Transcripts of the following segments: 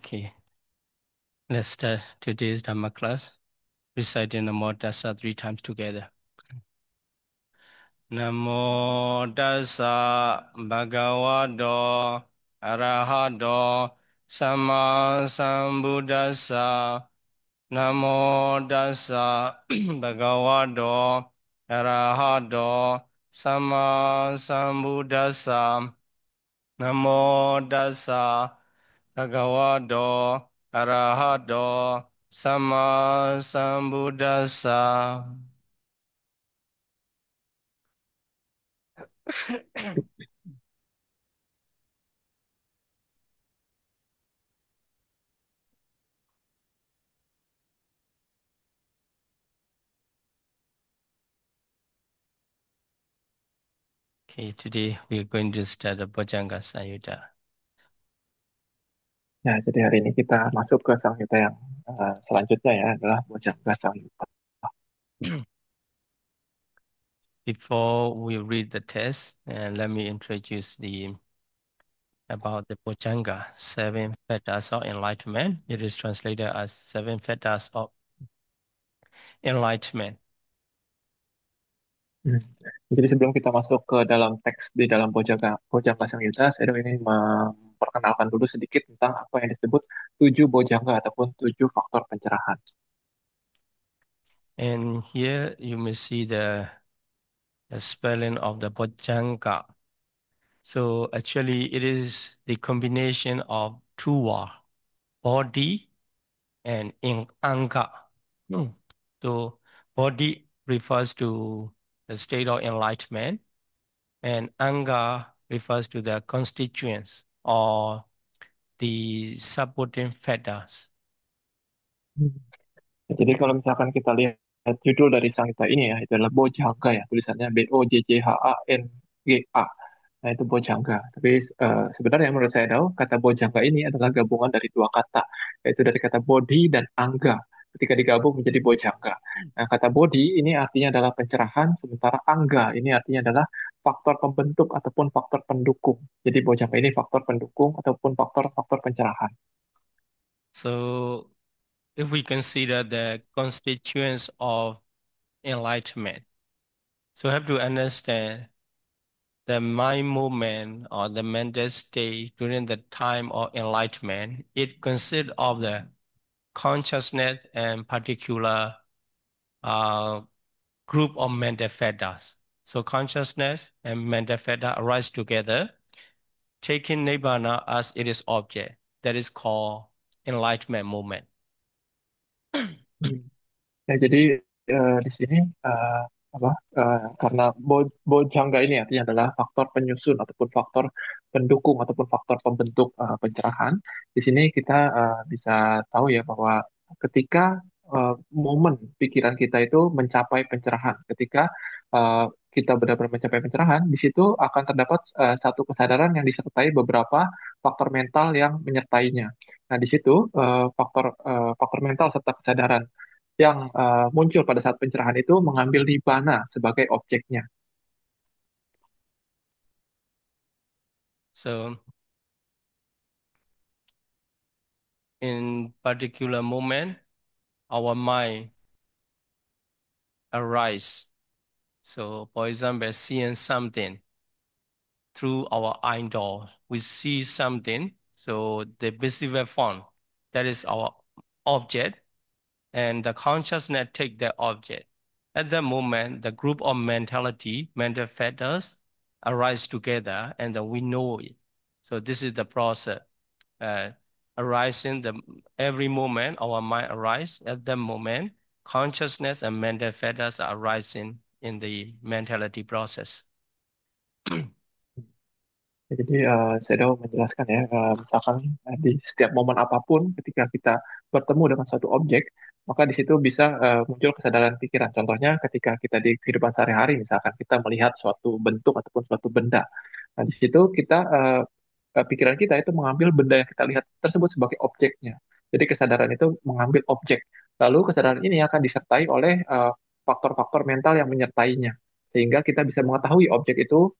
Okay, let's start today's Dhamma class, reciting Namo Tassa 3 times together. Namo Tassa Bhagavato Arahato Sama Sambuddhassa. Namo Tassa Bhagavato Arahato Sama Sambuddhassa. Namo Tassa Bhagavato Arahato Sama Sambuddhassa. Okay, today we are going to start the Bojjhanga Samyutta. Ya, jadi hari ini kita masuk ke Samhita yang selanjutnya ya adalah Bojjhanga Samhita. Before we read the text, let me introduce about the Bojjhanga, 7 factors of enlightenment. It is translated as 7 factors of enlightenment. Hmm. Jadi sebelum kita masuk ke dalam teks di dalam Bojjhanga Samhita, saya ini memperkenalkan dulu sedikit tentang apa yang disebut 7 bojjhanga ataupun 7 faktor pencerahan. And here you may see the spelling of the Bojjhanga. So actually it is the combination of two words, body and anga. Hmm. So body refers to the state of enlightenment and anga refers to the constituents or the supporting factors. Hmm. Jadi kalau misalkan kita lihat judul dari Samhita ini ya, itu adalah Bojjhanga ya, tulisannya Bojjhanga. Nah, itu bojjhanga. Tapi sebenarnya menurut saya tahu kata bojjhanga ini adalah gabungan dari 2 kata, yaitu dari kata bodi dan angga. Ketika digabung menjadi bojjhanga. Nah, kata bodi ini artinya adalah pencerahan, sementara angga ini artinya adalah faktor pembentuk ataupun faktor pendukung. Jadi bojjhanga ini faktor pendukung ataupun faktor-faktor pencerahan. So if we consider the constituents of enlightenment, so we have to understand the mind movement or the mental state during the time of enlightenment. It consists of the consciousness and particular uh, group of mental factors. So consciousness and mental factor arise together, taking Nibbana as it is object. That is called enlightenment movement. Hmm. Ya, jadi di sini eh, apa karena bojjhanga ini artinya adalah faktor penyusun ataupun faktor pendukung ataupun faktor pembentuk pencerahan. Di sini kita bisa tahu ya bahwa ketika momen pikiran kita itu mencapai pencerahan, ketika eh, kita benar-benar mencapai pencerahan, di situ akan terdapat satu kesadaran yang disertai beberapa faktor mental yang menyertainya. Nah, di situ faktor mental serta kesadaran yang muncul pada saat pencerahan itu mengambil nibbana sebagai objeknya. So in particular moment, our mind arise. So for example, seeing something through our eyeball, we see something. So the visible form, that is our object, and the consciousness take the object. At that moment, the group of mental factors arise together, and then we know it. So this is the process. Uh, Arising the every moment, our mind arise. At that moment, consciousness and mental factors are arising in the mentality process. Jadi saya mau menjelaskan ya, misalkan di setiap momen apapun ketika kita bertemu dengan suatu objek, maka di situ bisa muncul kesadaran pikiran. Contohnya ketika kita di kehidupan sehari-hari, misalkan kita melihat suatu bentuk ataupun suatu benda. Nah, di situ pikiran kita itu mengambil benda yang kita lihat tersebut sebagai objeknya. Jadi kesadaran itu mengambil objek. Lalu kesadaran ini akan disertai oleh faktor-faktor mental yang menyertainya. Sehingga kita bisa mengetahui objek itu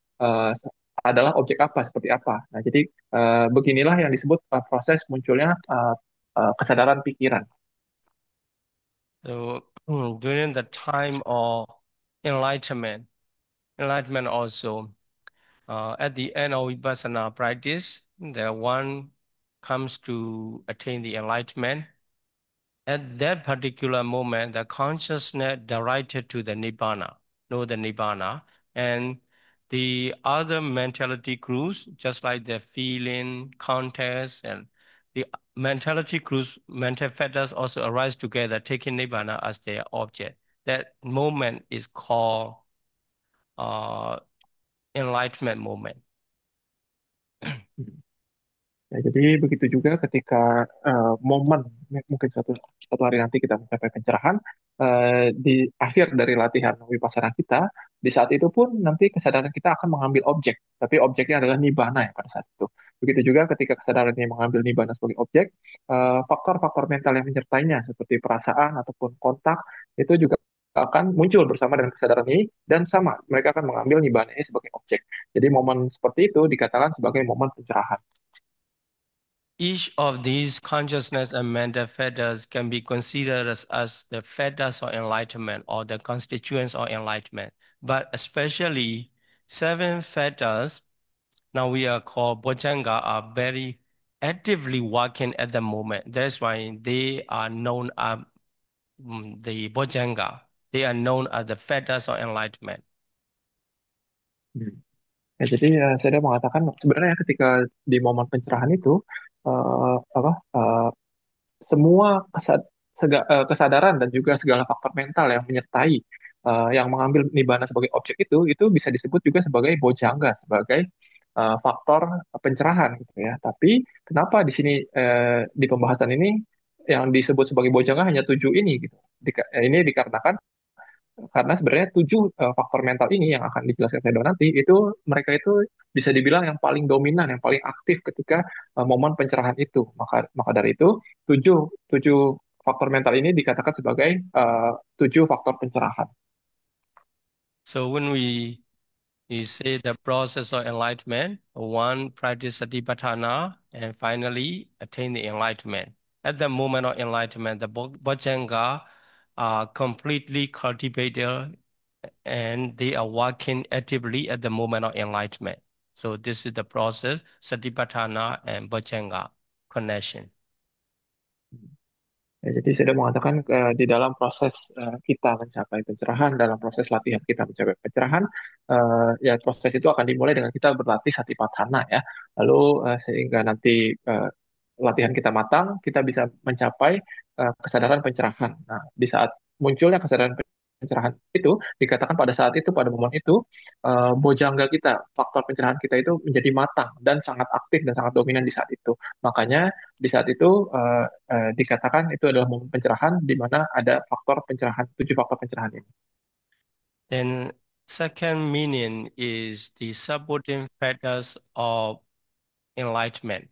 adalah objek apa, seperti apa. Nah, jadi beginilah yang disebut proses munculnya kesadaran pikiran. So during the time of enlightenment, enlightenment also, at the end of Vipassana practice, the one comes to attain the enlightenment. At that particular moment, the consciousness directed to the Nibbana, know the Nibbana, and the other mentality groups, just like the feeling, context, and the mentality groups, mental factors also arise together, taking Nibbana as their object. That moment is called uh, enlightenment moment. Ya, jadi begitu juga ketika momen mungkin suatu hari nanti kita mencapai pencerahan di akhir dari latihan vipassana kita, di saat itu pun nanti kesadaran kita akan mengambil objek, tapi objeknya adalah nibbana ya pada saat itu. Begitu juga ketika kesadaran ini mengambil nibbana sebagai objek, faktor-faktor mental yang menyertainya seperti perasaan ataupun kontak itu juga akan muncul bersama dengan kesadaran ini dan sama mereka akan mengambil nibbana ini sebagai objek. Jadi momen seperti itu dikatakan sebagai momen pencerahan. Each of these consciousness and mental fetters can be considered as the fetters of enlightenment or the constituents of enlightenment. But especially seven fetters, now we are called Bojanga, are very actively working at the moment. That's why they are known as the Bojanga. They are known as the fetters of enlightenment. Hmm. Ya, jadi saya mengatakan sebenarnya ketika di momen pencerahan itu apa semua kesadaran dan juga segala faktor mental yang menyertai yang mengambil nibbana sebagai objek itu bisa disebut juga sebagai bojangga, sebagai faktor pencerahan gitu ya. Tapi kenapa di sini di pembahasan ini yang disebut sebagai bojangga hanya tujuh ini gitu. Ini dikarenakan karena sebenarnya tujuh faktor mental ini yang akan dijelaskan Sedo nanti itu mereka itu bisa dibilang yang paling dominan, yang paling aktif ketika momen pencerahan itu. Maka maka dari itu tujuh tujuh faktor mental ini dikatakan sebagai tujuh faktor pencerahan. So when we say the process of enlightenment, one practice satipatthana and finally attain the enlightenment. At the moment of enlightenment, the bojjhanga are completely cultivated and they are working actively at the moment of enlightenment. So this is the process, satipatthana and bojjhanga connection. Ya, jadi saya sudah mengatakan di dalam proses kita mencapai pencerahan, dalam proses latihan kita mencapai pencerahan, ya proses itu akan dimulai dengan kita berlatih satipatthana ya. Lalu sehingga nanti latihan kita matang, kita bisa mencapai kesadaran pencerahan. Nah, di saat munculnya kesadaran pencerahan itu, dikatakan pada saat itu, pada momen itu, bojangga kita, faktor pencerahan kita itu menjadi matang dan sangat aktif dan sangat dominan di saat itu. Makanya di saat itu dikatakan itu adalah momen pencerahan di mana ada faktor pencerahan, tujuh faktor pencerahan ini. Then second meaning is the supporting factors of enlightenment.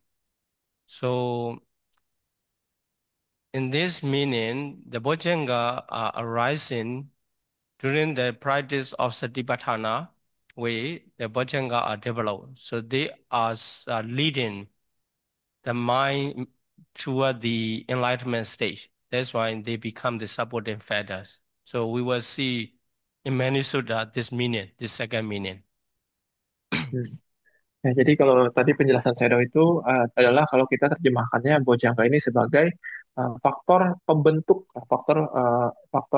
So in this meaning, the bojjhanga are arising during the practice of Satipatthana way, the bojjhanga are developed. So they are leading the mind toward the enlightenment stage. That's why they become the supporting factors. So we will see in many sutta this meaning, this second meaning. Hmm. Ya, jadi kalau tadi penjelasan Shadow itu adalah kalau kita terjemahkannya bojangga ini sebagai faktor pembentuk, faktor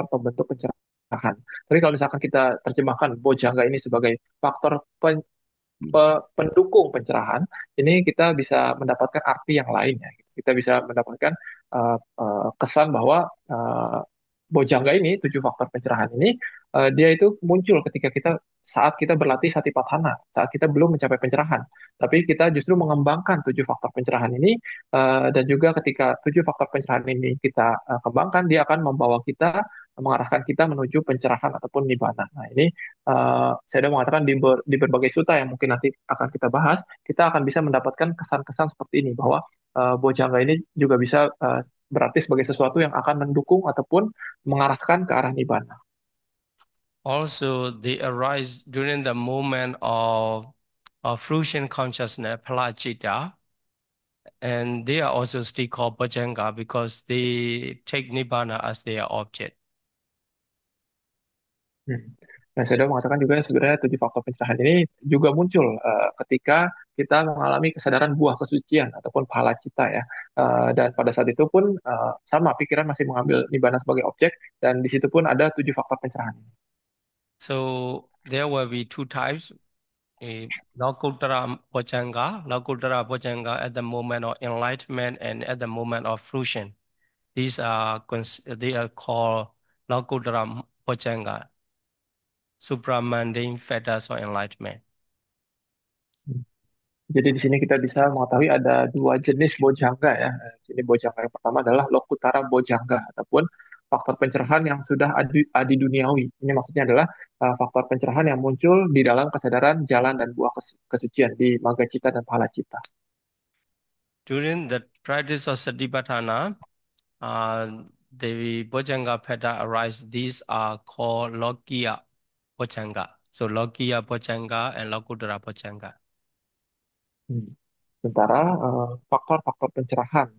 pembentuk pencerahan. Tapi kalau misalkan kita terjemahkan bojangga ini sebagai faktor pendukung pencerahan, ini kita bisa mendapatkan arti yang lain ya. Kita bisa mendapatkan kesan bahwa bojangga ini, tujuh faktor pencerahan ini, dia itu muncul ketika kita saat kita berlatih satipatthana, saat kita belum mencapai pencerahan. Tapi kita justru mengembangkan tujuh faktor pencerahan ini, dan juga ketika tujuh faktor pencerahan ini kita kembangkan, dia akan membawa kita, mengarahkan kita menuju pencerahan ataupun nibbana. Nah, ini saya sudah mengatakan di berbagai sutta yang mungkin nanti akan kita bahas, kita akan bisa mendapatkan kesan-kesan seperti ini bahwa bojangga ini juga bisa berarti sebagai sesuatu yang akan mendukung ataupun mengarahkan ke arah nibbana. Also, they arise during the moment of or fruition consciousness, Palajita, and they are also still called Bojjhanga because they take Nibbana as their object. Hmm. Nah, saya sudah mengatakan juga sebenarnya tujuh faktor pencerahan ini juga muncul ketika kita mengalami kesadaran buah kesucian ataupun pahala cita ya. Dan pada saat itu pun sama pikiran masih mengambil nibbana sebagai objek dan di situ pun ada tujuh faktor pencerahan. So there will be two types, Lokuttara Bojjhanga at the moment of enlightenment and at the moment of fruition. They are called Lokuttara Bojjhanga, supramundane fetters or enlightenment. Jadi di sini kita bisa mengetahui ada dua jenis bojangga ya. Ini bojangga yang pertama adalah lokutara bojangga ataupun faktor pencerahan yang sudah adi duniawi. Ini maksudnya adalah faktor pencerahan yang muncul di dalam kesadaran jalan dan buah kesucian di Magga Cita dan Pahala Cita. During the practice of Satipatthana, the Bojjhanga Pheta arise. These are called Lokiya Bojjhanga. So Lokiya Bojjhanga and Lokuttara Bojjhanga. Hmm. Sementara faktor-faktor pencerahan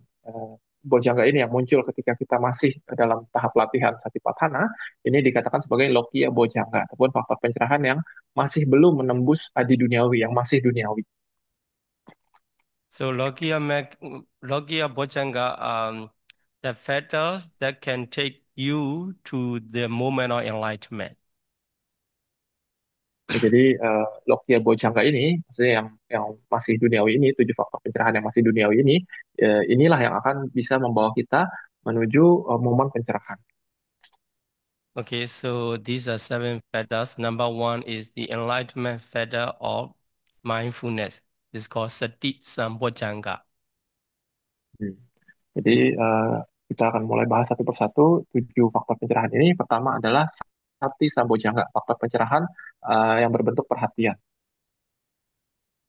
bojangga ini yang muncul ketika kita masih dalam tahap latihan satipatthana, ini dikatakan sebagai lokiya bojangga ataupun faktor pencerahan yang masih belum menembus adi duniawi, yang masih duniawi. So Lokiya Bojjhanga, the fetters that can take you to the moment of enlightenment. Ya, jadi lokiya bojangga ini, maksudnya yang masih duniawi ini, tujuh faktor pencerahan yang masih duniawi ini, inilah yang akan bisa membawa kita menuju momen pencerahan. Okay, so these are seven fetters. Number one is the enlightenment fetter of mindfulness. It's called Sati Sambojjhanga. Hmm. Jadi kita akan mulai bahas satu persatu tujuh faktor pencerahan ini. Pertama adalah sati sambojangga, faktor pencerahan yang berbentuk perhatian.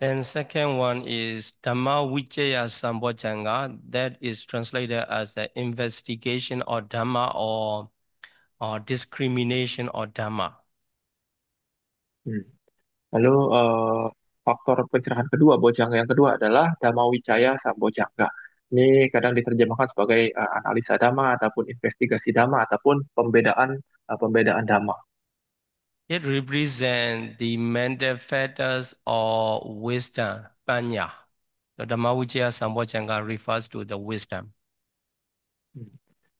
And second one is Dhamma Vicaya Sambojjhanga. That is translated as the investigation of Dhamma or discrimination of Dhamma. Hmm. Lalu faktor pencerahan kedua, bojangga yang kedua adalah dhamma wicaya sambojangga. Ini kadang diterjemahkan sebagai analisa dhamma ataupun investigasi dhamma ataupun pembedaan dhamma. It represents the mental fetters or wisdom, panya. The Dhamma Vicaya Sambojjhanga refers to the wisdom. Hmm.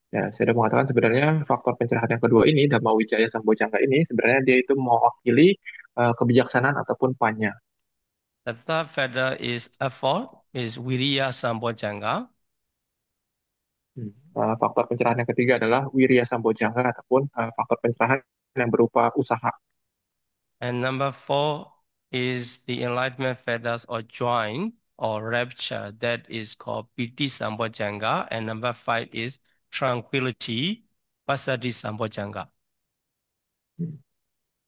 Ya, saya sudah mengatakan sebenarnya faktor pencerahan yang kedua ini, Dhamma Wijaya Sambojangga ini, sebenarnya dia itu mewakili kebijaksanaan ataupun panya. The third fetter is effort, is Viriya Sambojjhanga. Faktor pencerahan yang ketiga adalah Wirya Sambojangga ataupun faktor pencerahan yang berupa usaha. And number four is the enlightenment fetters or join or rapture. That is called Piti Sambojjhanga. And number five is tranquility, Passaddhi Sambojjhanga.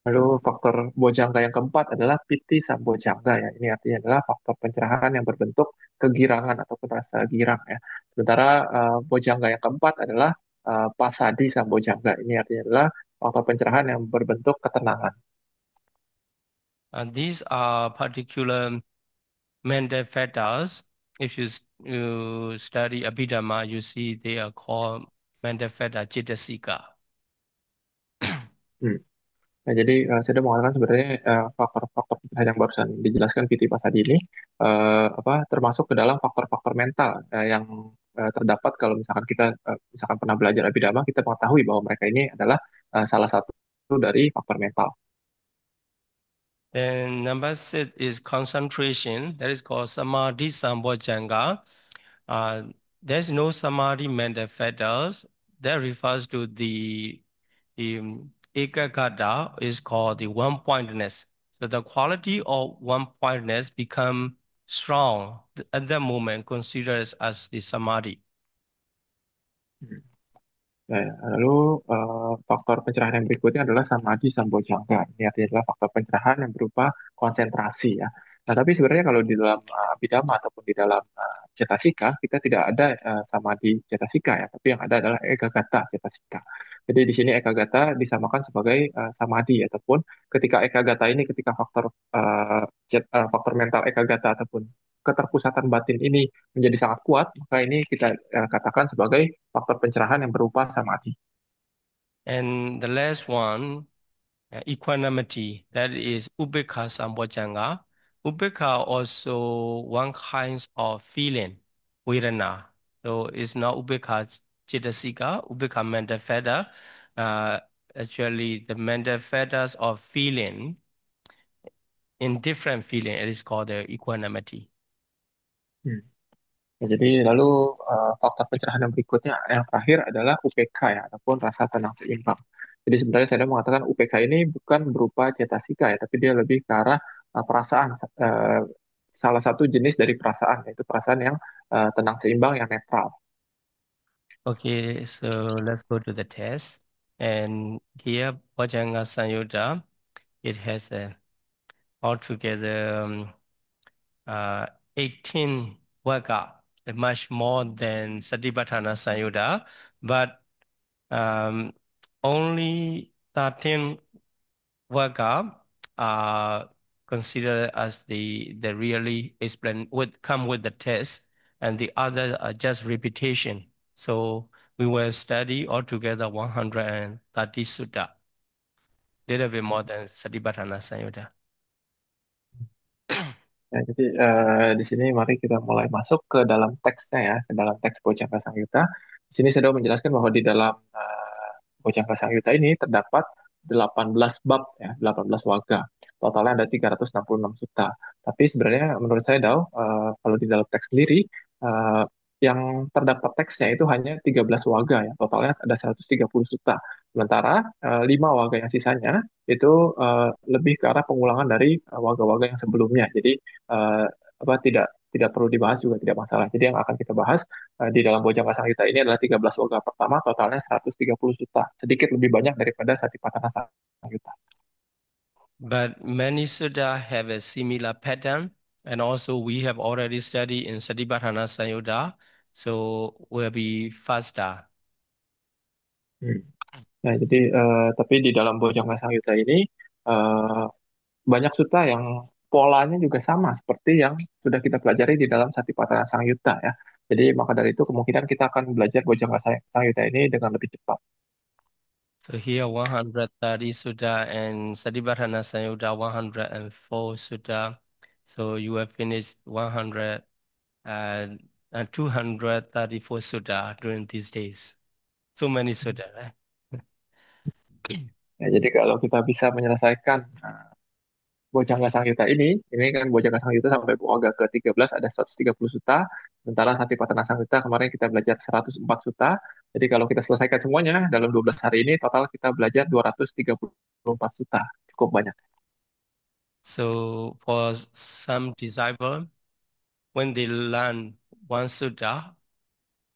Lalu faktor bojangga yang keempat adalah Piti Sambojangga ya. Ini artinya adalah faktor pencerahan yang berbentuk kegirangan ataupun rasa girang ya. Sementara bojangga yang keempat adalah Pasadi Sambojangga. Ini artinya adalah faktor pencerahan yang berbentuk ketenangan. And these are particular mental fetters. If you study Abhidhamma, you see they are called mental fetter Citasika. Hmm. Nah, jadi saya sudah mengatakan sebenarnya faktor-faktor pencerahan yang barusan dijelaskan Piti Pasadi ini termasuk ke dalam faktor-faktor mental yang terdapat kalau misalkan kita misalkan pernah belajar Abhidhamma, kita mengetahui bahwa mereka ini adalah salah satu dari faktor mental. Then number six is concentration. That is called Samadhi Sambojjhanga. Uh, there's no Samadhi mental fetters. That refers to the Ekagata is called the one-pointedness. So the quality of one-pointedness become strong at that moment, considered as the Samadhi. Hmm. Nah, lalu faktor pencerahan yang berikutnya adalah samadhi sambojangga. Ini artinya adalah faktor pencerahan yang berupa konsentrasi ya. Nah, tapi sebenarnya kalau di dalam Abhidhamma ataupun di dalam Cetasika, kita tidak ada samadhi Cetasika ya, tapi yang ada adalah Ekagata Cetasika. Jadi di sini Ekagata disamakan sebagai samadhi ataupun ketika Ekagata ini ketika faktor mental Ekagata ataupun keterpusatan batin ini menjadi sangat kuat, maka ini kita katakan sebagai faktor pencerahan yang berupa samadhi. And the last one, equanimity, that is Upekkha Sambojjhanga. Upekkha also one kind of feeling, Vedana. So it's not Upekkha Chitasika, Upekkha mental fetter. Uh, Actually, the mental fetters of feeling, in different feeling, it is called the equanimity. Hmm. Ya, jadi lalu faktor pencerahan yang berikutnya yang terakhir adalah UPK ya ataupun rasa tenang seimbang. Jadi sebenarnya saya mengatakan UPK ini bukan berupa cetasika ya, tapi dia lebih ke arah perasaan. Salah satu jenis dari perasaan yaitu perasaan yang tenang seimbang yang netral. Okay, so let's go to the test. And here, Bojjhanga Samyutta, it has altogether uh, 18 workout, much more than Satipatthana Samyutta, but um, only 13 workout are considered as the really explain with come with the test, and the others are just repetition. So we will study altogether 130 sutta, little bit more than Satipatthana Samyutta. Ya, jadi di sini mari kita mulai masuk ke dalam teksnya ya, ke dalam teks Bojjhanga Samyutta. Di sini saya sudah menjelaskan bahwa di dalam Bojjhanga Samyutta ini terdapat 18 bab ya, 18 warga. Totalnya ada 366 sutta. Tapi sebenarnya menurut saya kalau di dalam teks sendiri eh, yang terdapat teksnya itu hanya 13 warga ya. Totalnya ada 130 sutta. Sementara 5 warga yang sisanya itu lebih ke arah pengulangan dari warga-warga yang sebelumnya. Jadi eh, apa tidak perlu dibahas juga tidak masalah. Jadi yang akan kita bahas di dalam Bojjanga Samhita ini adalah 13 loga pertama, totalnya 130 juta, sedikit lebih banyak daripada Satipatthana Samhita. But many sutta have a similar pattern, and also we have already studied in Satipatthana Samyutta, so will be faster. Hmm. Nah, jadi tapi di dalam Bojjanga Samhita ini eh, banyak sutta yang polanya juga sama seperti yang sudah kita pelajari di dalam Satipatthana Samyutta ya. Jadi maka dari itu kemungkinan kita akan belajar Bojjanga Samhita ini dengan lebih cepat. So here 130 sutta and Satipatthana Samyutta 104 sutta. So you have finished 100 and 234 sutta during these days. So many sutta, right? Ya, jadi kalau kita bisa menyelesaikan Bojjanga Samyutta ini kan Bojjanga Samyutta sampai Boga ke-13 ada 130 suta, sementara Satipatthana Samyutta kemarin kita belajar 104 suta. Jadi kalau kita selesaikan semuanya dalam 12 hari ini, total kita belajar 234 suta. Cukup banyak. So for some disciple, when they learn one sutta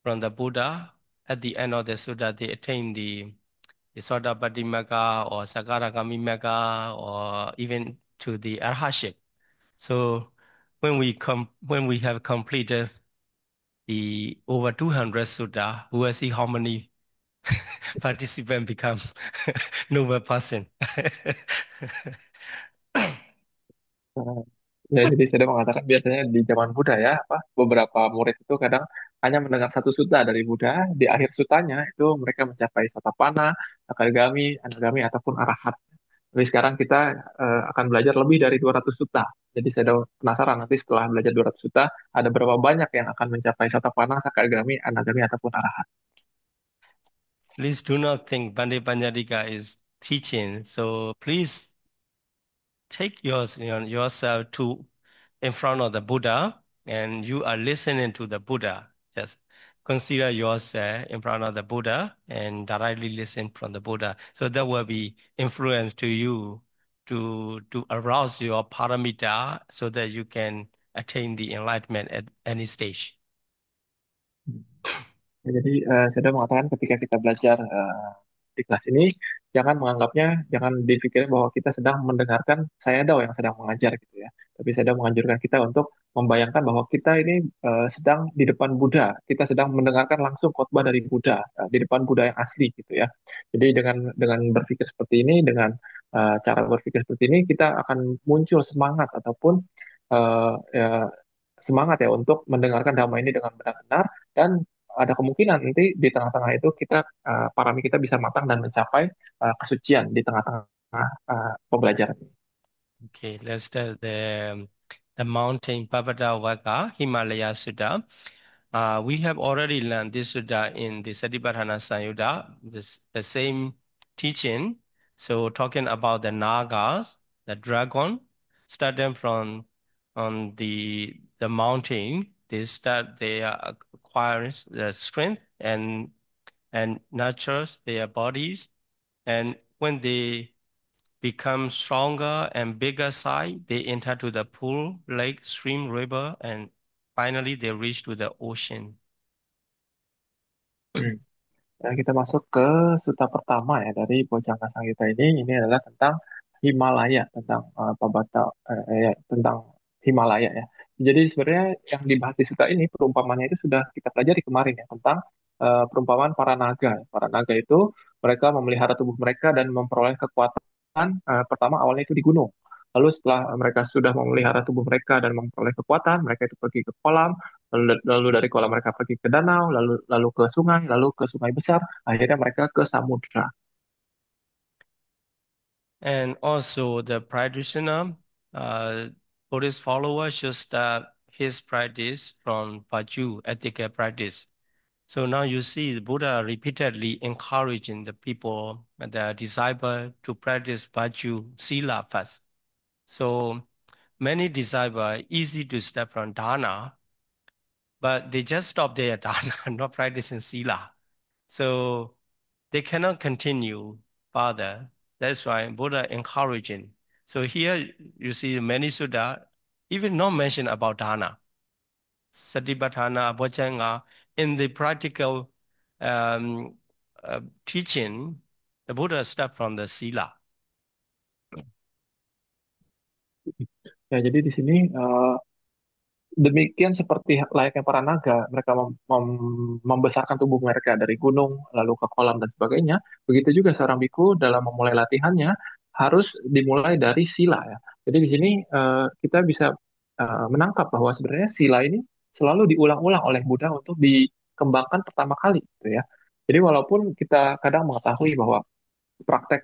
from the Buddha, at the end of the sutta, they attain the Sotapatti Magga or Sakaragami Magga or even to the Arhatship. So when we have completed the over 200 sutta, we will see how many participants become noble person. Eh, Ya, jadi saya mengatakan biasanya di zaman Buddha ya, beberapa murid itu kadang hanya mendengar satu sutta dari Buddha, di akhir sutanya itu mereka mencapai Sotapanna, Sakadagami, Anagami, ataupun Arahat. Tapi sekarang kita akan belajar lebih dari 200 sutta. Jadi saya penasaran nanti setelah belajar 200 sutta, ada berapa banyak yang akan mencapai Sotapanna, Sakadagami, Anagami, ataupun Arahat. Please do not think Bande Panjadika is teaching. So please take yourself to in front of the Buddha and you are listening to the Buddha. Just consider yourself in front of the Buddha and directly listen from the Buddha. So that will be influence to you to arouse your paramita so that you can attain the enlightenment at any stage. Ya, jadi saya sudah mengatakan ketika kita belajar di kelas ini, jangan menganggapnya, jangan dipikirkan bahwa kita sedang mendengarkan saya Sayadaw yang sedang mengajar gitu ya. Tapi saya Sayadaw menganjurkan kita untuk membayangkan bahwa kita ini sedang di depan Buddha, kita sedang mendengarkan langsung khotbah dari Buddha, di depan Buddha yang asli gitu ya. Jadi dengan berpikir seperti ini, dengan cara berpikir seperti ini, kita akan muncul semangat ataupun ya, semangat ya untuk mendengarkan dhamma ini dengan benar-benar, dan ada kemungkinan nanti di tengah-tengah itu kita parami kita bisa matang dan mencapai kesucian di tengah-tengah pembelajaran. Okay, let's start the mountain Pavadavaka Himalaya Sutta. We have already learned this Sutta in the Satipatthana Samyutta, the same teaching. So talking about the Nagas, the dragon, starting from on the mountain, they are acquiring the strength and nurtures their bodies. And when they become stronger and bigger size, they enter to the pool, lake, stream, river, and finally they reach to the ocean. Hmm. Dan kita masuk ke suta pertama ya dari Bojjanga Samyutta ini. Ini adalah tentang Himalaya, tentang tentang Himalaya ya. Jadi sebenarnya yang dibahas di suta ini perumpamannya itu sudah kita pelajari kemarin ya, tentang perumpamaan para naga. Para naga itu mereka memelihara tubuh mereka dan memperoleh kekuatan pertama awalnya itu di gunung. Lalu setelah mereka sudah memelihara tubuh mereka dan memperoleh kekuatan, mereka itu pergi ke kolam, lalu dari kolam mereka pergi ke danau, lalu ke sungai, lalu ke sungai besar, akhirnya mereka ke samudra. And also the practitioner, uh, Buddhist follower should start his practice from Baju, ethical practice. So now you see the Buddha repeatedly encouraging the people, the disciple to practice Baju Sila first. So many disciples are easy to step from dana, but they just stop there, dana, not practicing Sila. So they cannot continue further. That's why Buddha encouraging. So here you see many Sutta even not mention about dana, satipatthana, bojjhanga. In the practical um, teaching, the Buddha start from the sila. Ya, jadi di sini demikian seperti layaknya para naga, mereka membesarkan tubuh mereka dari gunung, lalu ke kolam dan sebagainya. Begitu juga seorang biku dalam memulai latihannya harus dimulai dari sila ya. Jadi di sini kita bisa menangkap bahwa sebenarnya sila ini selalu diulang-ulang oleh Buddha untuk dikembangkan pertama kali, gitu ya. Jadi walaupun kita kadang mengetahui bahwa praktek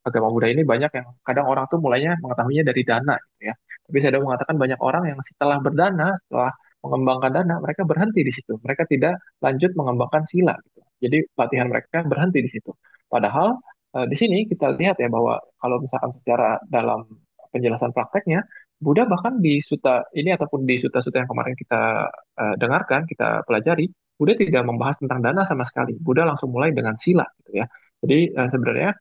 agama Buddha ini banyak yang kadang orang tuh mulainya mengetahuinya dari dana gitu ya. Tapi saya ada mengatakan banyak orang yang setelah berdana, setelah mengembangkan dana, mereka berhenti di situ. Mereka tidak lanjut mengembangkan sila gitu. Jadi latihan mereka berhenti di situ. Padahal di sini kita lihat ya bahwa kalau misalkan secara dalam penjelasan prakteknya, Buddha bahkan di suta ini ataupun di suta-suta yang kemarin kita dengarkan, kita pelajari, Buddha tidak membahas tentang dana sama sekali. Buddha langsung mulai dengan sila gitu ya. Jadi sebenarnya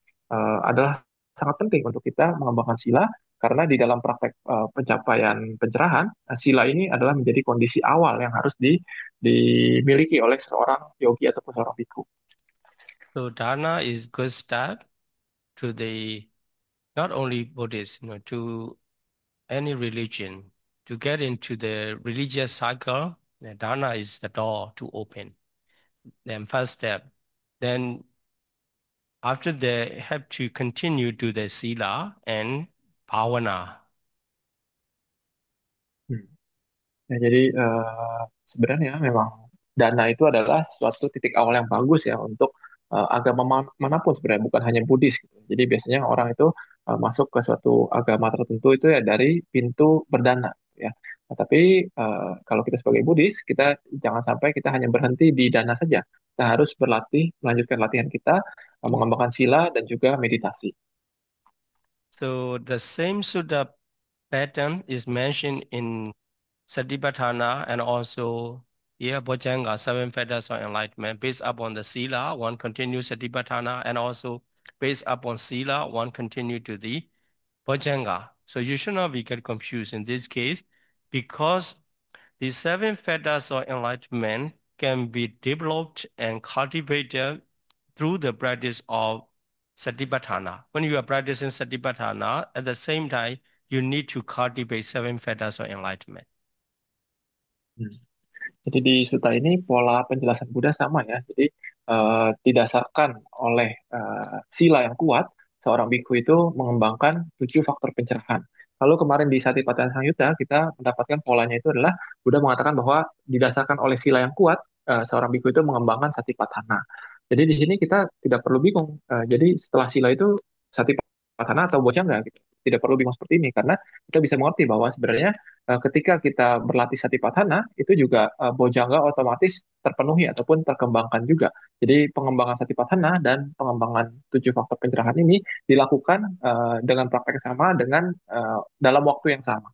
adalah sangat penting untuk kita mengembangkan sila karena di dalam praktek pencapaian pencerahan, sila ini adalah menjadi kondisi awal yang harus dimiliki oleh seorang yogi ataupun seorang bhikkhu. So dana is good start to the not only Buddhist, to any religion. To get into the religious cycle, the dana is the door to open. Then first step. Then after they have to continue to the sila and bhavana. Hmm. Ya, jadi sebenarnya memang dana itu adalah suatu titik awal yang bagus ya untuk agama manapun sebenarnya, bukan hanya Buddhis gitu. Jadi biasanya orang itu masuk ke suatu agama tertentu itu ya dari pintu berdana ya. Nah, tapi kalau kita sebagai Buddhis, kita jangan sampai kita hanya berhenti di dana saja. Kita harus berlatih, melanjutkan latihan kita, mengembangkan sila dan juga meditasi. So the same Sutta pattern is mentioned in Satipatthana and also here Bojjhanga, seven fetters of enlightenment. Based upon the Sila, one continues Satipatthana, and also based upon Sila, one continue to the Bojjhanga. So you should not be get confused in this case because the seven fetters of enlightenment can be developed and cultivated through the practice of Satipatthana. When you are practicing Satipatthana, at the same time, you need to cultivate seven fetters of enlightenment. Hmm. Jadi di sutta ini pola penjelasan Buddha sama ya. Jadi didasarkan oleh sila yang kuat, seorang bhikkhu itu mengembangkan 7 faktor pencerahan. Lalu kemarin di Satipatthana Samyutta kita mendapatkan polanya itu adalah Buddha mengatakan bahwa didasarkan oleh sila yang kuat, seorang bhikkhu itu mengembangkan Satipatthana. Jadi di sini kita tidak perlu bingung. Jadi setelah sila itu Satipatthana atau Bojjhanga gitu. Tidak perlu bingung seperti ini karena kita bisa mengerti bahwa sebenarnya ketika kita berlatih Satipatthana itu juga Bojjhanga otomatis terpenuhi ataupun terkembangkan juga. Jadi pengembangan Satipatthana dan pengembangan 7 faktor pencerahan ini dilakukan dengan praktek yang sama dengan dalam waktu yang sama.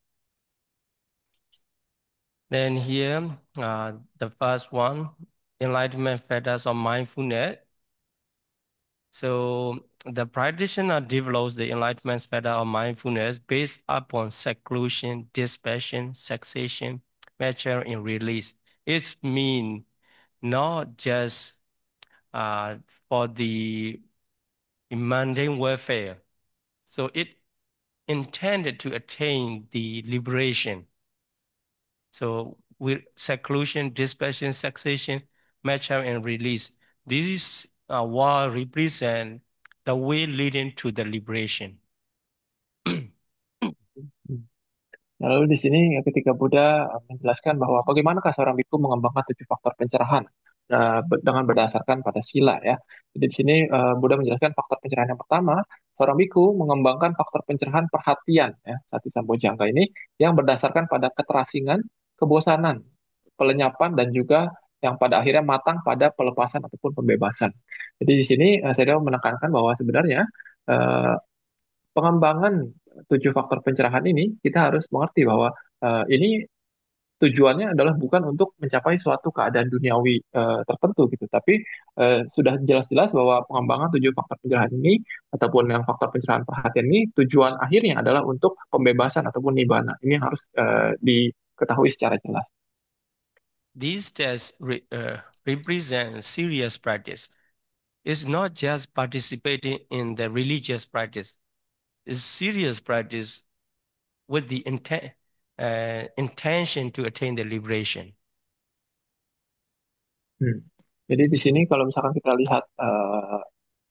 Then here, the first one, enlightenment fetters of mindfulness. So the practitioner develops the enlightenment fetter of mindfulness based upon seclusion, dispassion, cessation, mature, and release. It means not just uh, for the mundane welfare. So it intended to attain the liberation. So with seclusion, dispassion, cessation, mature, and release, these what represent the way leading to the liberation. Nah, lalu di sini ketika Buddha menjelaskan bahwa bagaimanakah seorang bhikkhu mengembangkan 7 faktor pencerahan dengan berdasarkan pada sila ya. Jadi di sini Buddha menjelaskan faktor pencerahan yang pertama, seorang bhikkhu mengembangkan faktor pencerahan perhatian ya, Sati Sambojjhanga ini yang berdasarkan pada keterasingan, kebosanan, pelenyapan dan juga yang pada akhirnya matang pada pelepasan ataupun pembebasan. Jadi di sini saya mau menekankan bahwa sebenarnya eh, pengembangan 7 faktor pencerahan ini kita harus mengerti bahwa ini tujuannya adalah bukan untuk mencapai suatu keadaan duniawi tertentu gitu, tapi sudah jelas-jelas bahwa pengembangan 7 faktor pencerahan ini ataupun yang faktor pencerahan perhatian ini tujuan akhirnya adalah untuk pembebasan ataupun nibbana. Ini yang harus diketahui secara jelas. These tests represent serious practice. It's not just participating in the religious practice. It's serious practice with the intention to attain the liberation. Hmm. Jadi di sini kalau misalkan kita lihat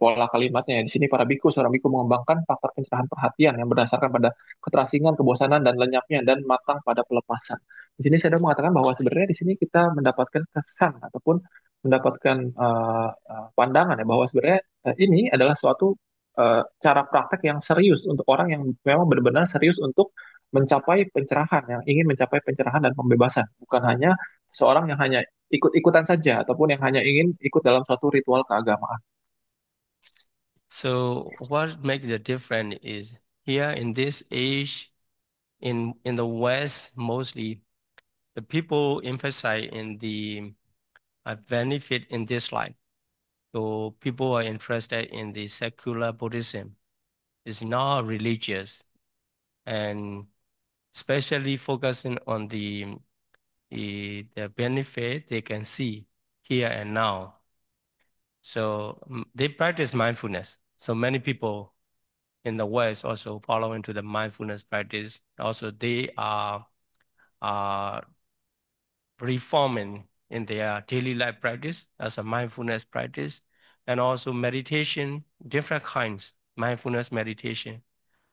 pola kalimatnya, di sini para biku, seorang biku mengembangkan faktor pencerahan perhatian yang berdasarkan pada keterasingan, kebosanan, dan lenyapnya, dan matang pada pelepasan. Di sini saya mengatakan bahwa sebenarnya di sini kita mendapatkan kesan ataupun mendapatkan pandangan ya bahwa sebenarnya ini adalah suatu cara praktek yang serius untuk orang yang memang benar-benar serius untuk mencapai pencerahan, yang ingin mencapai pencerahan dan pembebasan, bukan hanya seorang yang hanya ikut-ikutan saja ataupun yang hanya ingin ikut dalam suatu ritual keagamaan. So what makes the difference is here in this age, in the West mostly, the people emphasize in the benefit in this life. So people are interested in the secular Buddhism. It's not religious and especially focusing on the benefit they can see here and now. So they practice mindfulness. So many people in the West also follow into the mindfulness practice. Also, they are reforming in their daily life practice as a mindfulness practice, and also meditation, different kinds mindfulness meditation.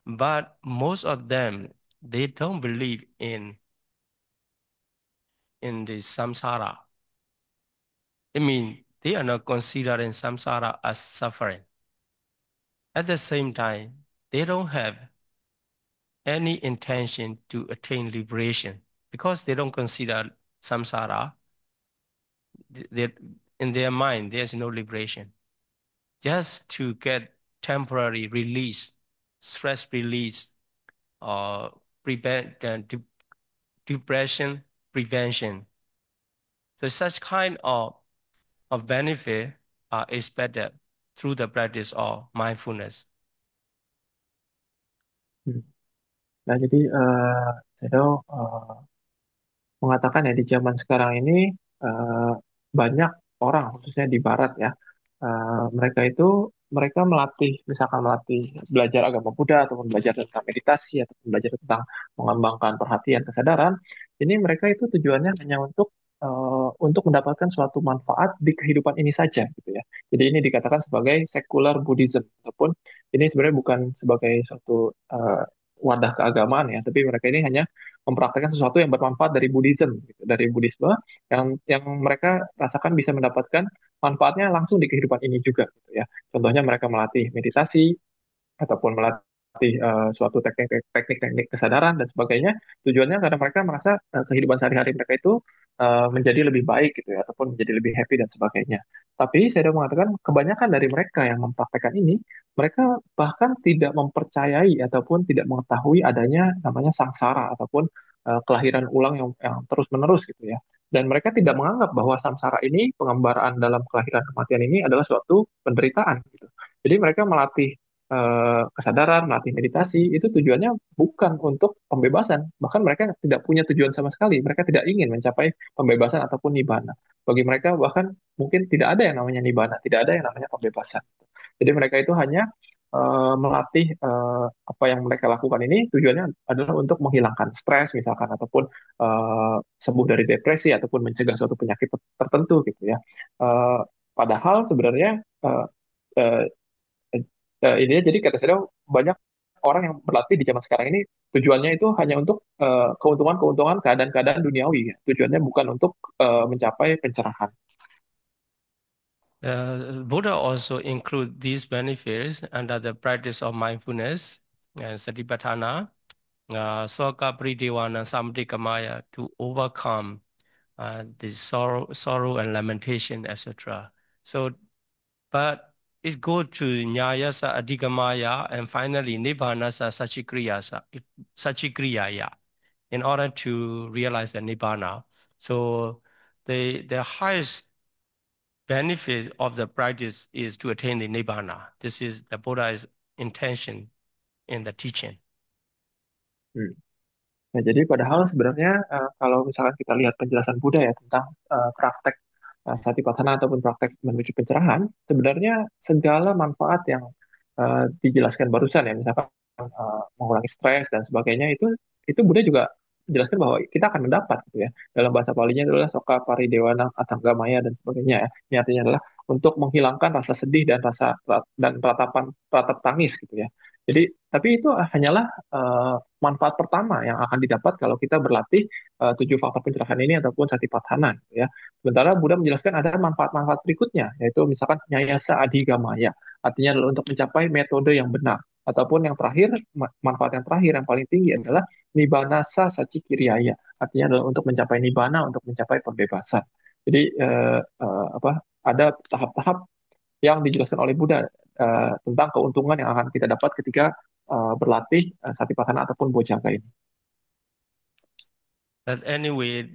But most of them they don't believe in the samsara. I mean, they are not considering samsara as suffering. At the same time, they don't have any intention to attain liberation because they don't consider samsara. They, in their mind, there's no liberation. Just to get temporary release, stress release, or prevent depression prevention. So such kind of benefit are expected through the practice of mindfulness. Hmm. Nah, jadi saya mengatakan ya di zaman sekarang ini banyak orang khususnya di Barat ya, mereka itu mereka melatih, misalkan melatih belajar agama Buddha, ataupun belajar tentang meditasi, ataupun belajar tentang mengembangkan perhatian, kesadaran, ini mereka itu tujuannya hanya untuk mendapatkan suatu manfaat di kehidupan ini saja, gitu ya. Jadi ini dikatakan sebagai secular Buddhism, ataupun ini sebenarnya bukan sebagai suatu wadah keagamaan ya, tapi mereka ini hanya mempraktekkan sesuatu yang bermanfaat dari Buddhism, gitu, dari Buddhisme yang mereka rasakan bisa mendapatkan manfaatnya langsung di kehidupan ini juga, gitu ya. Contohnya mereka melatih meditasi ataupun melatih suatu teknik-teknik kesadaran dan sebagainya. Tujuannya karena mereka merasa kehidupan sehari-hari mereka itu menjadi lebih baik gitu ya, ataupun menjadi lebih happy dan sebagainya. Tapi saya sudah mengatakan kebanyakan dari mereka yang mempraktekkan ini, mereka bahkan tidak mempercayai ataupun tidak mengetahui adanya namanya sangsara ataupun kelahiran ulang yang terus-menerus gitu ya. Dan mereka tidak menganggap bahwa samsara ini, pengembaraan dalam kelahiran kematian ini adalah suatu penderitaan gitu. Jadi mereka melatih kesadaran, melatih meditasi, itu tujuannya bukan untuk pembebasan. Bahkan mereka tidak punya tujuan sama sekali. Mereka tidak ingin mencapai pembebasan ataupun nibbana. Bagi mereka bahkan mungkin tidak ada yang namanya nibbana, tidak ada yang namanya pembebasan. Jadi mereka itu hanya melatih apa yang mereka lakukan ini tujuannya adalah untuk menghilangkan stres misalkan ataupun sembuh dari depresi ataupun mencegah suatu penyakit tertentu gitu ya. Eh, Padahal sebenarnya eh, eh, ini jadi kata saya banyak orang yang berlatih di zaman sekarang ini tujuannya itu hanya untuk keuntungan-keuntungan keadaan-keadaan duniawi ya. Tujuannya bukan untuk mencapai pencerahan. Buddha also include these benefits under the practice of mindfulness and satipatthana, soka pridevana samdhikamaya to overcome the sorrow and lamentation, etc. So, but it goes to nyayasa adhigamaya and finally nibbana sachikriyaya in order to realize the nibbana. So, the highest benefit of the practice is to attain the nibbana. This is the Buddha's intention in the teaching. Hmm. Nah, jadi padahal sebenarnya kalau misalkan kita lihat penjelasan Buddha ya tentang praktek satipatthana ataupun praktek menuju pencerahan, sebenarnya segala manfaat yang dijelaskan barusan ya, misalkan mengurangi stres dan sebagainya itu Buddha juga menjelaskan bahwa kita akan mendapat gitu ya. Dalam bahasa Palinya adalah soka paridewana atanggamaya dan sebagainya ya. Ini artinya adalah untuk menghilangkan rasa sedih dan ratap tangis gitu ya. Jadi tapi itu hanyalah manfaat pertama yang akan didapat kalau kita berlatih tujuh faktor pencerahan ini ataupun satipatthana gitu ya. Sementara Buddha menjelaskan ada manfaat-manfaat berikutnya, yaitu misalkan nyayasa adigamaya, artinya adalah untuk mencapai metode yang benar. Ataupun yang terakhir, manfaat yang terakhir yang paling tinggi adalah nibbana sa sacikiriyaya, artinya adalah untuk mencapai nibbana, untuk mencapai pembebasan. Jadi ada tahap-tahap yang dijelaskan oleh Buddha tentang keuntungan yang akan kita dapat ketika berlatih satipatthana ataupun bojjhanga ini. But anyway,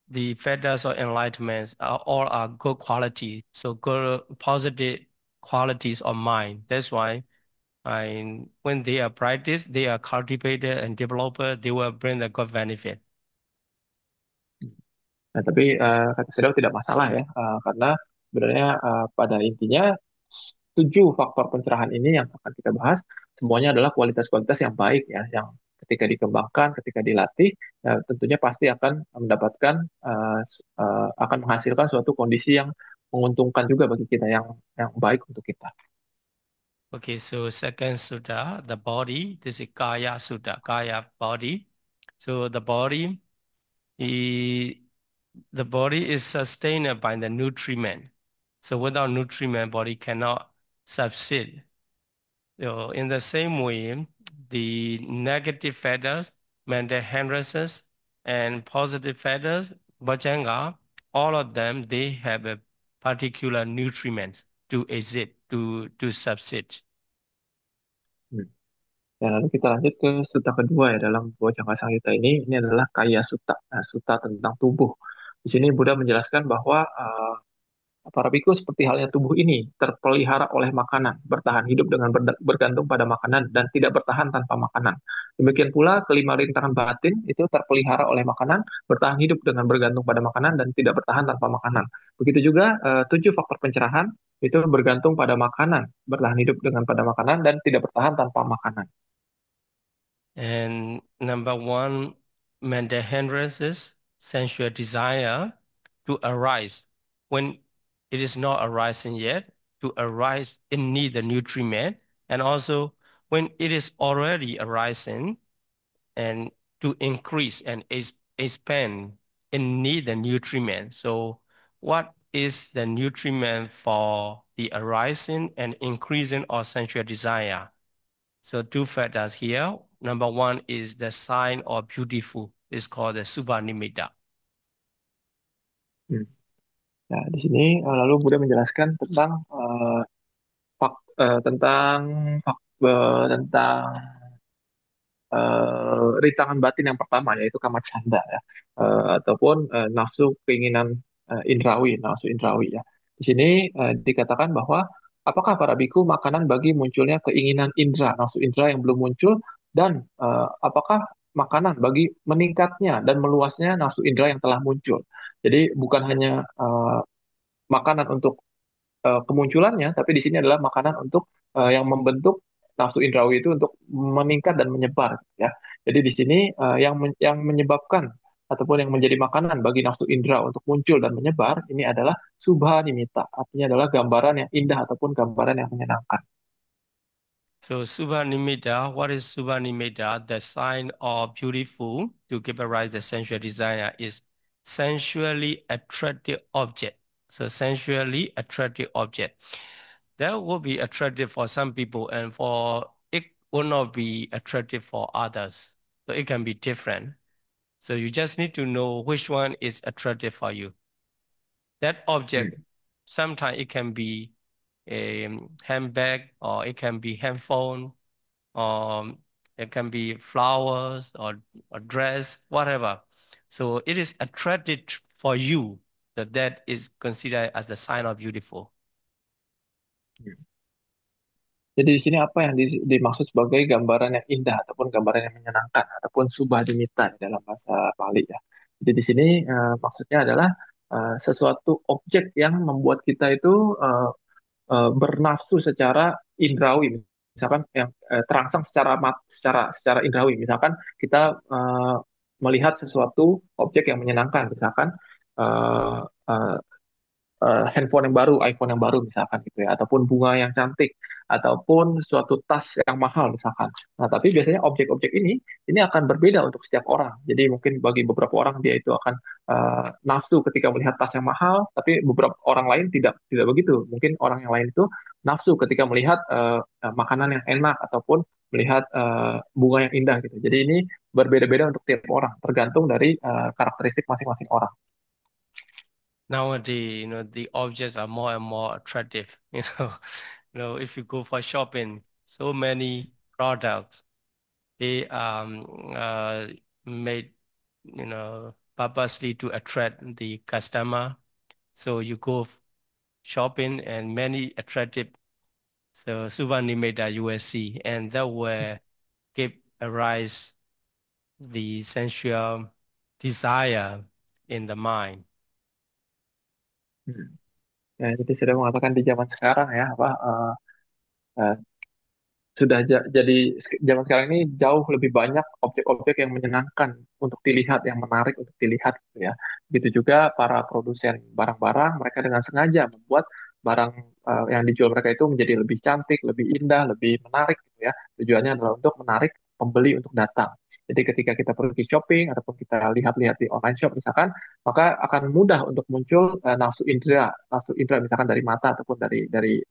the feathers or enlightenments are all are good qualities, so good positive qualities of mind. That's why when they are practiced, they are cultivated and developed, they will bring the good benefit. Nah, tapi kata Sedao tidak masalah ya, karena sebenarnya pada intinya tujuh faktor pencerahan ini yang akan kita bahas, semuanya adalah kualitas-kualitas yang baik ya, yang ketika dikembangkan, ketika dilatih, tentunya pasti akan mendapatkan, akan menghasilkan suatu kondisi yang menguntungkan juga bagi kita, yang baik untuk kita. Okay, so second sutta, the body, this is Kaya Sutta, Kaya body. So i- the body is sustained by the nutriment. So without nutriment, body cannot subsist. So in the same way, the negative factors, mental hindrances, and positive factors, Vajranga, all of them, they have a particular nutriment to exist, to subsist. Hmm. Dan lalu kita lanjut ke sutta kedua ya dalam Bojjhanga Samhita ini adalah Kaya Sutta, sutta tentang tubuh. Di sini Buddha menjelaskan bahwa para bhikkhu seperti halnya tubuh ini terpelihara oleh makanan, bertahan hidup dengan bergantung pada makanan dan tidak bertahan tanpa makanan. Demikian pula kelima rintangan batin itu terpelihara oleh makanan, bertahan hidup dengan bergantung pada makanan dan tidak bertahan tanpa makanan. Begitu juga tujuh faktor pencerahan itu bergantung pada makanan, bertahan hidup dengan pada makanan dan tidak bertahan tanpa makanan. And number one, Mendehenres's sensual desire to arise. When it is not arising yet, to arise, it need the nutriment. And also, when it is already arising and to increase and expand, it need the nutriment. So, what is the nutriment for the arising and increasing of sensual desire? So two factors here. Number one is the sign of beautiful. It's called the Subhanimita. Hmm. Nah, di sini lalu Buddha menjelaskan tentang tentang tentang rintangan batin yang pertama yaitu kama canda ya. Ataupun nafsu keinginan indrawi, nafsu indrawi ya. Di sini dikatakan bahwa apakah para biku makanan bagi munculnya keinginan indra, nafsu indra yang belum muncul dan apakah makanan bagi meningkatnya dan meluasnya nafsu indra yang telah muncul. Jadi bukan hanya makanan untuk kemunculannya, tapi di sini adalah makanan untuk yang membentuk nafsu indrawi itu untuk meningkat dan menyebar, ya. Jadi di sini yang menyebabkan ataupun yang menjadi makanan bagi nafsu indra untuk muncul dan menyebar ini adalah subha nimita, artinya adalah gambaran yang indah ataupun gambaran yang menyenangkan. So Subhanimita, what is Subhanimita? The sign of beautiful to give a rise to sensual desire is sensually attractive object. So sensually attractive object. That will be attractive for some people and for it will not be attractive for others. So it can be different. So you just need to know which one is attractive for you. That object, Hmm. sometimes it can be a handbag or it can be handphone or it can be flowers or a dress, whatever. So it is attracted for you that is considered as the sign of beautiful. Jadi di sini apa yang dimaksud sebagai gambaran yang indah ataupun gambaran yang menyenangkan ataupun subha dimita di dalam bahasa Bali ya. Jadi di sini maksudnya adalah sesuatu objek yang membuat kita itu bernafsu secara indrawi, misalkan yang terangsang secara indrawi, misalkan kita melihat sesuatu objek yang menyenangkan, misalkan eh, eh, handphone yang baru, iPhone yang baru misalkan gitu ya, ataupun bunga yang cantik, ataupun suatu tas yang mahal misalkan. Nah, tapi biasanya objek-objek ini akan berbeda untuk setiap orang. Jadi mungkin bagi beberapa orang dia itu akan nafsu ketika melihat tas yang mahal, tapi beberapa orang lain tidak begitu. Mungkin orang yang lain itu nafsu ketika melihat makanan yang enak ataupun melihat bunga yang indah gitu. Jadi ini berbeda-beda untuk tiap orang, tergantung dari karakteristik masing-masing orang. Nowadays, the objects are more and more attractive. If you go for shopping, so many products they made, purposely to attract the customer. So you go shopping and many attractive so souvenir that you will see, and that will give arise the sensual desire in the mind. Hmm. Ya, jadi sudah mengatakan di zaman sekarang ya apa eh, sudah jadi zaman sekarang ini jauh lebih banyak objek-objek yang menyenangkan untuk dilihat, yang menarik untuk dilihat gitu ya. Begitu juga para produsen barang-barang, mereka dengan sengaja membuat barang yang dijual mereka itu menjadi lebih cantik, lebih indah, lebih menarik gitu ya. Tujuannya adalah untuk menarik pembeli untuk datang. Jadi ketika kita pergi shopping ataupun kita lihat-lihat di online shop misalkan, maka akan mudah untuk muncul nafsu indera misalkan dari mata ataupun dari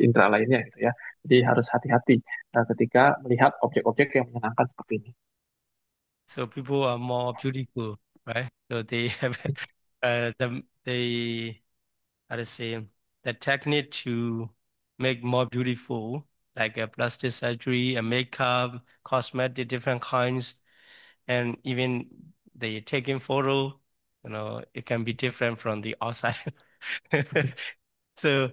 indera lainnya gitu ya. Jadi harus hati-hati ketika melihat objek-objek yang menyenangkan seperti ini. So people are more beautiful, right? So they have they how to say the technique to make more beautiful, like a plastic surgery, a makeup, cosmetic, different kinds, and even the taking photo, it can be different from the outside. So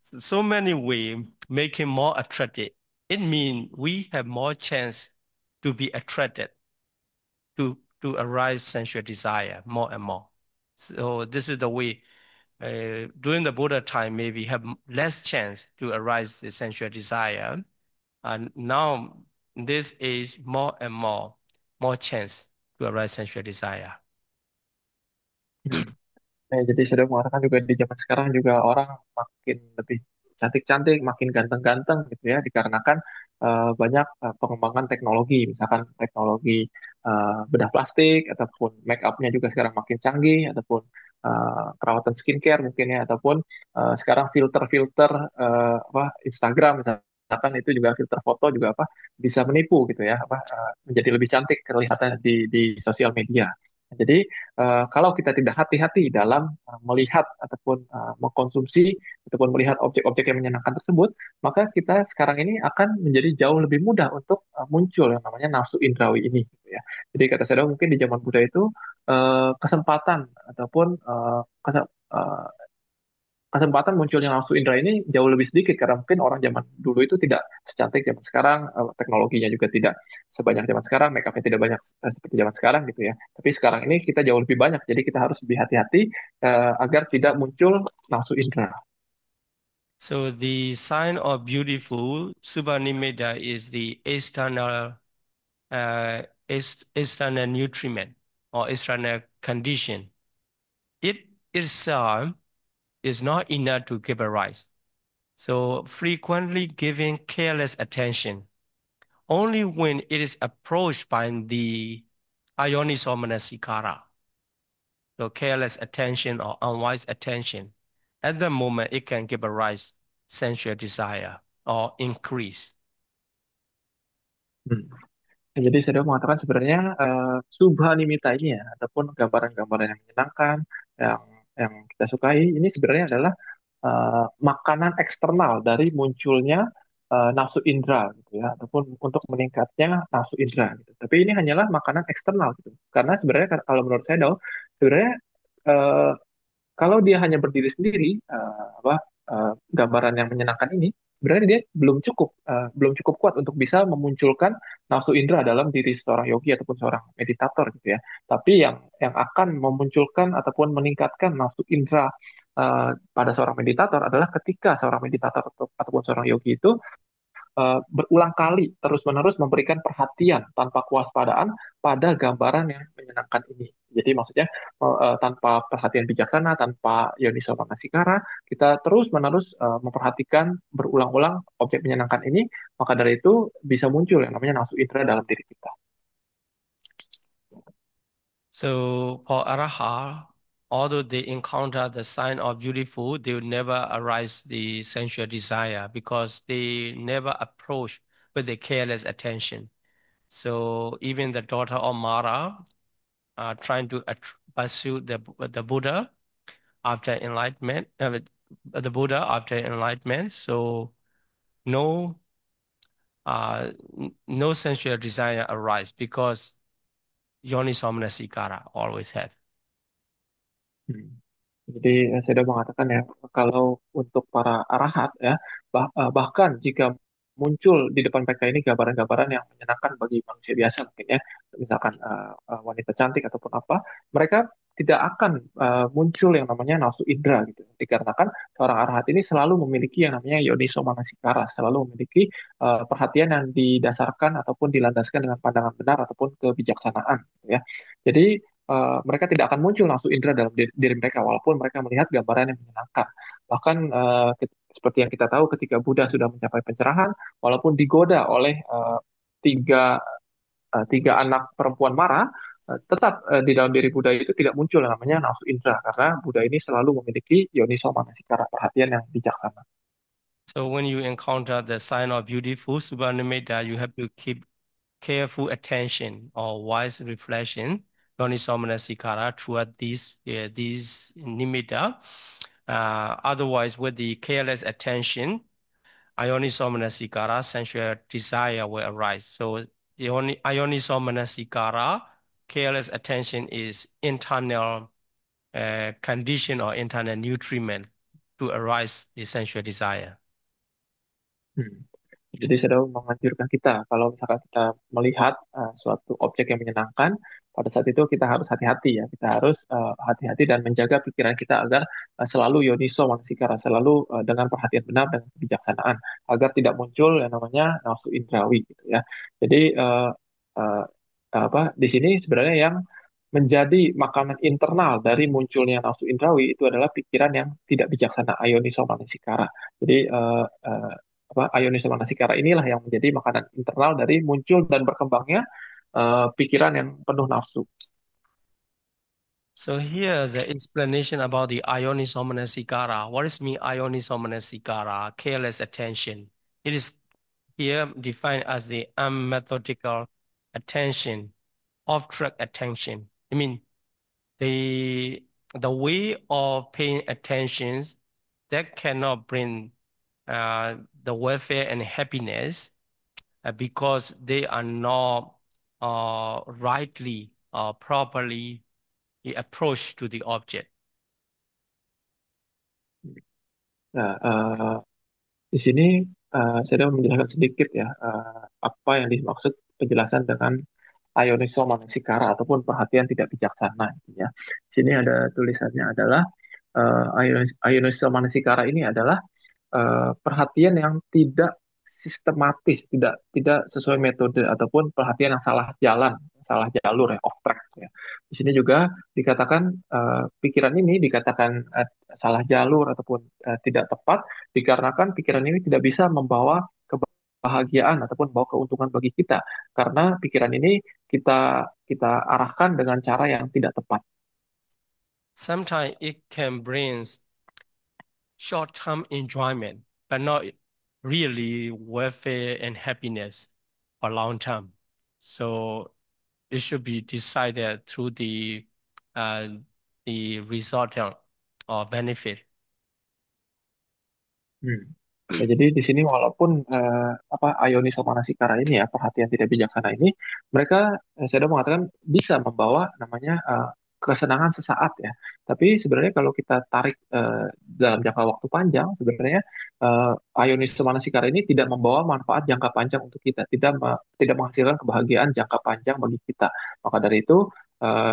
so many way make him more attractive. It means we have more chance to be attracted to arise sensual desire more and more. So this is the way during the Buddha time, maybe have less chance to arise the sensual desire. And now, in this age, more and more chance to arise sensual desire. Ya, jadi saya mengatakan juga di zaman sekarang juga orang makin lebih cantik-cantik, makin ganteng-ganteng gitu ya, dikarenakan banyak pengembangan teknologi, misalkan teknologi bedah plastik, ataupun make up-nya juga sekarang makin canggih, ataupun perawatan skincare mungkin ya, ataupun sekarang filter-filter apa Instagram misalkan itu juga filter foto juga apa bisa menipu gitu ya, apa menjadi lebih cantik kelihatan di sosial media. Jadi kalau kita tidak hati-hati dalam melihat ataupun mengkonsumsi ataupun melihat objek-objek yang menyenangkan tersebut, maka kita sekarang ini akan menjadi jauh lebih mudah untuk muncul yang namanya nafsu indrawi ini. Gitu ya. Jadi kata saya mungkin di zaman Buddha itu kesempatan ataupun kesempatan munculnya nafsu indra ini jauh lebih sedikit karena mungkin orang zaman dulu itu tidak secantik zaman sekarang, teknologinya juga tidak sebanyak zaman sekarang, make upnya tidak banyak seperti zaman sekarang gitu ya. Tapi sekarang ini kita jauh lebih banyak, jadi kita harus lebih hati-hati agar tidak muncul nafsu indra. So the sign of beautiful Subhanimeda is the uh, external nutriment or external condition. It itself is not enough to give a rise. So frequently giving careless attention only when it is approached by the Ioniso Manasikara. So careless attention or unwise attention. At the moment, it can give a rise sensual desire or increase. Hmm. Jadi saya mengatakan sebenarnya subha nimita ini ya, ataupun gambaran-gambaran yang menyenangkan, yang yang kita sukai, ini sebenarnya adalah makanan eksternal dari munculnya nafsu indera gitu ya, ataupun untuk meningkatnya nafsu indera gitu. Tapi ini hanyalah makanan eksternal gitu. Karena sebenarnya kalau menurut saya dong, sebenarnya eh, kalau dia hanya berdiri sendiri, gambaran yang menyenangkan ini, sebenarnya dia belum cukup kuat untuk bisa memunculkan nafsu indera dalam diri seorang yogi ataupun seorang meditator gitu ya. Tapi yang akan memunculkan ataupun meningkatkan nafsu indera pada seorang meditator adalah ketika seorang meditator ataupun seorang yogi itu berulang kali terus-menerus memberikan perhatian tanpa kewaspadaan pada gambaran yang menyenangkan ini. Jadi maksudnya tanpa perhatian bijaksana, tanpa yoniso manasikara, kita terus-menerus memperhatikan berulang-ulang objek menyenangkan ini, maka dari itu bisa muncul yang namanya nafsu indera dalam diri kita. So for Araha, although they encounter the sign of beautiful, they will never arise the sensual desire because they never approach with a careless attention. So even the daughter of Mara trying to pursue the Buddha after enlightenment, the Buddha after enlightenment. So no no sensual desire arise because Yonisamanasikara always have. Hmm. Jadi saya sudah mengatakan ya, kalau untuk para arahat ya, bahkan jika muncul di depan mereka ini gambaran-gambaran yang menyenangkan bagi manusia biasa mungkin ya, misalkan wanita cantik ataupun apa, mereka tidak akan muncul yang namanya nafsu indra gitu. Dikarenakan seorang arahat ini selalu memiliki yang namanya yoniso manasikara, selalu memiliki perhatian yang didasarkan ataupun dilandaskan dengan pandangan benar ataupun kebijaksanaan gitu ya. Jadi mereka tidak akan muncul nafsu indera dalam diri mereka walaupun mereka melihat gambaran yang menyenangkan. Bahkan seperti yang kita tahu ketika Buddha sudah mencapai pencerahan, walaupun digoda oleh tiga anak perempuan Mara, tetap di dalam diri Buddha itu tidak muncul yang namanya nafsu indera karena Buddha ini selalu memiliki yoniso manasikara, perhatian yang bijaksana. So when you encounter the sign of beautiful Subhanameda, you have to keep careful attention or wise reflection, Yonisamanasikara, throughout these nimitta. Otherwise, with the careless attention, Ionisamanasikara, sensual desire will arise. So the only Ionisamanasikara, careless attention is internal condition or internal nutriment to arise the sensual desire. Hmm. Jadi saya menganjurkan kita kalau misalkan kita melihat suatu objek yang menyenangkan, pada saat itu kita harus hati-hati ya, kita harus hati-hati dan menjaga pikiran kita agar selalu yoniso manasikara, selalu dengan perhatian benar dan kebijaksanaan, agar tidak muncul yang namanya nafsu indrawi gitu ya. Jadi uh, di sini sebenarnya yang menjadi makanan internal dari munculnya nafsu indrawi itu adalah pikiran yang tidak bijaksana, ayoniso manasikara. Jadi ayoniso manasikara inilah yang menjadi makanan internal dari muncul dan berkembangnya pikiran yang penuh nafsu. So here the explanation about the Ionisomanassikara. What is mean Ionisomanassikara? Careless attention. It is here defined as the unmethodical attention, off-track attention. I mean the way of paying attention that cannot bring the welfare and happiness because they are not rightly or properly approach to the object. Nah, di sini saya dapat menjelaskan sedikit ya apa yang dimaksud penjelasan dengan Ioniso Manasikara ataupun perhatian tidak bijaksana gitu ya. Di sini ada tulisannya adalah Ioniso Manasikara ini adalah perhatian yang tidak sistematis, tidak tidak sesuai metode ataupun perhatian yang salah jalan, salah jalur ya, off track ya. Di sini juga dikatakan pikiran ini dikatakan salah jalur ataupun tidak tepat dikarenakan pikiran ini tidak bisa membawa kebahagiaan ataupun membawa keuntungan bagi kita karena pikiran ini kita kita arahkan dengan cara yang tidak tepat. Sometimes it can bring short-term enjoyment, but not really welfare and happiness for long term. So it should be decided through uh, the resultant or benefit. Hmm. Ya, jadi di sini walaupun Ioniso Manasikara ini ya perhatian tidak bijaksana ini, mereka saya sudah mengatakan bisa membawa namanya kesenangan sesaat ya. Tapi sebenarnya kalau kita tarik dalam jangka waktu panjang, sebenarnya Ioniso Manasikara ini tidak membawa manfaat jangka panjang untuk kita, tidak menghasilkan kebahagiaan jangka panjang bagi kita. Maka dari itu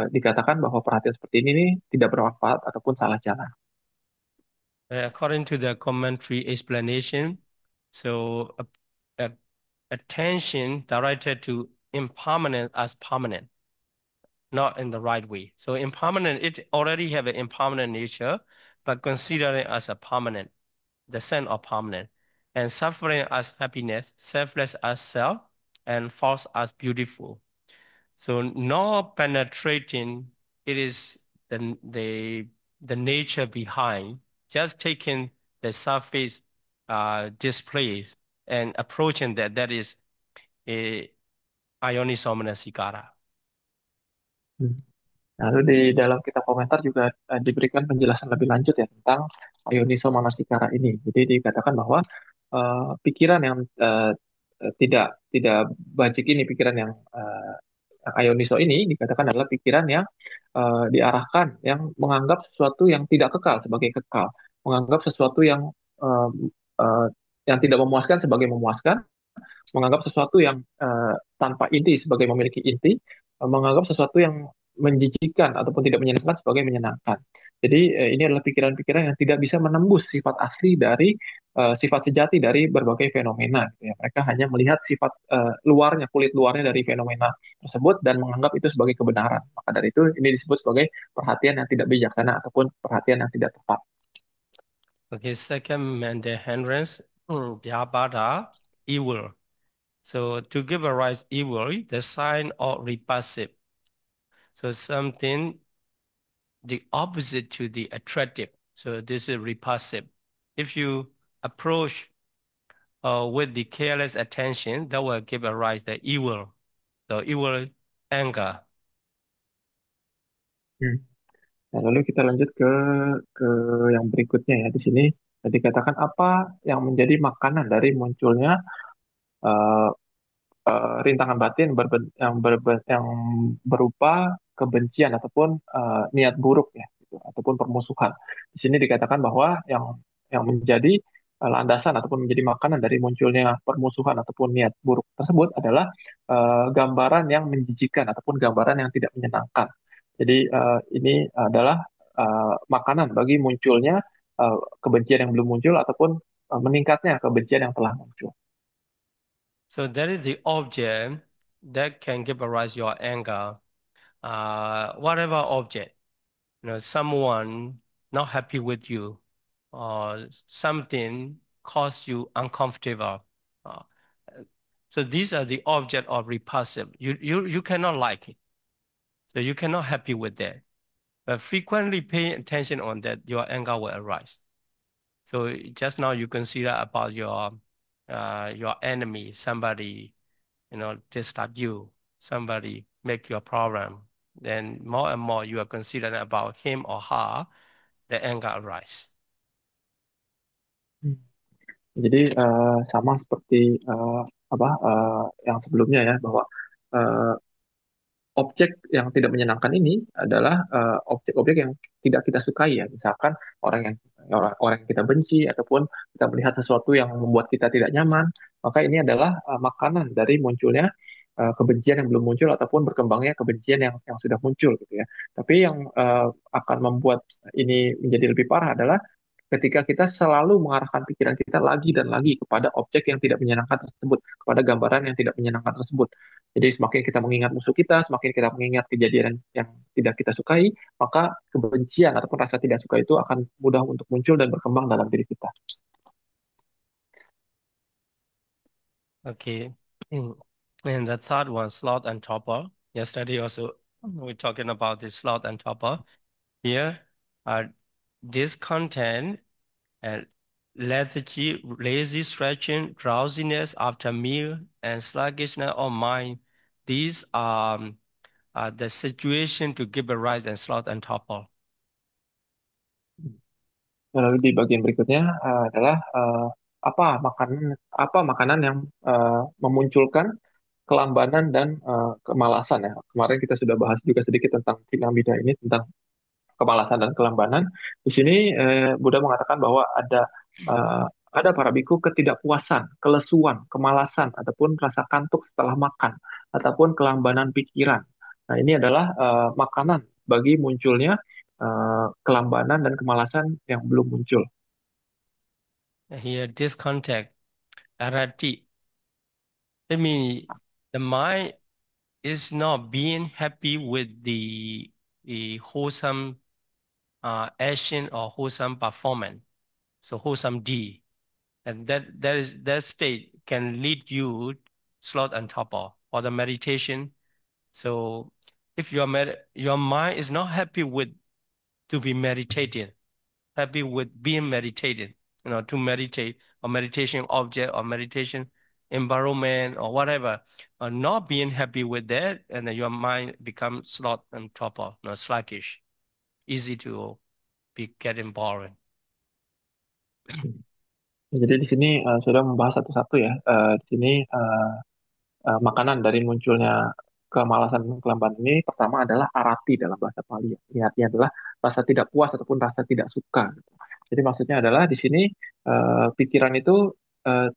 dikatakan bahwa perhatian seperti ini nih tidak bermanfaat ataupun salah jalan. According to the commentary explanation, so a- attention directed to impermanent as permanent, not in the right way. So impermanent, it already have an impermanent nature, but consider it as a permanent, the sense of permanent, and suffering as happiness, selfless as self, and false as beautiful. So not penetrating, it is the nature behind, just taking the surface displays and approaching that is a Ionisomanassikara. Lalu di dalam kitab komentar juga diberikan penjelasan lebih lanjut ya tentang Ioniso Manasikara ini. Jadi dikatakan bahwa pikiran yang tidak tidak bajik ini, pikiran yang Ioniso ini dikatakan adalah pikiran yang diarahkan, yang menganggap sesuatu yang tidak kekal sebagai kekal, menganggap sesuatu eh, eh, yang tidak memuaskan sebagai memuaskan, menganggap sesuatu yang tanpa inti sebagai memiliki inti, menganggap sesuatu yang menjijikan ataupun tidak menyenangkan sebagai menyenangkan. Jadi ini adalah pikiran-pikiran yang tidak bisa menembus sifat asli dari sifat sejati dari berbagai fenomena. Gitu ya. Mereka hanya melihat sifat luarnya, kulit luarnya dari fenomena tersebut dan menganggap itu sebagai kebenaran. Maka dari itu ini disebut sebagai perhatian yang tidak bijaksana ataupun perhatian yang tidak tepat. Okay, second Mende hindrance, Vyabhata, evil. So to give a rise evil, the sign of repulsive. So something the opposite to the attractive. So this is repulsive. If you approach with the careless attention, that will give a rise the evil anger. Hmm. Nah, lalu kita lanjut ke yang berikutnya ya di sini. Jadi katakan apa yang menjadi makanan dari munculnya eh, rintangan batin yang berupa kebencian ataupun niat buruk ya, gitu, ataupun permusuhan. Di sini dikatakan bahwa yang menjadi landasan ataupun menjadi makanan dari munculnya permusuhan ataupun niat buruk tersebut adalah gambaran yang menjijikan ataupun gambaran yang tidak menyenangkan. Jadi ini adalah makanan bagi munculnya kebencian yang belum muncul ataupun meningkatnya kebencian yang telah muncul. So that is the object that can give arise your anger. Whatever object, someone not happy with you, or something cause you uncomfortable. Uh, so these are the object of repulsive. You cannot like it. So you cannot happy with that. But frequently pay attention on that, your anger will arise. So just now you consider about your enemy, somebody, disturb you, somebody make you a problem. Then more and more you are considering about him or her, the anger arise. Hmm. Jadi sama seperti yang sebelumnya ya bahwa eh, objek yang tidak menyenangkan ini adalah objek-objek yang tidak kita sukai ya. Misalkan orang yang orang yang kita benci ataupun kita melihat sesuatu yang membuat kita tidak nyaman, maka ini adalah makanan dari munculnya kebencian yang belum muncul ataupun berkembangnya kebencian yang sudah muncul gitu ya. Tapi yang akan membuat ini menjadi lebih parah adalah ketika kita selalu mengarahkan pikiran kita lagi dan lagi kepada objek yang tidak menyenangkan tersebut, kepada gambaran yang tidak menyenangkan tersebut. Jadi semakin kita mengingat musuh kita, semakin kita mengingat kejadian yang tidak kita sukai, maka kebencian ataupun rasa tidak suka itu akan mudah untuk muncul dan berkembang dalam diri kita. Okay. And the third one, sloth and torpor. Yesterday also we talking about the sloth and torpor. Here, this content and lethargy, lazy stretching, drowsiness after meal, and sluggishness of mind. These are the situation to give a rise and sloth and torpor. Lalu di bagian berikutnya adalah apa makanan yang memunculkan kelambanan dan kemalasan ya. Kemarin kita sudah bahas juga sedikit tentang piramida ini tentang kemalasan dan kelambanan. Di sini Buddha mengatakan bahwa eh, ada para biku ketidakpuasan, kelesuan, kemalasan, ataupun rasa kantuk setelah makan, ataupun kelambanan pikiran. Nah, ini adalah makanan bagi munculnya kelambanan dan kemalasan yang belum muncul. Here, this context, arati. I mean, the mind is not being happy with the wholesome action or wholesome performance. So wholesome deed. And that state can lead you sloth and torpor or the meditation. So if your mind is not happy with to be meditated, happy with being meditated, to meditate or meditation object or meditation environment or whatever, not being happy with that, and then your mind becomes sloth and torpor, sluggish, easy to be getting boring. Jadi di sini sudah membahas satu-satu ya. Di sini makanan dari munculnya kemalasan dan kelambanan ini pertama adalah arati dalam bahasa Pali. Ini artinya adalah rasa tidak puas ataupun rasa tidak suka. Gitu. Jadi maksudnya adalah di sini pikiran itu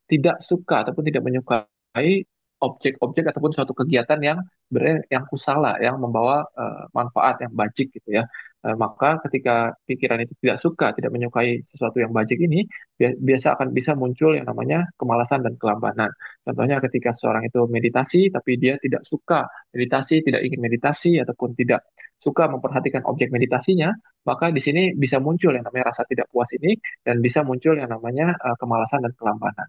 tidak suka ataupun tidak menyukai objek-objek ataupun suatu kegiatan yang sebenarnya yang kusala, yang membawa manfaat yang bajik gitu ya. Maka ketika pikiran itu tidak suka, tidak menyukai sesuatu yang bajik ini, biasa akan bisa muncul yang namanya kemalasan dan kelambanan. Contohnya ketika seorang itu meditasi, tapi dia tidak suka meditasi, tidak ingin meditasi, ataupun tidak suka memperhatikan objek meditasinya, maka di sini bisa muncul yang namanya rasa tidak puas ini, dan bisa muncul yang namanya kemalasan dan kelambanan.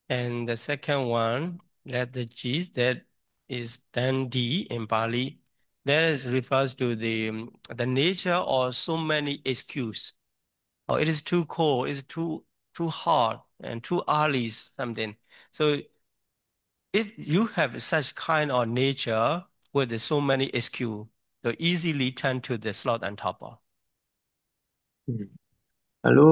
And the second one, let the G's, that is Dandi in Pali. That is refers to the nature or so many excuse. Or it is too cold, it's too hot and too early something. So if you have such kind of nature with so many excuse, you easily turn to the sloth and torpor. Hmm. Lalu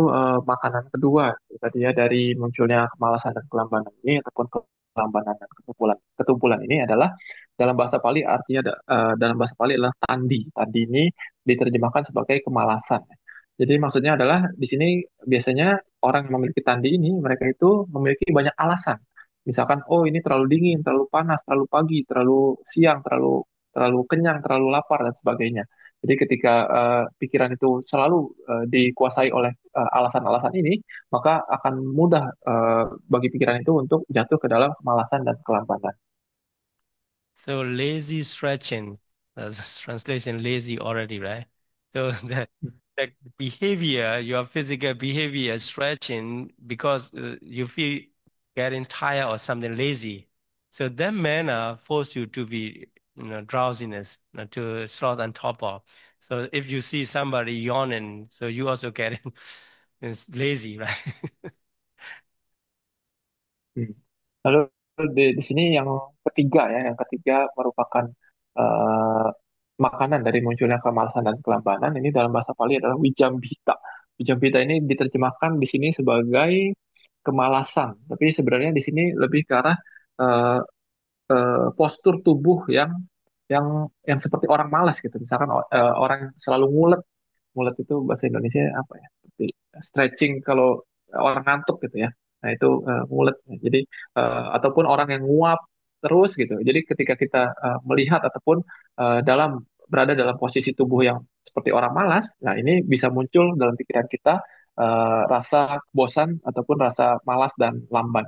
makanan kedua tadi ya dari munculnya kemalasan dan kelambanan ini ataupun kelambanan dan ketumpulan ini adalah dalam bahasa Pali artinya dalam bahasa Pali adalah tandi. Tandi ini diterjemahkan sebagai kemalasan. Jadi maksudnya adalah di sini biasanya orang yang memiliki tandi ini, mereka itu memiliki banyak alasan. Misalkan, oh ini terlalu dingin, terlalu panas, terlalu pagi, terlalu siang, terlalu terlalu kenyang, terlalu lapar dan sebagainya. Jadi ketika pikiran itu selalu dikuasai oleh alasan-alasan ini, maka akan mudah bagi pikiran itu untuk jatuh ke dalam kemalasan dan kelambanan. So lazy stretching, that's translation lazy already, right? So the behavior, your physical behavior, stretching because you feel getting tired or something lazy. So that manner force you to be, drowsiness, to sloth and torpor. So if you see somebody yawning, so you also getting it's lazy, right? Hmm. Lalu di sini yang ketiga ya, yang ketiga merupakan eh, makanan dari munculnya kemalasan dan kelambanan. Ini dalam bahasa Pali adalah wijambita. Wijambita ini diterjemahkan di sini sebagai kemalasan, tapi sebenarnya di sini lebih ke arah eh, postur tubuh yang yang seperti orang malas gitu. Misalkan orang yang selalu ngulet. Ngulet itu bahasa Indonesia apa ya? Seperti stretching kalau orang ngantuk gitu ya. Nah, itu ngulet. Jadi ataupun orang yang nguap terus gitu. Jadi ketika kita melihat ataupun berada dalam posisi tubuh yang seperti orang malas, nah ini bisa muncul dalam pikiran kita rasa bosan ataupun rasa malas dan lamban.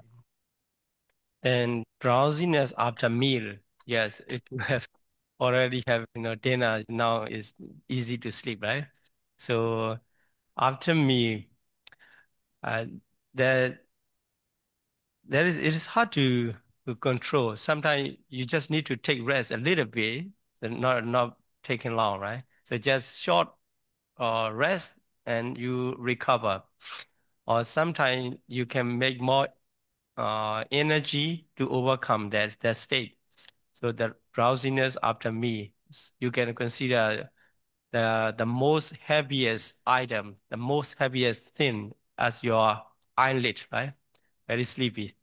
And drowsiness after meal. Yes, if you have already have dinner, now it's easy to sleep, right? So after meal, uh, that that is it is hard to control. Sometimes you just need to take rest a little bit, and not taking long, right? So just short rest and you recover. Or sometimes you can make more energy to overcome that state. So the drowsiness after me, you can consider the most heaviest item, the most heaviest thing as your eyelid, right? Very sleepy.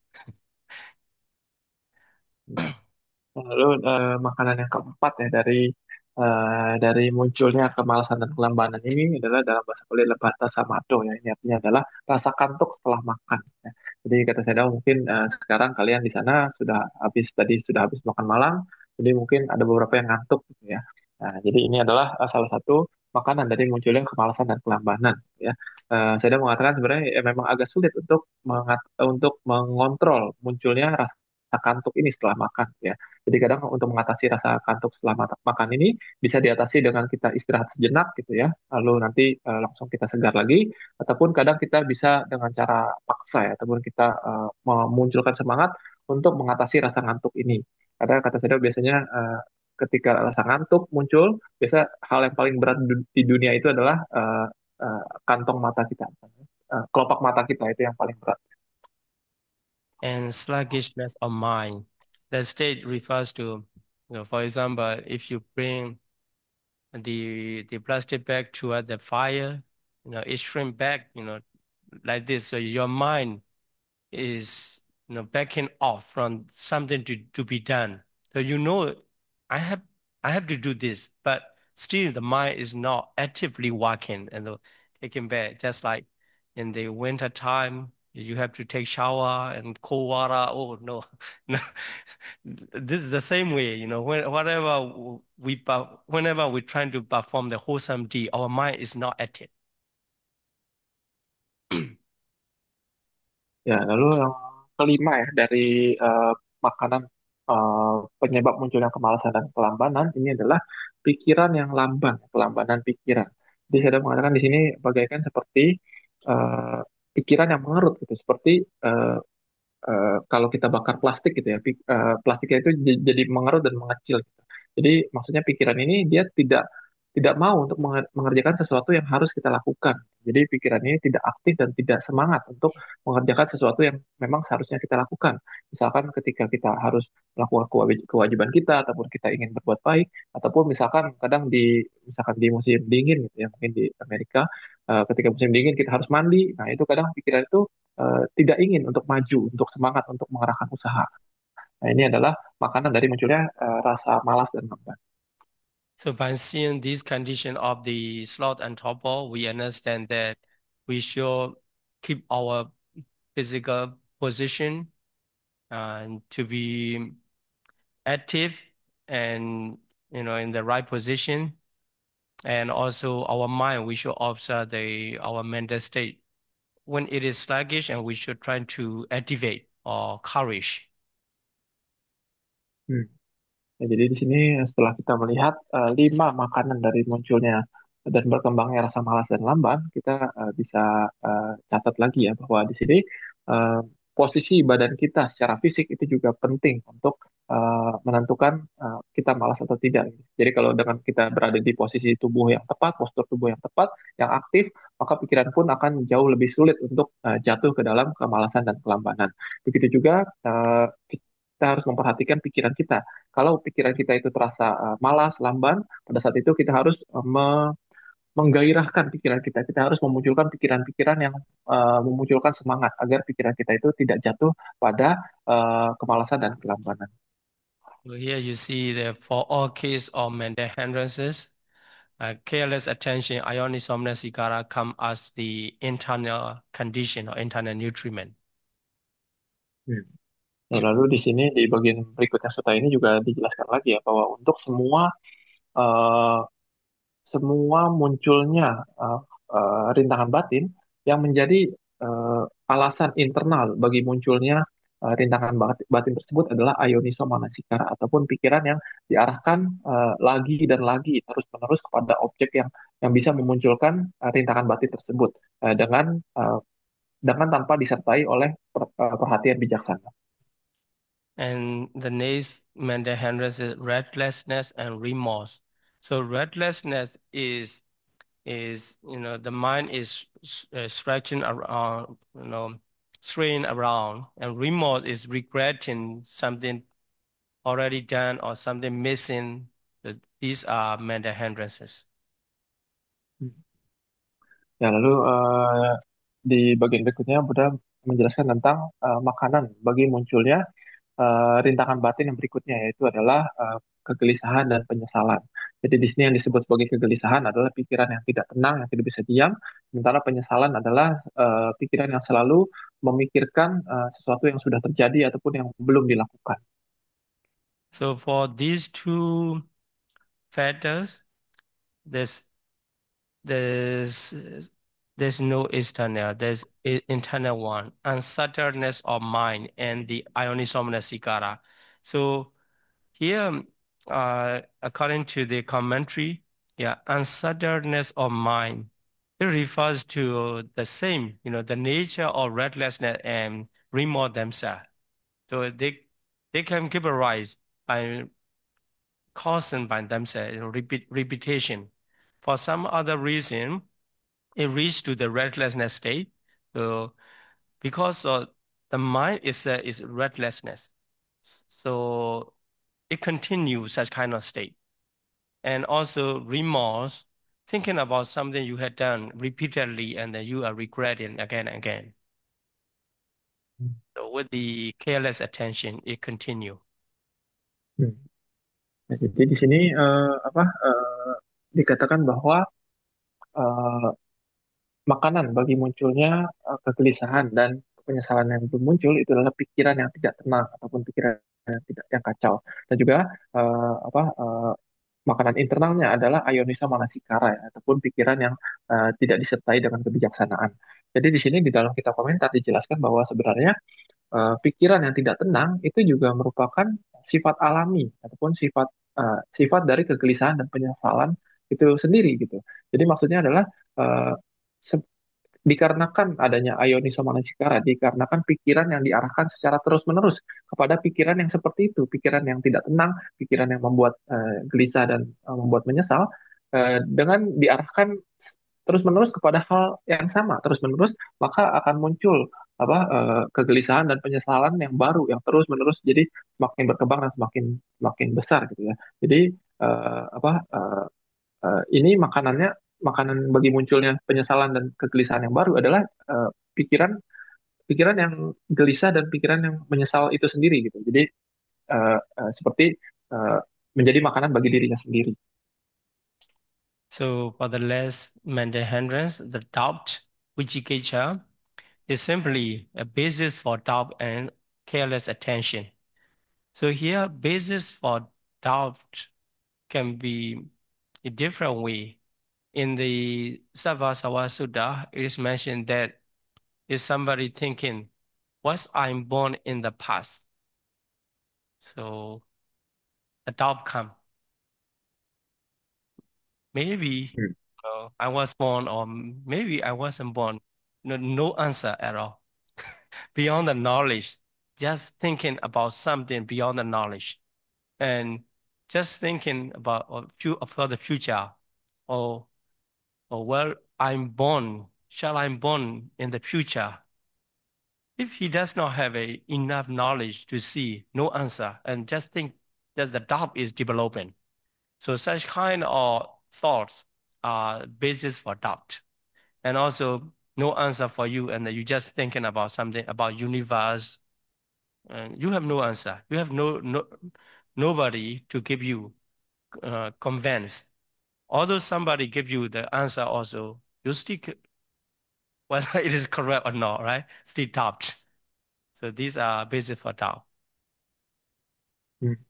Lalu makanan yang keempat ya dari munculnya kemalasan dan kelambanan ini adalah dalam bahasa Bali adalah bata samado ya. Ini artinya adalah rasa kantuk setelah makan. Ya. Jadi kata saya mungkin sekarang kalian di sana sudah habis makan malam, jadi mungkin ada beberapa yang ngantuk gitu ya. Nah, jadi ini adalah salah satu makanan dari munculnya kemalasan dan kelambanan ya. Saya mengatakan sebenarnya memang agak sulit untuk mengontrol munculnya rasa kantuk ini setelah makan ya. Jadi kadang untuk mengatasi rasa kantuk setelah makan ini bisa diatasi dengan kita istirahat sejenak gitu ya, lalu nanti langsung kita segar lagi, ataupun kadang kita bisa dengan cara paksa ya, ataupun kita memunculkan semangat untuk mengatasi rasa ngantuk ini. Karena kata saya biasanya ketika rasa ngantuk muncul, biasa hal yang paling berat di dunia itu adalah kantong mata kita, kelopak mata kita itu yang paling berat. And sluggishness of mind. The state refers to, for example, if you bring the plastic bag toward the fire, it shrink back, like this. So your mind is backing off from something to be done. So I have I have to do this, but still the mind is not actively working and taking back. Just like in the winter time, you have to take shower and cold water. Oh no, no. This is the same way. Whenever we're trying to perform the wholesome deed, our mind is not active. Ya, lalu yang kelima ya dari makanan penyebab munculnya kemalasan dan kelambanan ini adalah pikiran yang lamban, kelambanan pikiran. Jadi saya mengatakan di sini bagaikan seperti eh, pikiran yang mengerut gitu, seperti eh, kalau kita bakar plastik gitu ya, plastiknya itu jadi mengerut dan mengecil gitu. Jadi maksudnya pikiran ini dia tidak tidak mau untuk mengerjakan sesuatu yang harus kita lakukan. Jadi pikiran ini tidak aktif dan tidak semangat untuk mengerjakan sesuatu yang memang seharusnya kita lakukan. Misalkan ketika kita harus melakukan kewajiban kita ataupun kita ingin berbuat baik, ataupun misalkan di musim dingin gitu ya, mungkin di Amerika ketika musim dingin kita harus mandi. Nah, itu kadang pikiran itu tidak ingin untuk maju, untuk semangat untuk mengerahkan usaha. Nah, ini adalah makanan dari munculnya rasa malas dan lambat. So by seeing this condition of the sloth and torpor, we understand that we should keep our physical position to be active and in the right position. And also our mind, we should observe our mental state when it is sluggish, and we should try to activate our courage. Hmm. Ya, jadi di sini setelah kita melihat lima makanan dari munculnya dan berkembangnya rasa malas dan lamban, kita bisa catat lagi ya bahwa di sini eh, posisi badan kita secara fisik itu juga penting untuk menentukan kita malas atau tidak. Jadi kalau dengan kita berada di posisi tubuh yang tepat, postur tubuh yang tepat, yang aktif, maka pikiran pun akan jauh lebih sulit untuk jatuh ke dalam kemalasan dan kelambanan. Begitu juga kita harus memperhatikan pikiran kita. Kalau pikiran kita itu terasa malas, lamban, pada saat itu kita harus menggairahkan pikiran kita. Kita harus memunculkan pikiran-pikiran yang memunculkan semangat agar pikiran kita itu tidak jatuh pada kemalasan dan kelambanan. So here you see that for all cases of mental hindrances, careless attention, ionisomnia sigara come as the internal condition or internal nutriment. Hmm. Nah, lalu di sini di bagian berikutnya suta ini juga dijelaskan lagi ya bahwa untuk eh, semua munculnya uh, rintangan batin yang menjadi uh, alasan internal bagi munculnya rintangan batin tersebut adalah ayoniso manasikara ataupun pikiran yang diarahkan lagi dan lagi terus-menerus kepada objek yang bisa memunculkan rintangan batin tersebut dengan tanpa disertai oleh perhatian bijaksana. And the next mental hindrance is restlessness and remorse. So restlessness is the mind is stretching around, straying around, and remorse is regretting something already done or something missing. These are mental hindrances. Ya, lalu di bagian berikutnya Buddha menjelaskan tentang makanan bagi munculnya rintangan batin yang berikutnya yaitu adalah kegelisahan dan penyesalan. Jadi di sini yang disebut sebagai kegelisahan adalah pikiran yang tidak tenang, yang tidak bisa diam, sementara penyesalan adalah pikiran yang selalu memikirkan sesuatu yang sudah terjadi ataupun yang belum dilakukan. So for these two factors, there's there's there's no external, there's internal one, unsettledness of mind and the ionisomnia sikara. So here, according to the commentary, yeah, unsettledness of mind, it refers to the same, the nature of restlessness and remorse themselves. So they can give a rise by causing by themselves, repetition. For some other reason, it reached to the restlessness state. So because the mind is restlessness, so it continues such kind of state. And also remorse, thinking about something you had done repeatedly and then you are regretting again and again. So with the careless attention, it continue. Hmm. Nah, jadi di sini dikatakan bahwa eh, makanan bagi munculnya kegelisahan dan penyesalan yang belum muncul itu adalah pikiran yang tidak tenang ataupun pikiran yang tidak yang kacau dan juga makanan internalnya adalah ayonisa manasikara ya, ataupun pikiran yang tidak disertai dengan kebijaksanaan. Jadi di sini di dalam kitab komentar dijelaskan bahwa sebenarnya pikiran yang tidak tenang itu juga merupakan sifat alami ataupun sifat dari kegelisahan dan penyesalan itu sendiri gitu. Jadi maksudnya adalah eh, dikarenakan adanya Ayoniso Manasikara, dikarenakan pikiran yang diarahkan secara terus-menerus kepada pikiran yang seperti itu, pikiran yang tidak tenang, pikiran yang membuat gelisah dan membuat menyesal, dengan diarahkan terus-menerus kepada hal yang sama, terus-menerus, maka akan muncul kegelisahan dan penyesalan yang baru, yang terus-menerus, jadi semakin berkembang dan semakin semakin besar gitu ya. Jadi ini makanan bagi munculnya penyesalan dan kegelisahan yang baru adalah eh, pikiran pikiran yang gelisah dan pikiran yang menyesal itu sendiri gitu. Jadi seperti eh, menjadi makanan bagi dirinya sendiri. So for the less mental hindrance, the doubt, vicikiccha, is simply a basis for doubt and careless attention. So here, basis for doubt can be a different way. In the Savasava Sutta, it is mentioned that if somebody thinking, was I born in the past? So the doubt come. Maybe Hmm. I was born, or maybe I wasn't born. No, no answer at all. Beyond the knowledge, just thinking about something beyond the knowledge, and just thinking about the future, or where I'm born. Shall I born in the future? If he does not have enough knowledge to see no answer and just think that the doubt is developing. So such kind of thoughts are basis for doubt. And also no answer for you and you just thinking about something about universe and you have no answer. You have nobody to give you convince. Although somebody give you the answer also, you still whether it is correct or not, right? Still doubt. So these are basis for doubt. Hmm.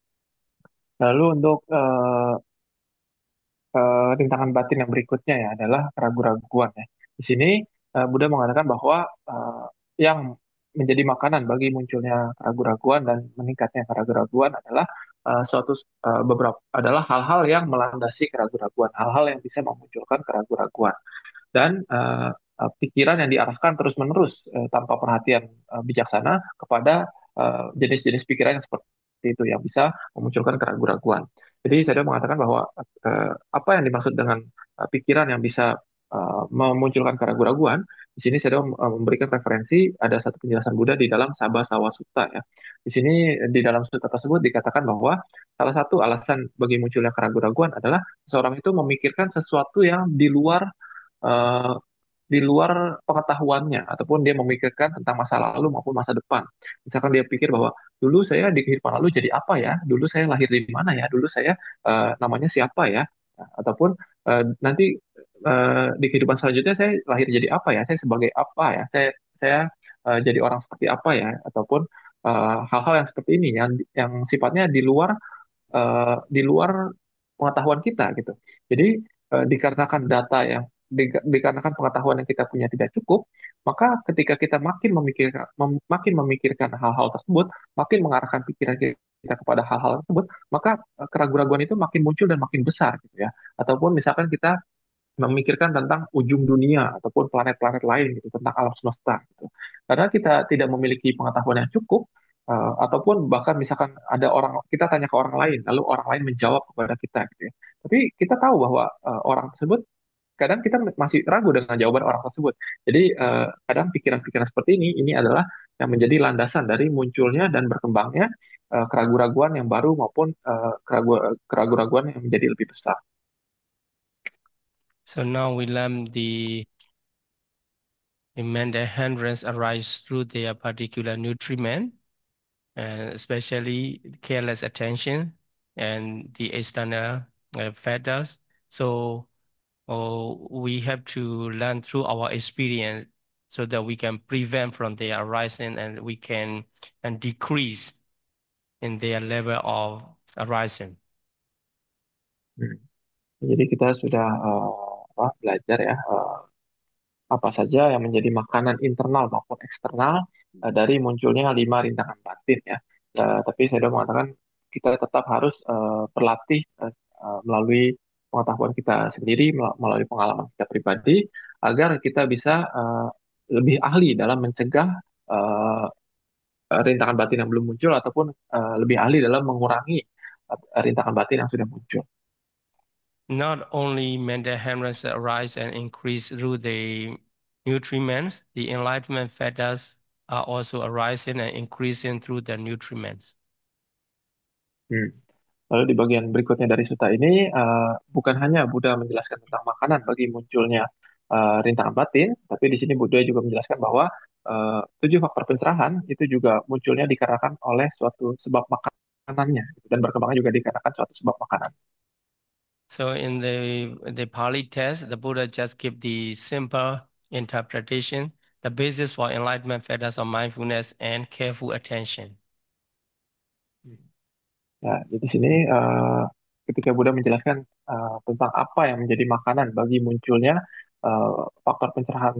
Lalu untuk rintangan batin yang berikutnya ya adalah keraguan-raguan ya. Di sini Buddha mengatakan bahwa yang menjadi makanan bagi munculnya keraguan-raguan dan meningkatnya keraguan-raguan adalah beberapa adalah hal-hal yang melandasi keraguan-raguan, hal-hal yang bisa memunculkan keraguan-raguan dan pikiran yang diarahkan terus-menerus tanpa perhatian bijaksana kepada jenis-jenis pikiran yang seperti itu yang bisa memunculkan keraguan-raguan. Jadi saya mengatakan bahwa apa yang dimaksud dengan pikiran yang bisa memunculkan keraguan-raguan, di sini saya memberikan referensi ada satu penjelasan Buddha di dalam Sabha Sawa Sutta ya. Di sini di dalam sutta tersebut dikatakan bahwa salah satu alasan bagi munculnya keraguan-raguan adalah seseorang itu memikirkan sesuatu yang eh, di luar pengetahuannya ataupun dia memikirkan tentang masa lalu maupun masa depan. Misalkan dia pikir bahwa dulu saya di kehidupan lalu jadi apa ya? Dulu saya lahir di mana ya? Dulu saya namanya siapa ya? Ataupun nanti di kehidupan selanjutnya saya lahir jadi apa ya? Saya sebagai apa ya? Saya jadi orang seperti apa ya? Ataupun hal-hal yang seperti ini yang sifatnya di luar pengetahuan kita gitu. Jadi dikarenakan data dikarenakan pengetahuan yang kita punya tidak cukup, maka ketika kita makin memikirkan hal-hal tersebut, makin mengarahkan pikiran kita kepada hal-hal tersebut, maka keraguan-keraguan itu makin muncul dan makin besar gitu ya. Ataupun misalkan kita memikirkan tentang ujung dunia ataupun planet-planet lain gitu tentang alam semesta gitu. Karena kita tidak memiliki pengetahuan yang cukup ataupun bahkan misalkan ada orang kita tanya ke orang lain lalu orang lain menjawab kepada kita gitu ya. Tapi kita tahu bahwa orang tersebut kadang kita masih ragu dengan jawaban orang tersebut. Jadi kadang pikiran-pikiran seperti ini adalah yang menjadi landasan dari munculnya dan berkembangnya keraguan-raguan yang baru maupun keraguan-raguan yang menjadi lebih besar. So now we learn the mental hindrance arise through their particular nutriment, and especially careless attention and the external factors. So we have to learn through our experience so that we can prevent from their arising and we can and decrease in their level of arising. Hmm. Jadi kita sudah belajar ya apa saja yang menjadi makanan internal maupun eksternal dari munculnya 5 rintangan batin ya. Tapi saya sudah mengatakan kita tetap harus berlatih melalui pengetahuan kita sendiri, melalui pengalaman kita pribadi, agar kita bisa lebih ahli dalam mencegah uh, rintangan batin yang belum muncul ataupun lebih ahli dalam mengurangi rintangan batin yang sudah muncul. Not only mental hindrance arise and increase through the nutriments, the enlightenment factors are also arising and increasing through the nutriments. Hmm. Lalu di bagian berikutnya dari suta ini, bukan hanya Buddha menjelaskan tentang makanan bagi munculnya rintangan batin, tapi di sini Buddha juga menjelaskan bahwa 7 faktor pencerahan itu juga munculnya dikarenakan oleh suatu sebab makanannya, dan berkembangnya juga dikarenakan suatu sebab makanan. So in the Pali text, the Buddha just give the simple interpretation the basis for enlightenment factors of mindfulness and careful attention. Ya, jadi sini ketika Buddha menjelaskan tentang apa yang menjadi makanan bagi munculnya faktor pencerahan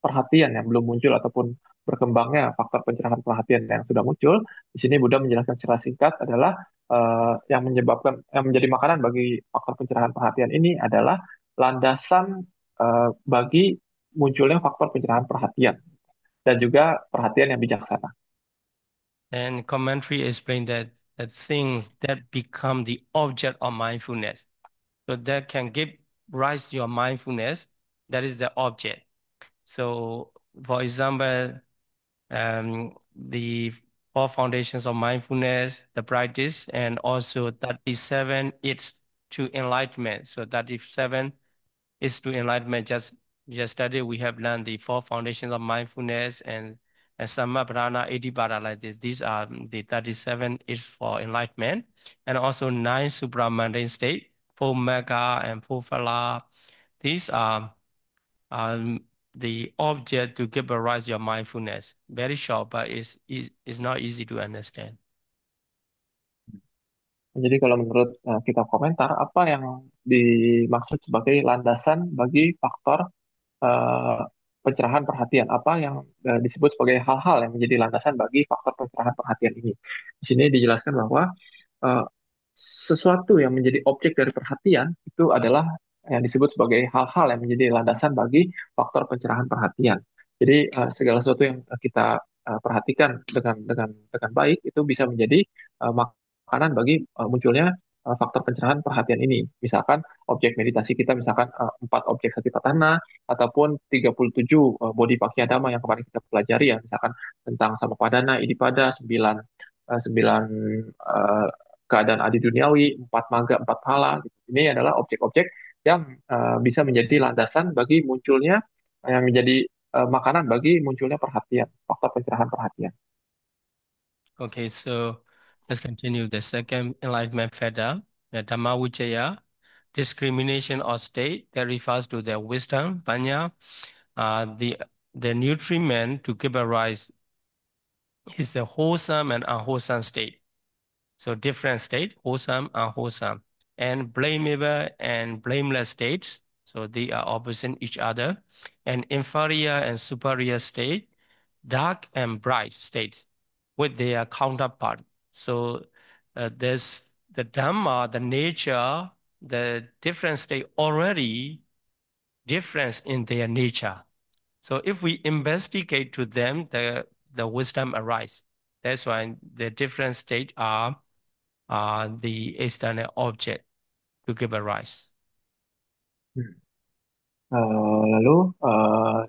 perhatian yang belum muncul ataupun berkembangnya faktor pencerahan perhatian yang sudah muncul, di sini Buddha menjelaskan secara singkat adalah yang menjadi makanan bagi faktor pencerahan perhatian ini adalah landasan bagi munculnya faktor pencerahan perhatian dan juga perhatian yang bijaksana. And commentary explained that the things that become the object of mindfulness, so that can give rise to your mindfulness, that is the object. So, for example, the four foundations of mindfulness, the practice, and also 37 it's to enlightenment. So 37 is to enlightenment. Just yesterday we have learned the four foundations of mindfulness and Sammaprana, Iddhipada like this. These are the 37 is for enlightenment, and also nine supramundane state, four mega and four phala. These are um, the object to give a rise your mindfulness. Very short, but it's not easy to understand. Jadi kalau menurut kitab komentar, apa yang dimaksud sebagai landasan bagi faktor eh, pencerahan perhatian? Apa yang disebut sebagai hal-hal yang menjadi landasan bagi faktor pencerahan perhatian ini? Di sini dijelaskan bahwa eh, sesuatu yang menjadi objek dari perhatian itu adalah yang disebut sebagai hal-hal yang menjadi landasan bagi faktor pencerahan perhatian. Jadi segala sesuatu yang kita perhatikan dengan baik itu bisa menjadi makanan bagi munculnya faktor pencerahan perhatian ini. Misalkan objek meditasi kita, misalkan 4 objek satipatthana ataupun 37 bodi pakyadama yang kemarin kita pelajari ya, misalkan tentang samapadana, iddhipada, 9 keadaan adi duniawi, 4 maga, 4 phala. Gitu. Ini adalah objek-objek yang bisa menjadi landasan bagi munculnya, yang menjadi makanan bagi munculnya perhatian, faktor pencerahan perhatian. Okay, so let's continue. The second enlightenment fetter, the Dhamma Vicaya, discrimination or state that refers to their wisdom, panya, the nutriment to give a rise is the wholesome and unwholesome state. So different state, wholesome, unwholesome, and blameable and blameless states. So they are opposite each other, and inferior and superior state, dark and bright states with their counterpart. So there's the Dhamma, the nature, the different state already difference in their nature. So if we investigate to them, the wisdom arise. That's why the different state are the external object to give a rise. Lalu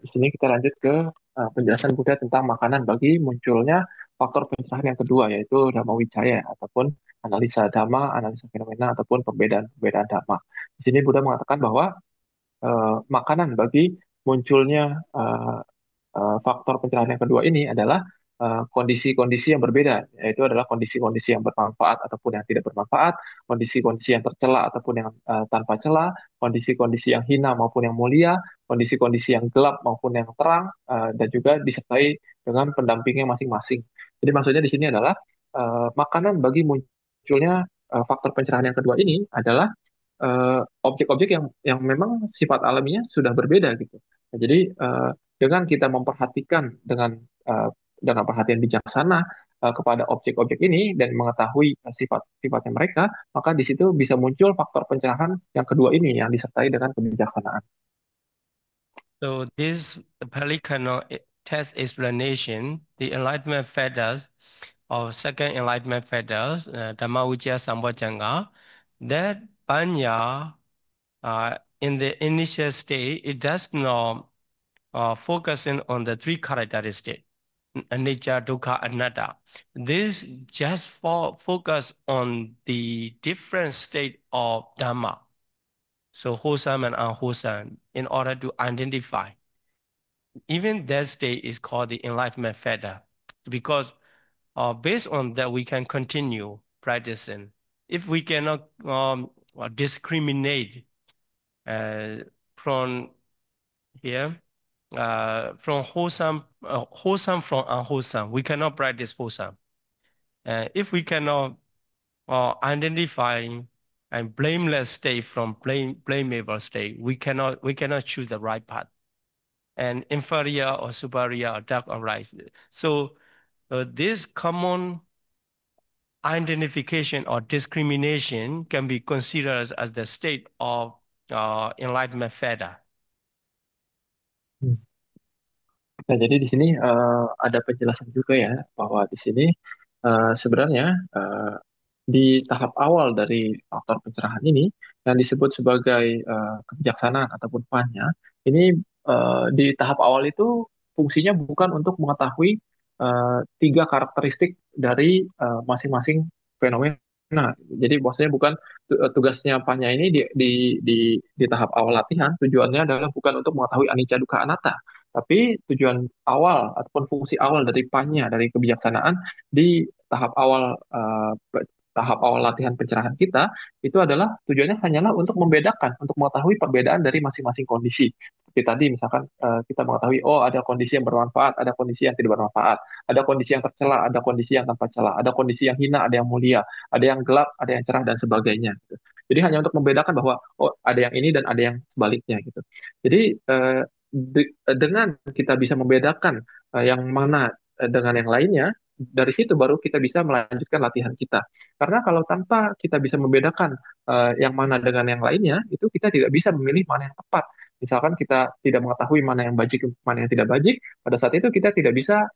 di sini kita lanjut ke penjelasan Buddha tentang makanan bagi munculnya faktor pencerahan yang kedua, yaitu Dhamma Vicaya ataupun analisa dhamma, analisa fenomena ataupun perbedaan-perbedaan dhamma. Di sini Buddha mengatakan bahwa makanan bagi munculnya faktor pencerahan yang kedua ini adalah kondisi-kondisi yang berbeda, yaitu adalah kondisi-kondisi yang bermanfaat ataupun yang tidak bermanfaat, kondisi-kondisi yang tercela ataupun yang tanpa cela, kondisi-kondisi yang hina maupun yang mulia, kondisi-kondisi yang gelap maupun yang terang, dan juga disertai dengan pendampingnya masing-masing. Jadi maksudnya di sini adalah makanan bagi munculnya faktor pencerahan yang kedua ini adalah objek-objek yang memang sifat alaminya sudah berbeda gitu. Nah, jadi dengan kita memperhatikan eh, dengan perhatian bijaksana kepada objek-objek ini dan mengetahui sifat-sifatnya mereka, maka di situ bisa muncul faktor pencerahan yang kedua ini yang disertai dengan kebijaksanaan. So this Palikanal test explanation, the enlightenment fetters of second enlightenment fetters, Dhamma Vicaya Sambhajanga, that Panya, in the initial state, it does not focusing on the three characteristics, anicca, dukkha, anatta. This just focus on the different state of Dhamma, so wholesome and unwholesome, in order to identify. Even that state is called the enlightenment fetter, because based on that we can continue practicing. If we cannot discriminate uh, from here, from wholesome from unwholesome. We cannot practice wholesome. If we cannot identify and blameless state from blameable state, we cannot choose the right path. And inferior or superior or dark or light. So this common identification or discrimination can be considered as the state of enlightenment feather. Hmm. Nah, jadi di sini ada penjelasan juga ya bahwa di sini sebenarnya di tahap awal dari faktor pencerahan ini yang disebut sebagai kebijaksanaan ataupun panya, ini di tahap awal itu fungsinya bukan untuk mengetahui tiga karakteristik dari masing-masing fenomena. Jadi maksudnya bukan tugasnya panya ini di tahap awal latihan, tujuannya adalah bukan untuk mengetahui anicca dukkha anatta, tapi tujuan awal ataupun fungsi awal dari panya dari kebijaksanaan di tahap awal latihan pencerahan kita itu adalah tujuannya hanyalah untuk membedakan, untuk mengetahui perbedaan dari masing-masing kondisi. Seperti tadi misalkan kita mengetahui, oh ada kondisi yang bermanfaat, ada kondisi yang tidak bermanfaat, ada kondisi yang tercela, ada kondisi yang tanpa celah, ada kondisi yang hina, ada yang mulia, ada yang gelap, ada yang cerah dan sebagainya. Gitu. Jadi hanya untuk membedakan bahwa oh ada yang ini dan ada yang sebaliknya gitu. Jadi dengan kita bisa membedakan yang mana dengan yang lainnya, dari situ baru kita bisa melanjutkan latihan kita. Karena kalau tanpa kita bisa membedakan yang mana dengan yang lainnya, itu kita tidak bisa memilih mana yang tepat. Misalkan kita tidak mengetahui mana yang bajik, mana yang tidak bajik, pada saat itu kita tidak bisa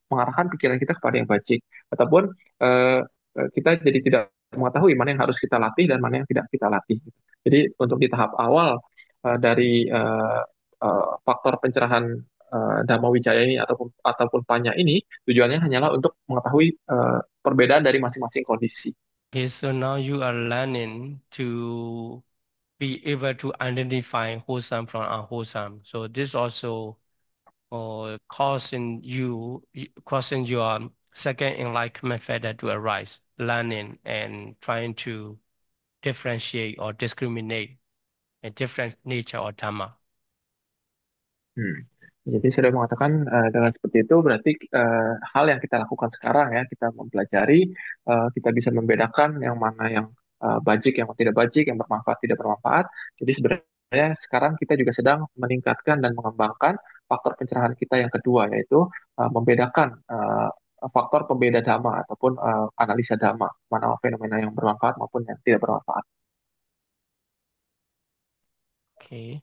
mengarahkan pikiran kita kepada yang bajik. Ataupun kita jadi tidak mengetahui mana yang harus kita latih dan mana yang tidak kita latih. Jadi untuk di tahap awal dari faktor pencerahan Dhamma Wijaya ini ataupun Panya ini tujuannya hanyalah untuk mengetahui perbedaan dari masing-masing kondisi. Okay, so now you are learning to be able to identify wholesome from unwholesome. So this also causing your second enlightenment feather to arise, learning and trying to differentiate or discriminate a different nature or dhamma. Hmm. Jadi sudah mengatakan dengan seperti itu berarti hal yang kita lakukan sekarang ya kita mempelajari kita bisa membedakan yang mana yang bajik yang tidak bajik yang bermanfaat tidak bermanfaat. Jadi sebenarnya sekarang kita juga sedang meningkatkan dan mengembangkan faktor pencerahan kita yang kedua yaitu membedakan faktor pembeda dhamma ataupun analisa dhamma mana fenomena yang bermanfaat maupun yang tidak bermanfaat. Okay.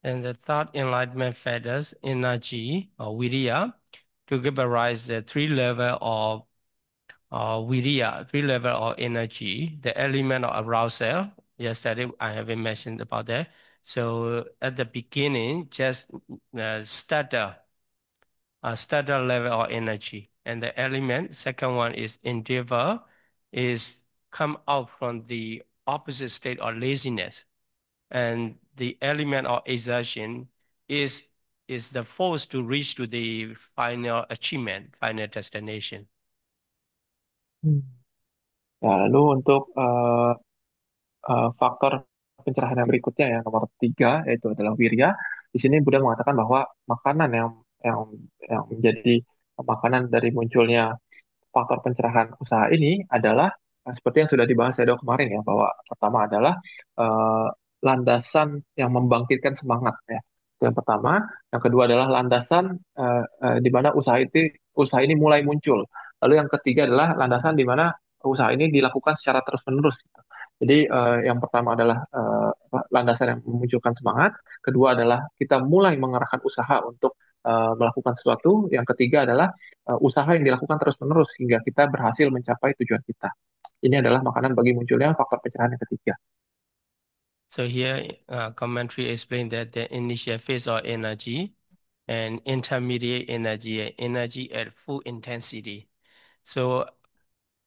And the third enlightenment feathers, energy or viriya, to give a rise the three level of viriya, three level of energy, the element of arousal. Yesterday I haven't mentioned about that. So at the beginning, just stutter level of energy. And the element, second one is endeavor, is come out from the opposite state of laziness. And the element of exertion is is the force to reach to the final achievement, final destination. Hmm. Ya, lalu untuk faktor pencerahan yang berikutnya yang nomor tiga yaitu adalah wirya. Di sini Buddha mengatakan bahwa makanan yang yang menjadi makanan dari munculnya faktor pencerahan usaha ini adalah seperti yang sudah dibahas Edo kemarin ya bahwa pertama adalah eh, landasan yang membangkitkan semangat ya. Itu yang pertama, yang kedua adalah landasan di mana usaha ini mulai muncul. Lalu yang ketiga adalah landasan di mana usaha ini dilakukan secara terus-menerus. Gitu. Jadi yang pertama adalah landasan yang memunculkan semangat, kedua adalah kita mulai mengerahkan usaha untuk melakukan sesuatu, yang ketiga adalah usaha yang dilakukan terus-menerus hingga kita berhasil mencapai tujuan kita. Ini adalah makanan bagi munculnya faktor pencerahan yang ketiga. So here, commentary explained that the initial phase of energy and intermediate energy and energy at full intensity. So,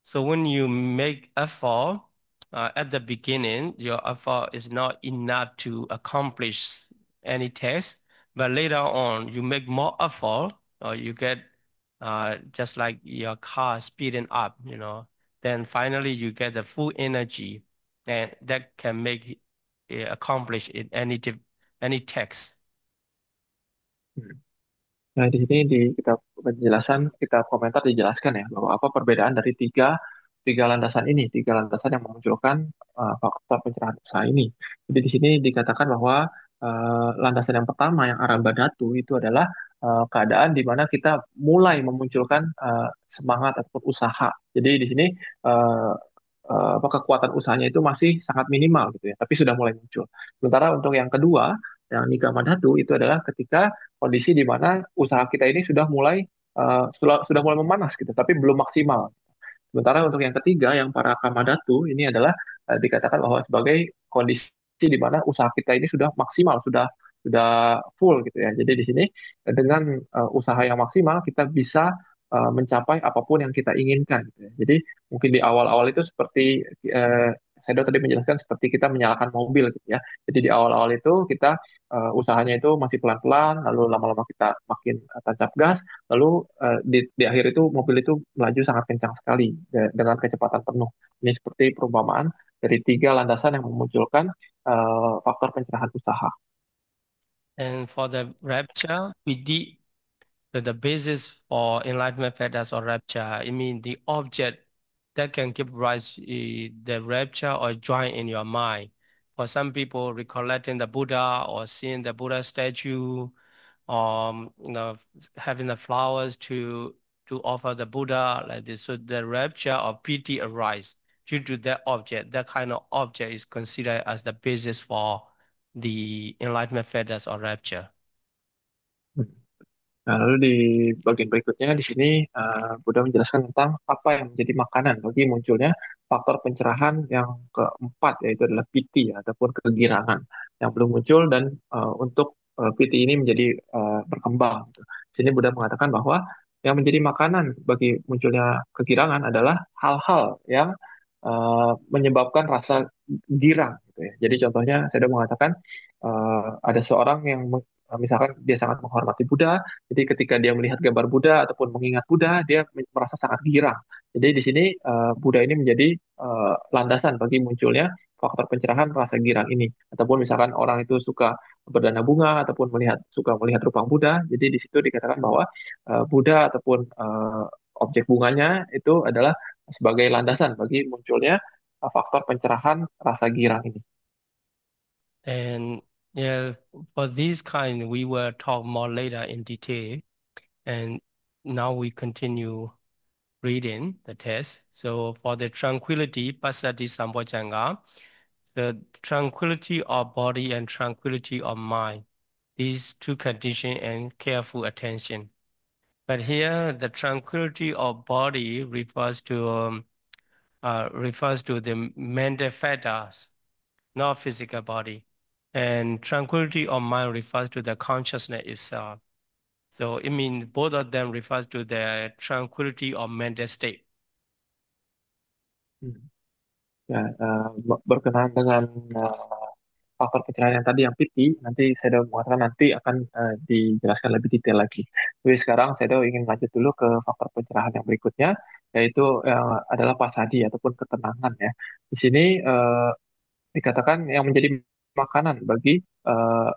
so when you make effort at the beginning, your effort is not enough to accomplish any task, but later on you make more effort, or you get just like your car speeding up, then finally you get the full energy, and that can make accomplish in any task. Nah, di sini di kita penjelasan, kita komentar dijelaskan ya bahwa apa perbedaan dari tiga tiga landasan ini, tiga landasan yang memunculkan faktor pencerahan usaha ini. Jadi di sini dikatakan bahwa landasan yang pertama yang aramba datu itu adalah keadaan di mana kita mulai memunculkan semangat ataupun usaha. Jadi di sini eh, apa kekuatan usahanya itu masih sangat minimal gitu ya, tapi sudah mulai muncul. Sementara untuk yang kedua, yang nikah datu itu adalah ketika kondisi di mana usaha kita ini sudah mulai sudah mulai memanas gitu, tapi belum maksimal. Sementara untuk yang ketiga, yang para kamadatu ini adalah dikatakan bahwa sebagai kondisi di mana usaha kita ini sudah maksimal, sudah full gitu ya. Jadi di sini dengan usaha yang maksimal kita bisa mencapai apapun yang kita inginkan. Gitu ya. Jadi mungkin di awal-awal itu seperti Sedo tadi menjelaskan seperti kita menyalakan mobil gitu ya. Jadi di awal-awal itu kita usahanya itu masih pelan-pelan, lalu lama-lama kita makin tancap gas, lalu di akhir itu mobil itu melaju sangat kencang sekali dengan kecepatan penuh. Ini seperti perumpamaan dari tiga landasan yang memunculkan faktor pencerahan usaha. And for the rapture, we did the basis for enlightenment factors or rapture. It means the object that can give rise the rapture or joy in your mind. For some people, recollecting the Buddha or seeing the Buddha statue, having the flowers to offer the Buddha like this. So the rapture or piti arise due to that object. That kind of object is considered as the basis for the enlightenment factors or rapture. Nah, lalu di bagian berikutnya di sini Buddha menjelaskan tentang apa yang menjadi makanan bagi munculnya faktor pencerahan yang keempat yaitu adalah piti ya, ataupun kegirangan yang belum muncul dan untuk piti ini menjadi berkembang. Gitu. Di sini Buddha mengatakan bahwa yang menjadi makanan bagi munculnya kegirangan adalah hal-hal yang menyebabkan rasa girang. Gitu ya. Jadi contohnya saya sudah mengatakan ada seorang yang misalkan dia sangat menghormati Buddha, jadi ketika dia melihat gambar Buddha ataupun mengingat Buddha, dia merasa sangat girang. Jadi di sini Buddha ini menjadi landasan bagi munculnya faktor pencerahan rasa girang ini. Ataupun misalkan orang itu suka berdana bunga ataupun suka melihat rupa Buddha, jadi di situ dikatakan bahwa Buddha ataupun objek bunganya itu adalah sebagai landasan bagi munculnya faktor pencerahan rasa girang ini. And yeah, for these kind, we will talk more later in detail. And now we continue reading the text. So for the tranquility, Pasati Sambojanga, the tranquility of body and tranquility of mind, these two conditions and careful attention. But here, the tranquility of body refers to the mental factors, not physical body. And tranquility of mind refers to the consciousness itself. So it means both of them refers to the tranquility of mental state. Hmm. Ya, berkenaan dengan faktor pencerahan yang tadi yang piti, nanti saya udah mengatakan nanti akan dijelaskan lebih detail lagi. Tapi sekarang saya udah ingin lanjut dulu ke faktor pencerahan yang berikutnya, yaitu adalah pasadi ataupun ketenangan ya. Di sini dikatakan yang menjadi makanan bagi eh,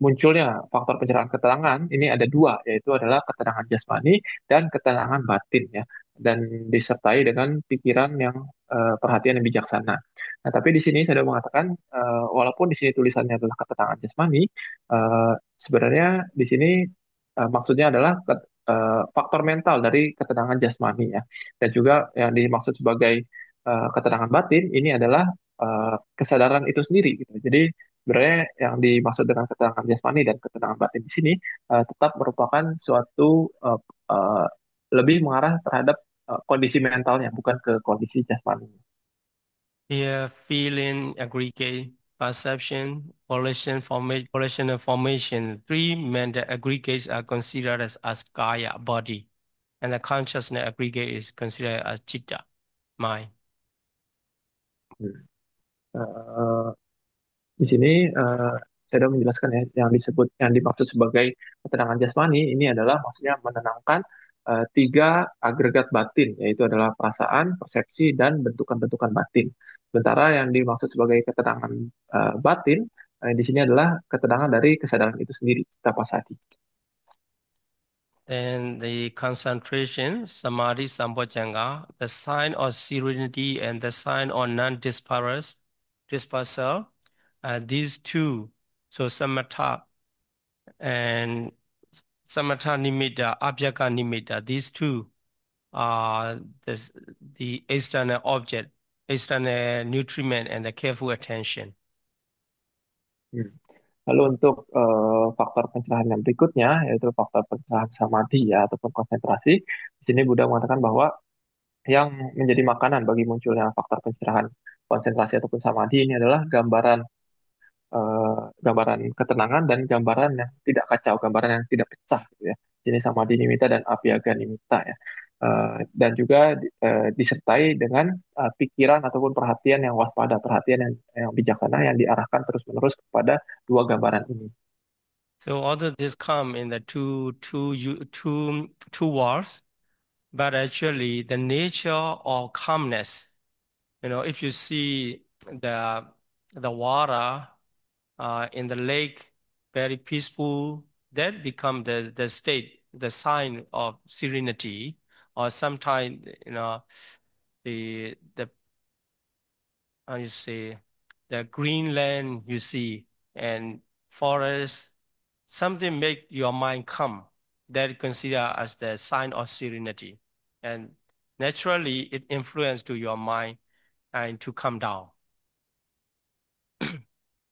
munculnya faktor pencerahan ketenangan ini ada dua, yaitu adalah ketenangan jasmani dan ketenangan batin ya, dan disertai dengan pikiran yang perhatian yang bijaksana. Nah, tapi di sini saya mengatakan walaupun di sini tulisannya adalah ketenangan jasmani, sebenarnya di sini maksudnya adalah faktor mental dari ketenangan jasmani ya, dan juga yang dimaksud sebagai ketenangan batin ini adalah kesadaran itu sendiri gitu. Jadi sebenarnya yang dimaksud dengan ketenangan jasmani dan ketenangan batin di sini tetap merupakan suatu lebih mengarah terhadap kondisi mentalnya, bukan ke kondisi jasmani. Here, feeling, aggregate, perception, volition and formation. Three mental aggregates are considered as kaya, body, and the consciousness aggregate is considered as chitta, mind. Hmm. Eh, di sini saya sudah menjelaskan ya yang dimaksud sebagai ketenangan jasmani ini adalah maksudnya menenangkan tiga agregat batin, yaitu adalah perasaan, persepsi, dan bentukan-bentukan batin. Sementara yang dimaksud sebagai ketenangan batin di sini adalah ketenangan dari kesadaran itu sendiri, tapasati. Then the concentration, samadhi, sambojjhanga, the sign of serenity and the sign of dispersal, these two, so samatha and samatha nimitta, abhyaka nimitta, these two are the external object, external nutriment and the careful attention. Hmm. Lalu untuk faktor pencerahan yang berikutnya, yaitu faktor pencerahan samadhi ya, ataupun konsentrasi, di sini Buddha mengatakan bahwa yang menjadi makanan bagi munculnya faktor pencerahan konsentrasi ataupun samadhi ini adalah gambaran ketenangan dan gambaran yang tidak kacau, gambaran yang tidak pecah gitu ya. Ini samadhi nimitta dan abhyaga nimitta ya. Dan juga disertai dengan pikiran ataupun perhatian yang waspada, perhatian yang bijaksana yang diarahkan terus-menerus kepada dua gambaran ini. So all of this come in the two words, but actually the nature of calmness. If you see the the water in the lake very peaceful, that become the state, the sign of serenity, or sometimes the how you say the green land you see and forest, something make your mind calm. That consider as the sign of serenity, and naturally it influence to your mind and to come down.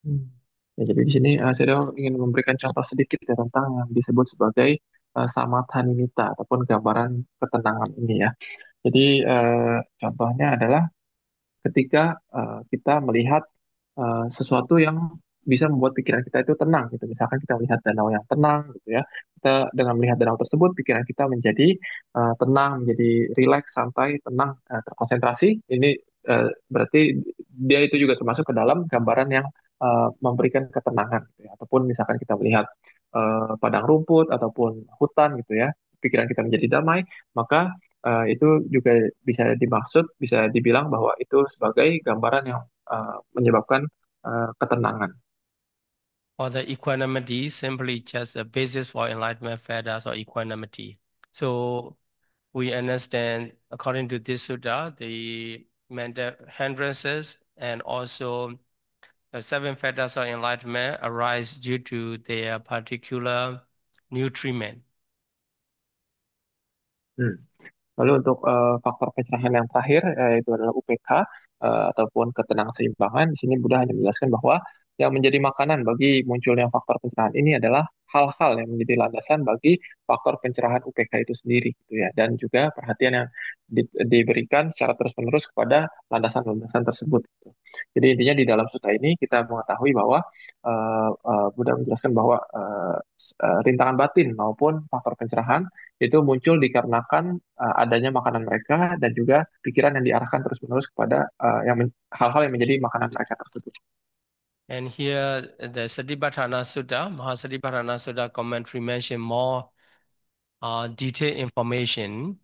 Hmm. Ya, jadi di sini saya ingin memberikan contoh sedikit ya tentang yang disebut sebagai samatha nimitta ataupun gambaran ketenangan ini ya. Jadi contohnya adalah ketika kita melihat sesuatu yang bisa membuat pikiran kita itu tenang gitu. Misalkan kita melihat danau yang tenang gitu ya. Kita dengan melihat danau tersebut pikiran kita menjadi tenang, menjadi rileks, santai, tenang, terkonsentrasi. Ini berarti dia itu juga termasuk ke dalam gambaran yang memberikan ketenangan gitu ya. Ataupun misalkan kita melihat padang rumput ataupun hutan gitu ya. Pikiran kita menjadi damai, maka itu juga bisa dimaksud, bisa dibilang bahwa itu sebagai gambaran yang menyebabkan ketenangan. Or the equanimity, simply just a basis for enlightenment fetters or equanimity. So we understand, according to this sutta, the mental hindrances and also the seven fetters of enlightenment arise due to their particular nutriment. Hmm. Lalu untuk faktor pencerahan yang terakhir yaitu adalah UPK ataupun ketenangseimbangan. Di sini Buddha hanya menjelaskan bahwa yang menjadi makanan bagi munculnya faktor pencerahan ini adalah hal-hal yang menjadi landasan bagi faktor pencerahan UPK itu sendiri gitu ya, dan juga perhatian yang diberikan secara terus-menerus kepada landasan-landasan tersebut gitu. Jadi intinya di dalam sutta ini kita mengetahui bahwa Buddha menjelaskan bahwa rintangan batin maupun faktor pencerahan itu muncul dikarenakan adanya makanan mereka dan juga pikiran yang diarahkan terus-menerus kepada hal-hal yang menjadi makanan mereka tersebut. And here the Satipatthana Sutta, Mahasatipatthana Sutta commentary mention more detailed information,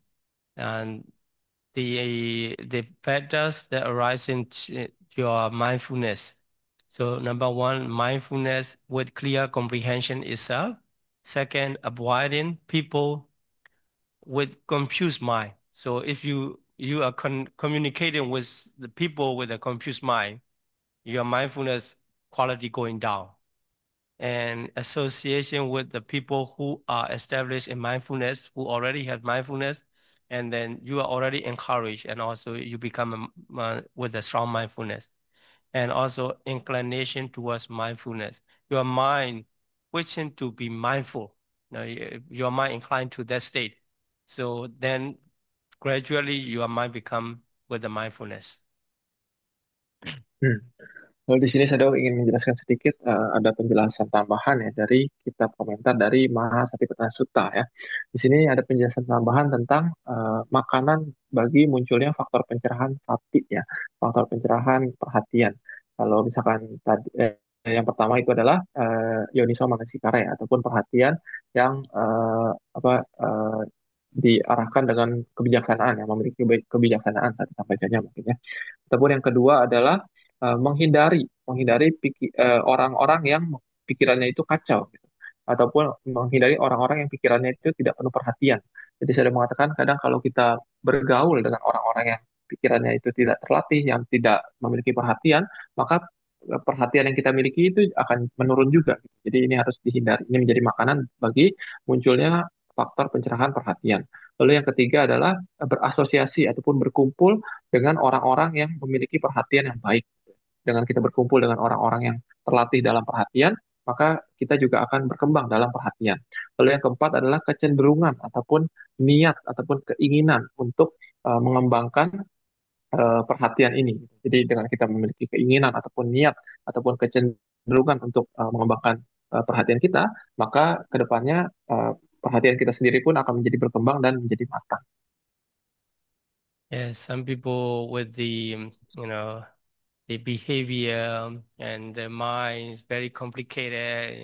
and the factors that arise in your mindfulness. So number one, mindfulness with clear comprehension itself. Second, avoiding people with confused mind. So if you are communicating with the people with a confused mind, your mindfulness quality going down. And association with the people who are established in mindfulness, who already have mindfulness, and then you are already encouraged, and also you become with a strong mindfulness, and also inclination towards mindfulness. Your mind wishing to be mindful, your mind inclined to that state. So then gradually your mind become with the mindfulness. Hmm. Lalu di sini saya ingin menjelaskan sedikit, ada penjelasan tambahan ya dari kitab komentar dari Mahasatipatthana Sutta ya. Di sini ada penjelasan tambahan tentang makanan bagi munculnya faktor pencerahan sati ya, faktor pencerahan perhatian. Kalau misalkan tadi yang pertama itu adalah yoniso manasikara ya, ataupun perhatian yang apa diarahkan dengan kebijaksanaan, yang memiliki kebijaksanaan saat disampaikannya mungkin ya. Ataupun yang kedua adalah menghindari orang-orang yang pikirannya itu kacau gitu. ataupun menghindari orang-orang yang pikirannya itu tidak penuh perhatian. Jadi saya sudah mengatakan kadang kalau kita bergaul dengan orang-orang yang pikirannya itu tidak terlatih, yang tidak memiliki perhatian, maka perhatian yang kita miliki itu akan menurun juga. Jadi ini harus dihindari. Ini menjadi makanan bagi munculnya faktor pencerahan perhatian. Lalu yang ketiga adalah berasosiasi ataupun berkumpul dengan orang-orang yang memiliki perhatian yang baik. Dengan kita berkumpul dengan orang-orang yang terlatih dalam perhatian, maka kita juga akan berkembang dalam perhatian. Lalu yang keempat adalah kecenderungan ataupun niat ataupun keinginan untuk mengembangkan perhatian ini. Jadi dengan kita memiliki keinginan ataupun niat ataupun kecenderungan untuk mengembangkan perhatian kita, maka kedepannya perhatian kita sendiri pun akan menjadi berkembang dan menjadi matang. Yes, some people with the behavior and their mind is very complicated,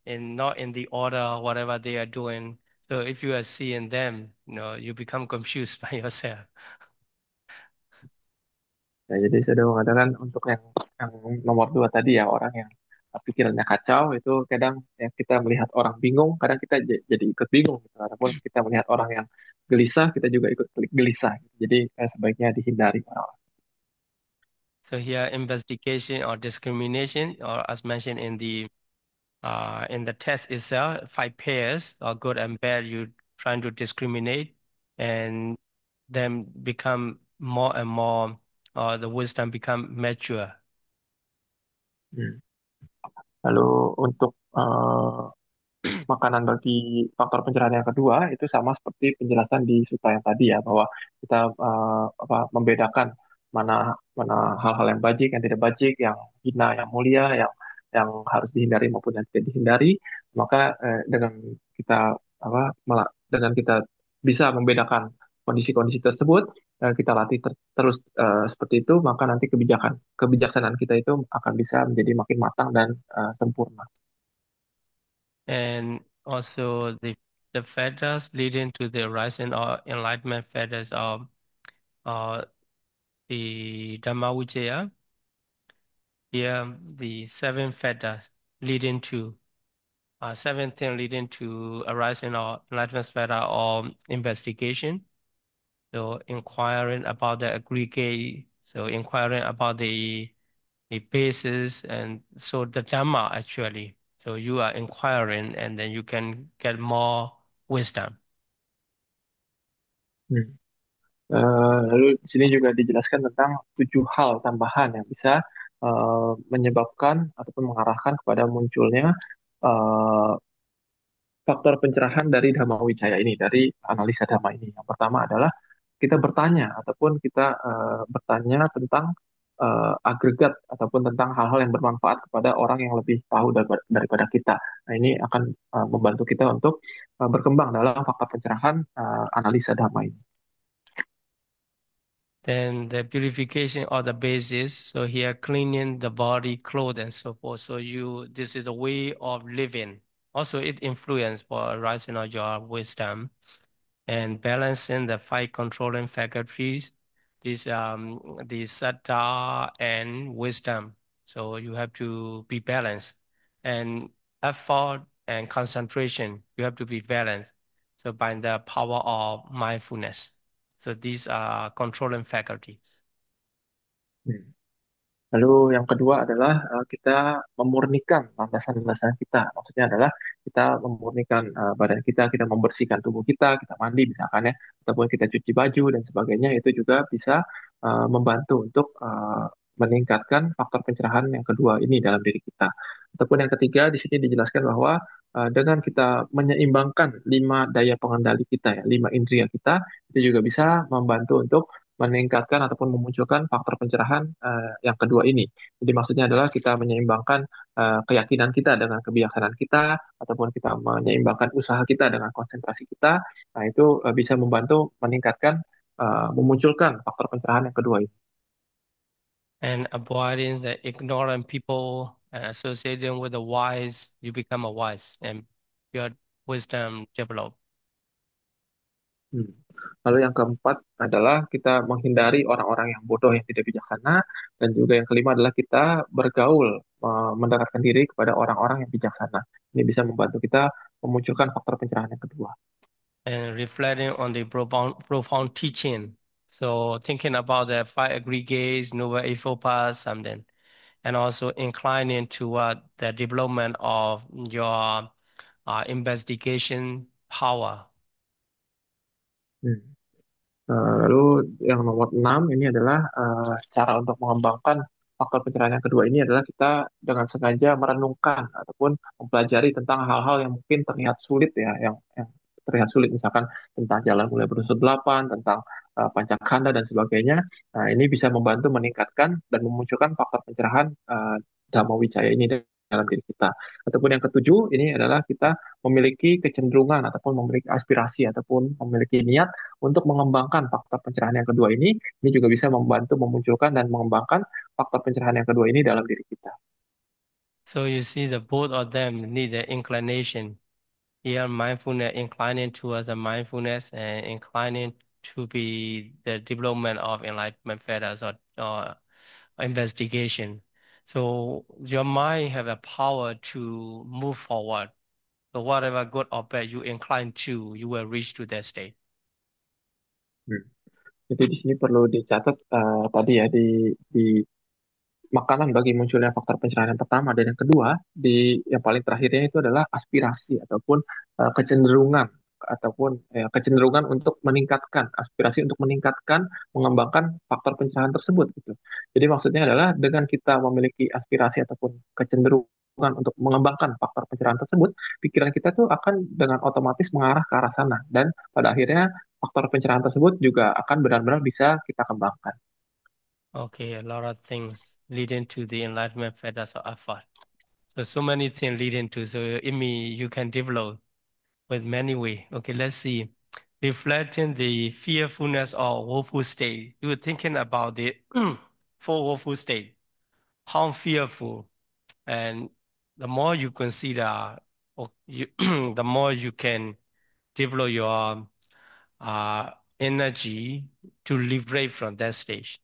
and not in the order, whatever they are doing. So if you are seeing them, you become confused by yourself. Ya, jadi saya sudah mengatakan untuk yang nomor dua tadi ya, orang yang pikirannya kacau itu kadang ya, kita melihat orang bingung, kadang kita jadi ikut bingung gitu. Ataupun kita melihat orang yang gelisah, kita juga ikut gelisah. Jadi sebaiknya dihindari orang. So here, investigation or discrimination, or as mentioned in the test itself, 5 pairs, or good and bad, you trying to discriminate, and then become more and more, the wisdom become mature. Hmm. Lalu untuk makanan bagi faktor pencerahan yang kedua itu sama seperti penjelasan di Suta yang tadi ya, bahwa kita membedakan mana mana hal-hal yang bajik, yang tidak bajik, yang hina, yang mulia, yang harus dihindari maupun yang tidak dihindari. Maka dengan kita dengan kita bisa membedakan kondisi-kondisi tersebut, kita latih terus seperti itu, maka nanti kebijaksanaan kita itu akan bisa menjadi makin matang dan sempurna. And also the fetters leading to the rising or enlightenment fetters of uh, the Dhamma Vicaya. Here, the seven fetters leading to seven things leading to arising or enlightenment fetter or investigation. So inquiring about the aggregate, so inquiring about the basis, and so the Dhamma actually. So you are inquiring, and then you can get more wisdom. Hmm. Lalu di sini juga dijelaskan tentang 7 hal tambahan yang bisa menyebabkan ataupun mengarahkan kepada munculnya eh, faktor pencerahan dari Dhamma Wicaya ini, dari analisa Dhamma ini. Yang pertama adalah kita bertanya ataupun kita bertanya tentang agregat ataupun tentang hal-hal yang bermanfaat kepada orang yang lebih tahu daripada kita. Nah, ini akan membantu kita untuk berkembang dalam faktor pencerahan analisa Dhamma ini. Then the purification or the basis. So here, cleaning the body, clothes, and so forth. So this is a way of living. Also, it influence for rising of your wisdom and balancing the five controlling faculties. The sattva and wisdom. So you have to be balanced, and effort and concentration. You have to be balanced. So by the power of mindfulness. So these are controlling faculties. Hmm. Lalu yang kedua adalah kita memurnikan landasan-landasan kita. Maksudnya adalah kita memurnikan badan kita membersihkan tubuh kita mandi misalkan ya, ataupun kita cuci baju dan sebagainya. Itu juga bisa membantu untuk meningkatkan faktor pencerahan yang kedua ini dalam diri kita. Ataupun yang ketiga di sini dijelaskan bahwa dengan kita menyeimbangkan 5 daya pengendali kita ya, 5 indria kita, itu juga bisa membantu untuk meningkatkan ataupun memunculkan faktor pencerahan yang kedua ini. Jadi maksudnya adalah kita menyeimbangkan keyakinan kita dengan kebijaksanaan kita, ataupun kita menyeimbangkan usaha kita dengan konsentrasi kita. Nah, itu bisa membantu meningkatkan, memunculkan faktor pencerahan yang kedua ini. And avoiding the ignorant people and associating with the wise, you become a wise and your wisdom develop. Hmm. Lalu yang keempat adalah kita menghindari orang-orang yang bodoh yang tidak bijaksana, dan juga yang kelima adalah kita bergaul, mendekatkan diri kepada orang-orang yang bijaksana. Ini bisa membantu kita memunculkan faktor pencerahan yang kedua. And reflecting on the profound teaching. So thinking about the five aggregates, Noble Eightfold Path, something, and also inclining toward the development of your investigation power. Hmm. Lalu yang nomor 6 ini adalah cara untuk mengembangkan faktor pencerahan yang kedua ini adalah kita dengan sengaja merenungkan ataupun mempelajari tentang hal-hal yang mungkin terlihat sulit ya, yang terlihat sulit misalkan tentang jalan mulai berunsur delapan, tentang pancakanda dan sebagainya. Nah, ini bisa membantu meningkatkan dan memunculkan faktor pencerahan Dhamma Wicaya ini dalam diri kita. Ataupun yang ketujuh ini adalah kita memiliki kecenderungan ataupun memiliki aspirasi ataupun memiliki niat untuk mengembangkan faktor pencerahan yang kedua ini juga bisa membantu memunculkan dan mengembangkan faktor pencerahan yang kedua ini dalam diri kita. So you see the both of them need the inclination. Here, mindfulness inclining towards the mindfulness and inclining to be the development of enlightenment fetters or investigation. So your mind have a power to move forward. So whatever good or bad you incline to, you will reach to that state. Hmm. Jadi di sini perlu dicatat tadi ya di makanan bagi munculnya faktor pencerahan yang pertama dan yang kedua di yang paling terakhirnya itu adalah aspirasi ataupun kecenderungan kecenderungan untuk meningkatkan aspirasi untuk meningkatkan mengembangkan faktor pencerahan tersebut gitu. Jadi maksudnya adalah dengan kita memiliki aspirasi ataupun kecenderungan untuk mengembangkan faktor pencerahan tersebut, pikiran kita tuh akan dengan otomatis mengarah ke arah sana dan pada akhirnya faktor pencerahan tersebut juga akan benar-benar bisa kita kembangkan. Okay, a lot of things leading to the enlightenment fetters of effort. So many things leading to, so it means you can develop with many ways. Okay, let's see. Reflecting the fearfulness or woeful state. You were thinking about the four woeful state. How fearful, and the more you consider, the more you can develop your uh, energy to liberate from that stage.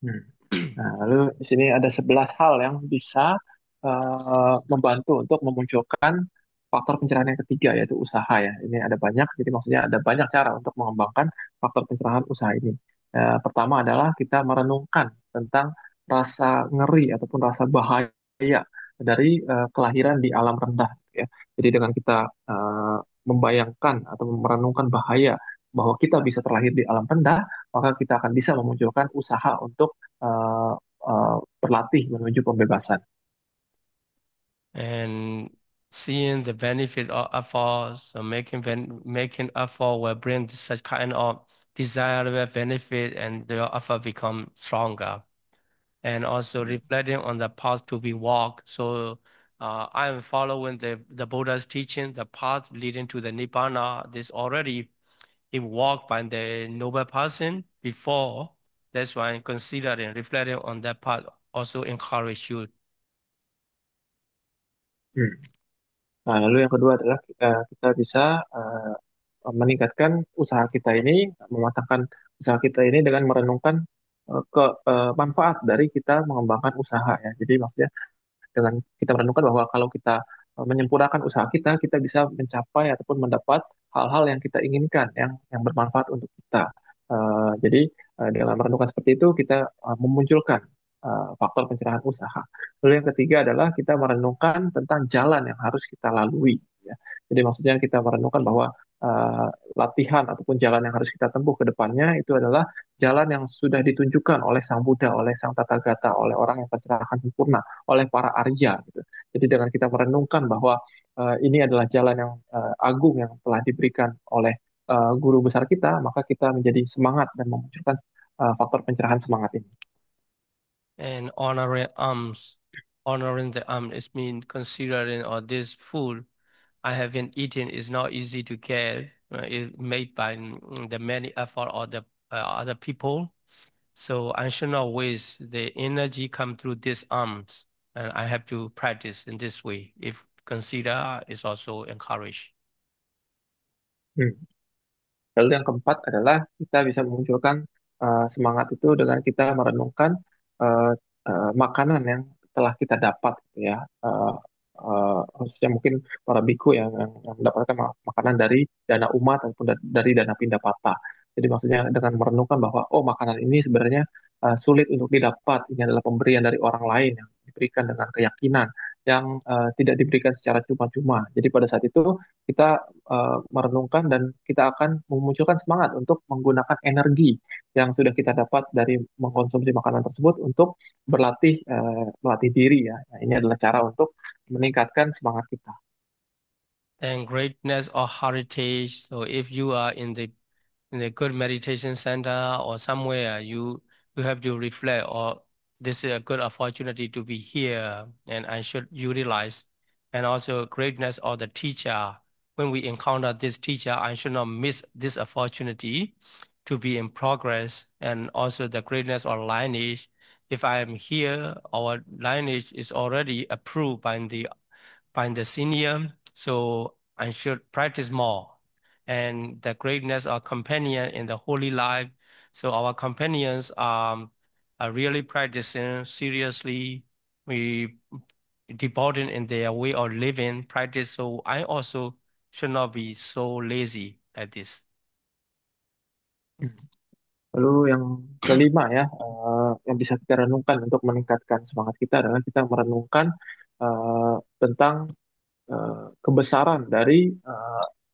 Hmm. Nah, lalu di sini ada 11 hal yang bisa membantu untuk memunculkan faktor pencerahan yang ketiga, yaitu usaha ya. Ini ada banyak, jadi maksudnya ada banyak cara untuk mengembangkan faktor pencerahan usaha ini. Pertama adalah kita merenungkan tentang rasa ngeri ataupun rasa bahaya dari kelahiran di alam rendah, ya. Jadi dengan kita membayangkan atau merenungkan bahaya bahwa kita bisa terlahir di alam rendah, maka kita akan bisa memunculkan usaha untuk berlatih menuju pembebasan. And seeing the benefit of effort, so making effort will bring such kind of desirable benefit, and the effort become stronger. And also reflecting on the path to be walked. So I am following the Buddha's teaching, the path leading to the Nibbana. This already it walked by the noble person before. That's why considering reflecting on that path also encourage you. Hmm. Nah, lalu yang kedua adalah kita bisa meningkatkan usaha kita ini, mematangkan usaha kita ini dengan merenungkan manfaat dari kita mengembangkan usaha ya. Jadi maksudnya dengan kita merenungkan bahwa kalau kita menyempurnakan usaha kita, kita bisa mencapai ataupun mendapat hal-hal yang kita inginkan, yang bermanfaat untuk kita. Jadi dengan merenungkan seperti itu, kita memunculkan faktor pencerahan usaha. Lalu yang ketiga adalah kita merenungkan tentang jalan yang harus kita lalui. Ya. Jadi maksudnya kita merenungkan bahwa uh, latihan ataupun jalan yang harus kita tempuh ke depannya itu adalah jalan yang sudah ditunjukkan oleh Sang Buddha, oleh Sang Tathagata, oleh orang yang pencerahan sempurna, oleh para Arya gitu. Jadi dengan kita merenungkan bahwa ini adalah jalan yang agung yang telah diberikan oleh guru besar kita, maka kita menjadi semangat dan memunculkan faktor pencerahan semangat ini. And honoring the arm is mean considering or this food I have been eating is not easy to get. It's made by the many effort of the other people. So I should not waste the energy come through these arms. And I have to practice in this way. If consider is also encouraged. Hmm. Lalu yang keempat adalah kita bisa memunculkan semangat itu dengan kita merenungkan eh, makanan yang telah kita dapat, gitu ya. Khususnya mungkin para biku yang mendapatkan makanan dari dana umat ataupun dari dana pindapata. Jadi maksudnya dengan merenungkan bahwa oh makanan ini sebenarnya sulit untuk didapat, ini adalah pemberian dari orang lain yang diberikan dengan keyakinan yang tidak diberikan secara cuma-cuma. Jadi pada saat itu kita merenungkan dan kita akan memunculkan semangat untuk menggunakan energi yang sudah kita dapat dari mengkonsumsi makanan tersebut untuk melatih diri ya. Nah, ini adalah cara untuk meningkatkan semangat kita. And greatness or heritage. So if you are in a good meditation center or somewhere, you have to reflect, or this is a good opportunity to be here, and I should utilize. And also greatness of the teacher. When we encounter this teacher, I should not miss this opportunity to be in progress. And also the greatness or lineage. If I am here, our lineage is already approved by the senior, so I should practice more. And the greatness of companion in the holy life. So our companions are really practicing seriously. We devoted in their way of living practice. So I also should not be so lazy like this. Lalu yang kelima ya, yang bisa kita renungkan untuk meningkatkan semangat kita adalah kita merenungkan tentang kebesaran dari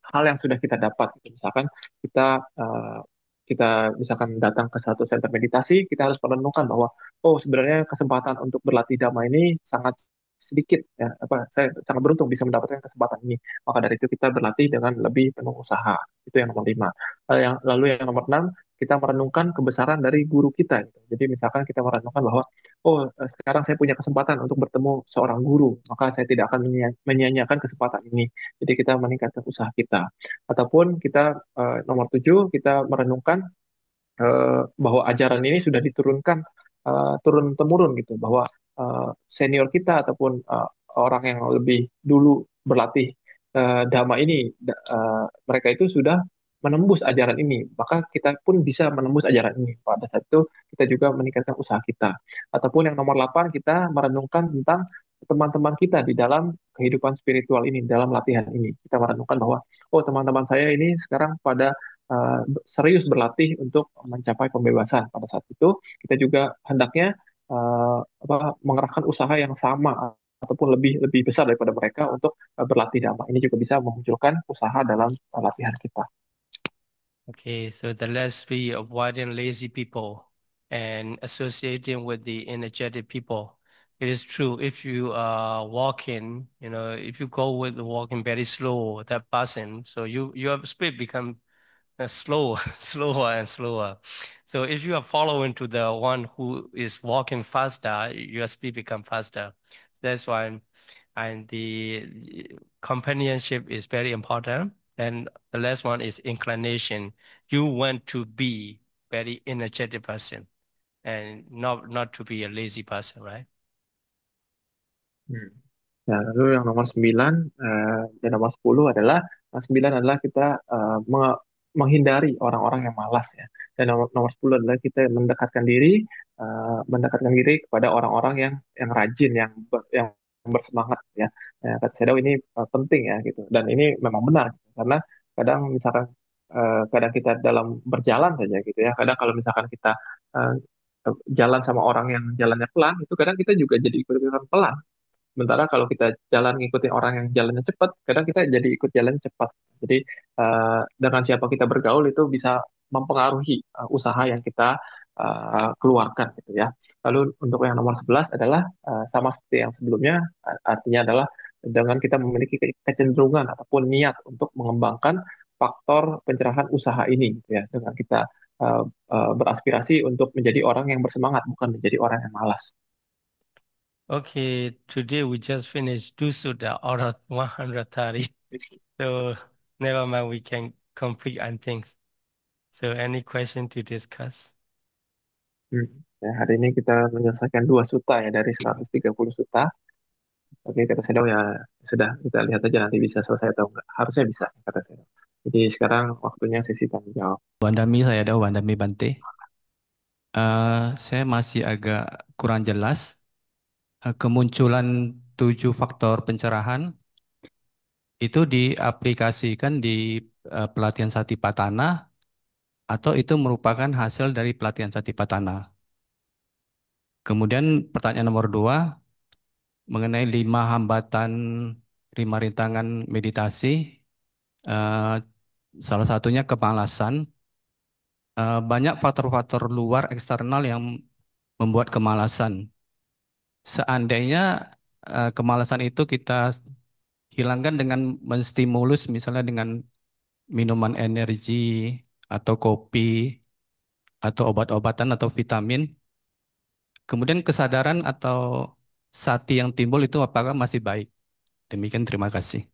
hal yang sudah kita dapat. Misalkan kita uh, kita misalkan datang ke satu center meditasi, kita harus merenungkan bahwa oh sebenarnya kesempatan untuk berlatih dhamma ini sangat sedikit ya. Apa saya sangat beruntung bisa mendapatkan kesempatan ini. Maka dari itu kita berlatih dengan lebih penuh usaha. Itu yang nomor lima. Lalu yang nomor enam, kita merenungkan kebesaran dari guru kita. Gitu. Jadi misalkan kita merenungkan bahwa oh sekarang saya punya kesempatan untuk bertemu seorang guru, maka saya tidak akan menyia-nyiakan kesempatan ini. Jadi kita meningkatkan usaha kita. Ataupun kita nomor tujuh, kita merenungkan bahwa ajaran ini sudah diturunkan turun temurun gitu, bahwa senior kita ataupun orang yang lebih dulu berlatih dhamma ini, mereka itu sudah menembus ajaran ini, maka kita pun bisa menembus ajaran ini. Pada saat itu kita juga meningkatkan usaha kita. Ataupun yang nomor 8, kita merenungkan tentang teman-teman kita di dalam kehidupan spiritual ini, dalam latihan ini. Kita merenungkan bahwa, oh teman-teman saya ini sekarang pada serius berlatih untuk mencapai pembebasan. Pada saat itu kita juga hendaknya mengerahkan usaha yang sama ataupun lebih lebih besar daripada mereka untuk berlatih dhamma. Ini juga bisa memunculkan usaha dalam latihan kita. Okay, so the last three, avoiding lazy people and associating with the energetic people. It is true if you are walking, if you go with walking very slow, that person, so your speed become slow, slower and slower. So if you are following to the one who is walking faster, your speed become faster. That's why, and the companionship is very important. And the last one is inclination. You want to be very energetic person and not to be a lazy person, right? Hmm. Ya, lalu yang nomor 9 dan nomor 10 adalah 9 adalah kita menghindari orang-orang yang malas ya. Dan nomor 10 adalah kita mendekatkan diri kepada orang-orang yang rajin, yang bersemangat ya. Kata Shadow ini penting ya gitu. Dan ini memang benar karena kadang misalkan kadang kita dalam berjalan saja gitu ya. Kadang kalau misalkan kita eh, jalan sama orang yang jalannya pelan, itu kadang kita juga jadi ikut-ikutan pelan. Sementara kalau kita jalan ngikutin orang yang jalannya cepat, kadang kita jadi ikut jalan cepat. Jadi dengan siapa kita bergaul itu bisa mempengaruhi usaha yang kita keluarkan gitu ya. Lalu untuk yang nomor 11 adalah sama seperti yang sebelumnya, artinya adalah dengan kita memiliki kecenderungan ataupun niat untuk mengembangkan faktor pencerahan usaha ini gitu ya. Dengan kita beraspirasi untuk menjadi orang yang bersemangat, bukan menjadi orang yang malas. Okay, today we just finished two sutta out of 130. So never mind, we can complete and things. So any question to discuss? Hmm. Ya, hari ini kita menyelesaikan dua suta ya dari 130 suta. Oke, kata Shadow ya sudah kita lihat aja nanti bisa selesai atau enggak. Harusnya bisa, kata Shadow. Jadi sekarang waktunya sesi tanya jawab. Wandami, saya ada Wandami Bante. Saya masih agak kurang jelas kemunculan 7 faktor pencerahan itu diaplikasikan di pelatihan Satipatthana atau itu merupakan hasil dari pelatihan Satipatthana. Kemudian pertanyaan nomor 2 mengenai 5 hambatan, 5 rintangan meditasi. eh, Salah satunya kemalasan. Banyak faktor-faktor luar eksternal yang membuat kemalasan. Seandainya kemalasan itu kita hilangkan dengan menstimulus, misalnya dengan minuman energi atau kopi atau obat-obatan atau vitamin, kemudian kesadaran atau sati yang timbul itu apakah masih baik? Demikian, terima kasih.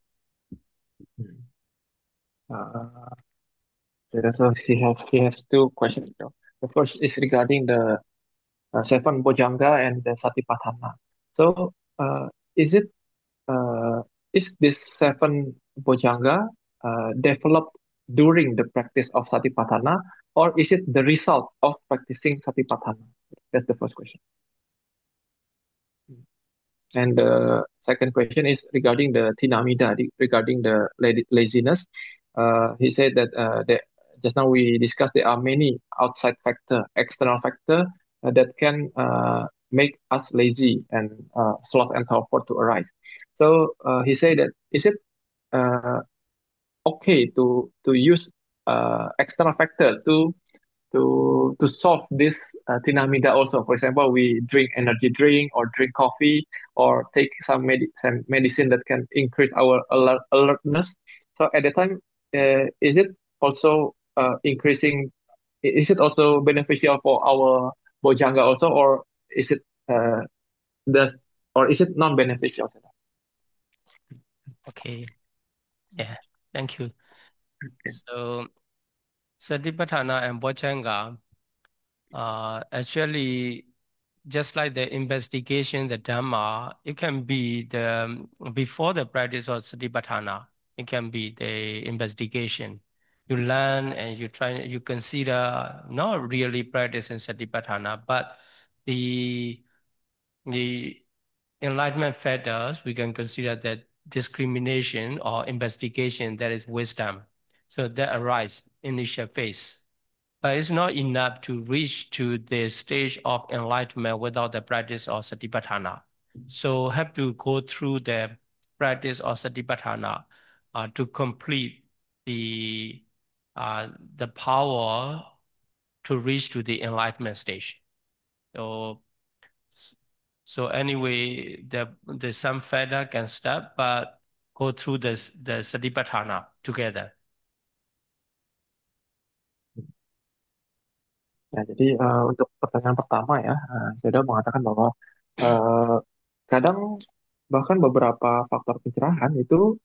Hmm. Uh, so he has two questions. The first is regarding the seven bojjhanga and the satipatthana. So, is it is this seven bojjhanga developed during the practice of satipatthana, or is it the result of practicing satipatthana? That's the first question. And the second question is regarding the Tinamida, regarding the laziness. He said that just now we discussed there are many outside factor, external factor that can make us lazy and sloth and torpor to arise. So he said that is it uh, okay to use external factor to solve this tinamida also. For example, we drink energy drink or drink coffee or take some medicine that can increase our alertness. So at the time, is it also increasing? Is it also beneficial for our bojanga also, or is it does or is it non-beneficial? Okay. Yeah. Thank you. So Satipatthana and Bojjhanga actually just like the investigation, the Dhamma, it can be the before the practice of Satipatthana, it can be the investigation. You learn and you try, you consider not really practicing Satipatthana, but the the enlightenment factors, we can consider that discrimination or investigation, that is wisdom. So that arise initial phase. But it's not enough to reach to the stage of enlightenment without the practice of satipatthana. So have to go through the practice of satipatthana to complete the the power to reach to the enlightenment stage. So so anyway, the some factor can stop, but go through the satipatthana together. Ya, jadi untuk pertanyaan pertama ya, saya sudah mengatakan bahwa eh, kadang bahkan beberapa faktor pencerahan itu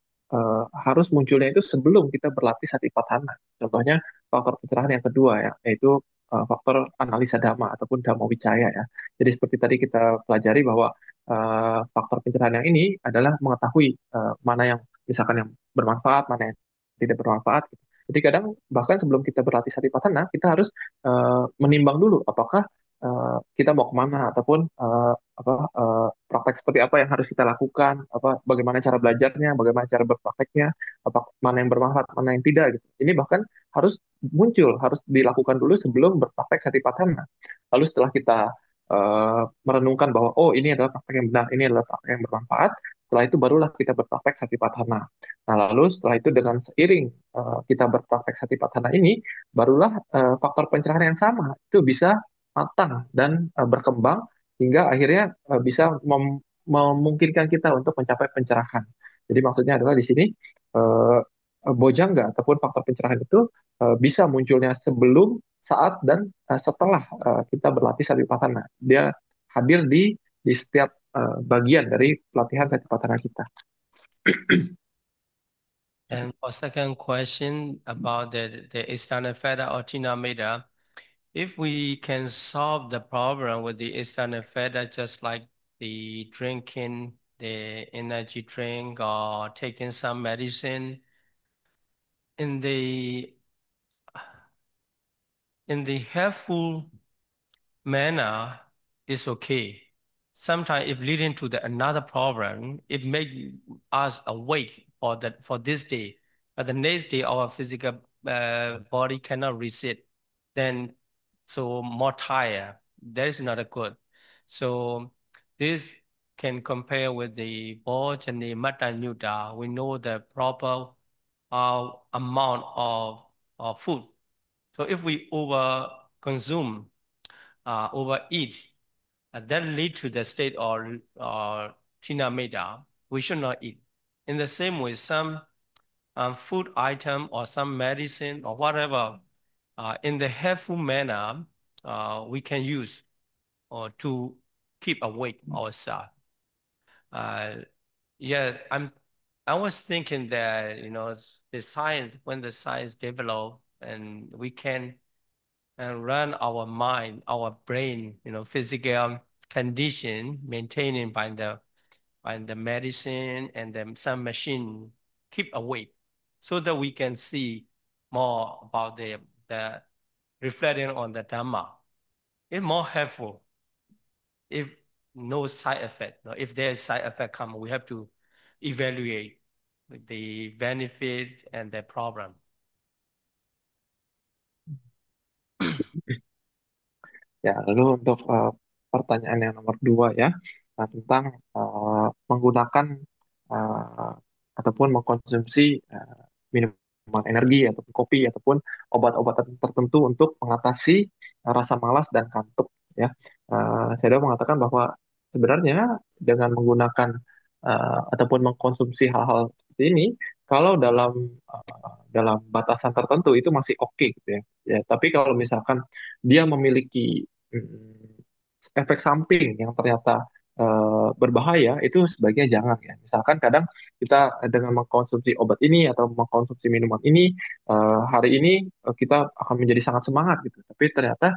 harus munculnya itu sebelum kita berlatih satipatthana. Contohnya faktor pencerahan yang kedua ya, yaitu faktor analisa dhamma ataupun dhamma wicaya ya. Jadi seperti tadi kita pelajari bahwa faktor pencerahan yang ini adalah mengetahui mana yang misalkan yang bermanfaat, mana yang tidak bermanfaat. Jadi kadang bahkan sebelum kita berlatih satipatthana, kita harus menimbang dulu apakah kita mau kemana ataupun praktek seperti apa yang harus kita lakukan, apa bagaimana cara belajarnya, bagaimana cara berprakteknya, apa mana yang bermanfaat, mana yang tidak gitu. Ini bahkan harus muncul, harus dilakukan dulu sebelum berpraktek satipatthana. Lalu setelah kita merenungkan bahwa oh ini adalah praktek yang benar, ini adalah praktek yang bermanfaat, setelah itu barulah kita berpraktek satipatthana. Nah, lalu setelah itu dengan seiring kita berpraktek satipatthana ini, barulah faktor pencerahan yang sama itu bisa matang dan berkembang hingga akhirnya bisa memungkinkan kita untuk mencapai pencerahan. Jadi maksudnya adalah di sini eh, bojangga ataupun faktor pencerahan itu bisa munculnya sebelum, saat dan setelah kita berlatih satipatthana. Dia hadir di setiap bagian dari pelatihan satipatthana kita. And for second question about the external factor or Tinamida, if we can solve the problem with the external factor, just like the drinking the energy drink or taking some medicine, in the helpful manner is okay. Sometimes if leading to another problem, it make us awake for this day. But the next day, our physical body cannot reset. Then, so more tired. That is not a good. So this can compare with the Bosch and the Mata Nuda. We know the proper amount of food. So if we over consume, overeat, that lead to the state or Tina Meda, we should not eat. In the same way, some food item or some medicine or whatever, in the helpful manner, we can use or to keep awake ourselves. Uh, yeah, I was thinking that, the science, when the science develop and we can run our mind, our brain, physical condition maintaining by the medicine and then some machine keep awake so that we can see more about the reflecting on the Dhamma. It's more helpful if no side effect. If there's side effect come, we have to evaluate the benefit and the problem. Ya, lalu untuk pertanyaan yang nomor dua ya, tentang menggunakan uh, ataupun mengkonsumsi minuman energi ataupun kopi ataupun obat-obatan tertentu untuk mengatasi rasa malas dan kantuk ya. Saya mengatakan bahwa sebenarnya dengan menggunakan ataupun mengkonsumsi hal-hal seperti ini, kalau dalam batasan tertentu itu masih oke gitu ya. Ya, tapi kalau misalkan dia memiliki efek samping yang ternyata berbahaya, itu sebaiknya jangan ya. Misalkan kadang kita dengan mengkonsumsi obat ini atau mengkonsumsi minuman ini, hari ini kita akan menjadi sangat semangat gitu. Tapi ternyata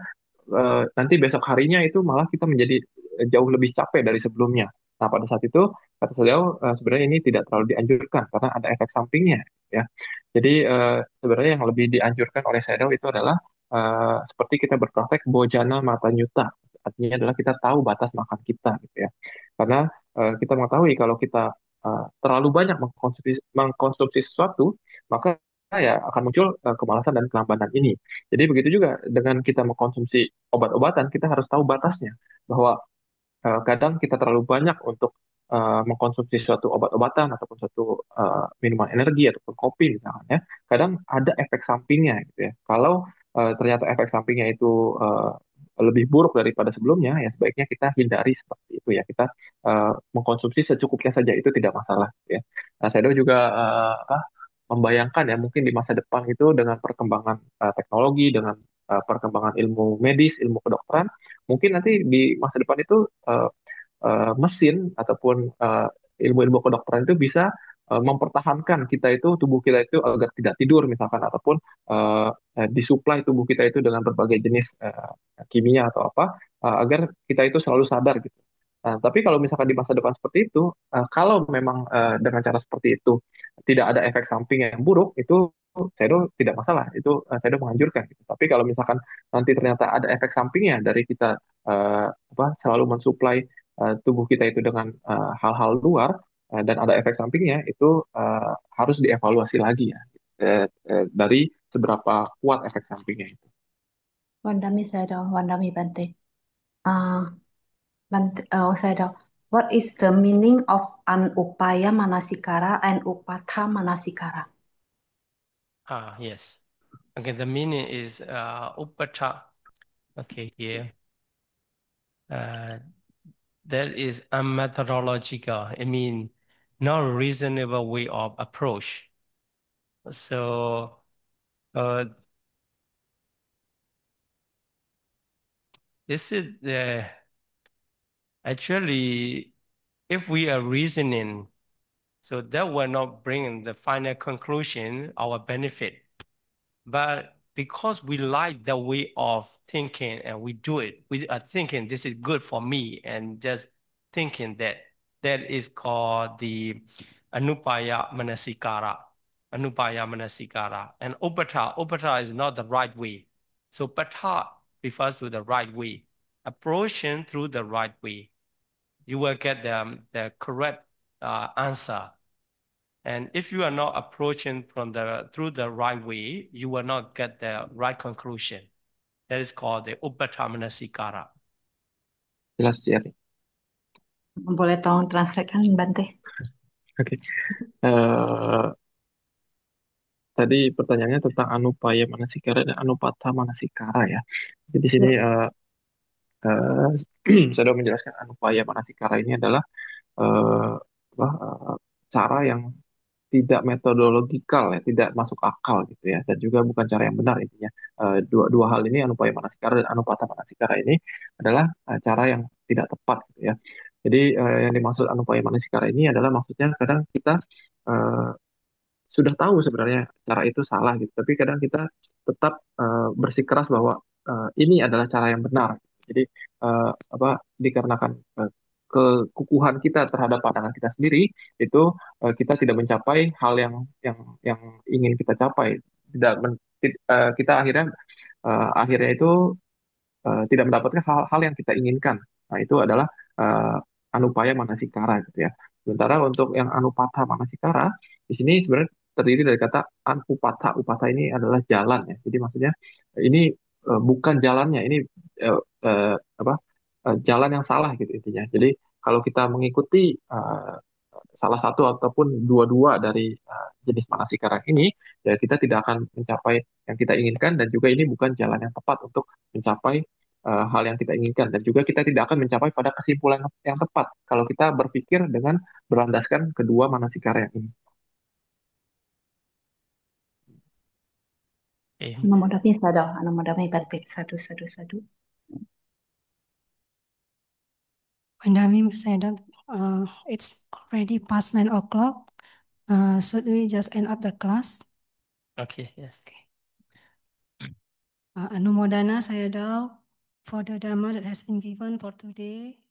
nanti besok harinya itu malah kita menjadi jauh lebih capek dari sebelumnya. Nah, pada saat itu kata beliau sebenarnya ini tidak terlalu dianjurkan karena ada efek sampingnya ya. Jadi sebenarnya yang lebih dianjurkan oleh Shadow itu adalah seperti kita berpraktek bojana mata nyuta. Artinya adalah kita tahu batas makan kita gitu ya. Karena kita mengetahui kalau kita terlalu banyak mengkonsumsi sesuatu, maka ya akan muncul kemalasan dan kelambanan ini. Jadi begitu juga dengan kita mengkonsumsi obat-obatan, kita harus tahu batasnya. Bahwa kadang kita terlalu banyak untuk mengkonsumsi suatu obat-obatan ataupun suatu minuman energi ataupun kopi misalnya, kadang ada efek sampingnya gitu ya. Kalau ternyata efek sampingnya itu lebih buruk daripada sebelumnya, ya sebaiknya kita hindari seperti itu ya. Kita mengkonsumsi secukupnya saja itu tidak masalah gitu ya. Nah, saya juga membayangkan ya mungkin di masa depan itu dengan perkembangan teknologi, dengan perkembangan ilmu medis, ilmu kedokteran, mungkin nanti di masa depan itu mesin ataupun ilmu-ilmu kedokteran itu bisa mempertahankan kita itu tubuh kita itu agar tidak tidur misalkan ataupun uh, disuplai tubuh kita itu dengan berbagai jenis kimia atau apa agar kita itu selalu sadar gitu. Nah, tapi kalau misalkan di masa depan seperti itu, kalau memang dengan cara seperti itu tidak ada efek samping yang buruk, itu Sedo tidak masalah, itu Sedo menganjurkan. Gitu. Tapi kalau misalkan nanti ternyata ada efek sampingnya dari kita selalu mensuplai tubuh kita itu dengan hal-hal luar dan ada efek sampingnya, itu harus dievaluasi lagi ya dari seberapa kuat efek sampingnya itu. Wandami Sayadaw, Wandami Bante. Uh, Sayadaw, what is the meaning of Anupaya Manasikara and Upatha Manasikara? Yes. Okay, the meaning is upata. Okay, here. That is a methodological, I mean, not a reasonable way of approach. So, this is actually, if we are reasoning, so that will not bring the final conclusion, our benefit. But because we like the way of thinking and we do it, we are thinking this is good for me and just thinking that is called the Anupaya Manasikara. Anupaya Manasikara. And Upata is not the right way. So Pata refers to the right way. Approaching through the right way, you will get the correct answer. And if you are not approaching through the right way, you will not get the right conclusion. That is called the Upata Manasikara. Jelas ya. Boleh tolong translate kan Bante? Oke. Eh, Tadi pertanyaannya tentang Anupaya Manasikara dan Anupata Manasikara ya. Jadi di sini Yes. saya sudah menjelaskan Anupaya Manasikara ini adalah eh, cara yang tidak metodologikal ya, tidak masuk akal gitu ya, dan juga bukan cara yang benar intinya. Dua dua hal ini Anupaya Manasikara dan Anupata Manasikara ini adalah cara yang tidak tepat gitu ya. Jadi yang dimaksud Anupaya Manasikara ini adalah maksudnya kadang kita eh, sudah tahu sebenarnya cara itu salah gitu, tapi kadang kita tetap bersikeras bahwa ini adalah cara yang benar. Jadi dikarenakan kekukuhan kita terhadap pandangan kita sendiri itu kita tidak mencapai hal yang ingin kita capai. Tidak kita akhirnya itu tidak mendapatkan hal-hal yang kita inginkan. Nah, itu adalah anupaya manasikara gitu ya. Sementara untuk yang anupata manasikara, di sini sebenarnya terdiri dari kata anupata. Upata ini adalah jalan ya. Jadi maksudnya ini bukan jalannya, ini eh, eh, apa jalan yang salah gitu intinya. Jadi kalau kita mengikuti salah satu ataupun dua-dua dari jenis manasikara ini, ya kita tidak akan mencapai yang kita inginkan dan juga ini bukan jalan yang tepat untuk mencapai hal yang kita inginkan dan juga kita tidak akan mencapai pada kesimpulan yang tepat kalau kita berpikir dengan berlandaskan kedua manasikara yang ini. Okay. Anumodami sadar, anumodami Bante. Sadu, sadu, sadu. Pandami said, it's already past 9 o'clock. Should we just end up the class? Okay, yes. Okay. Anumodana Sayadaw for the Dhamma that has been given for today.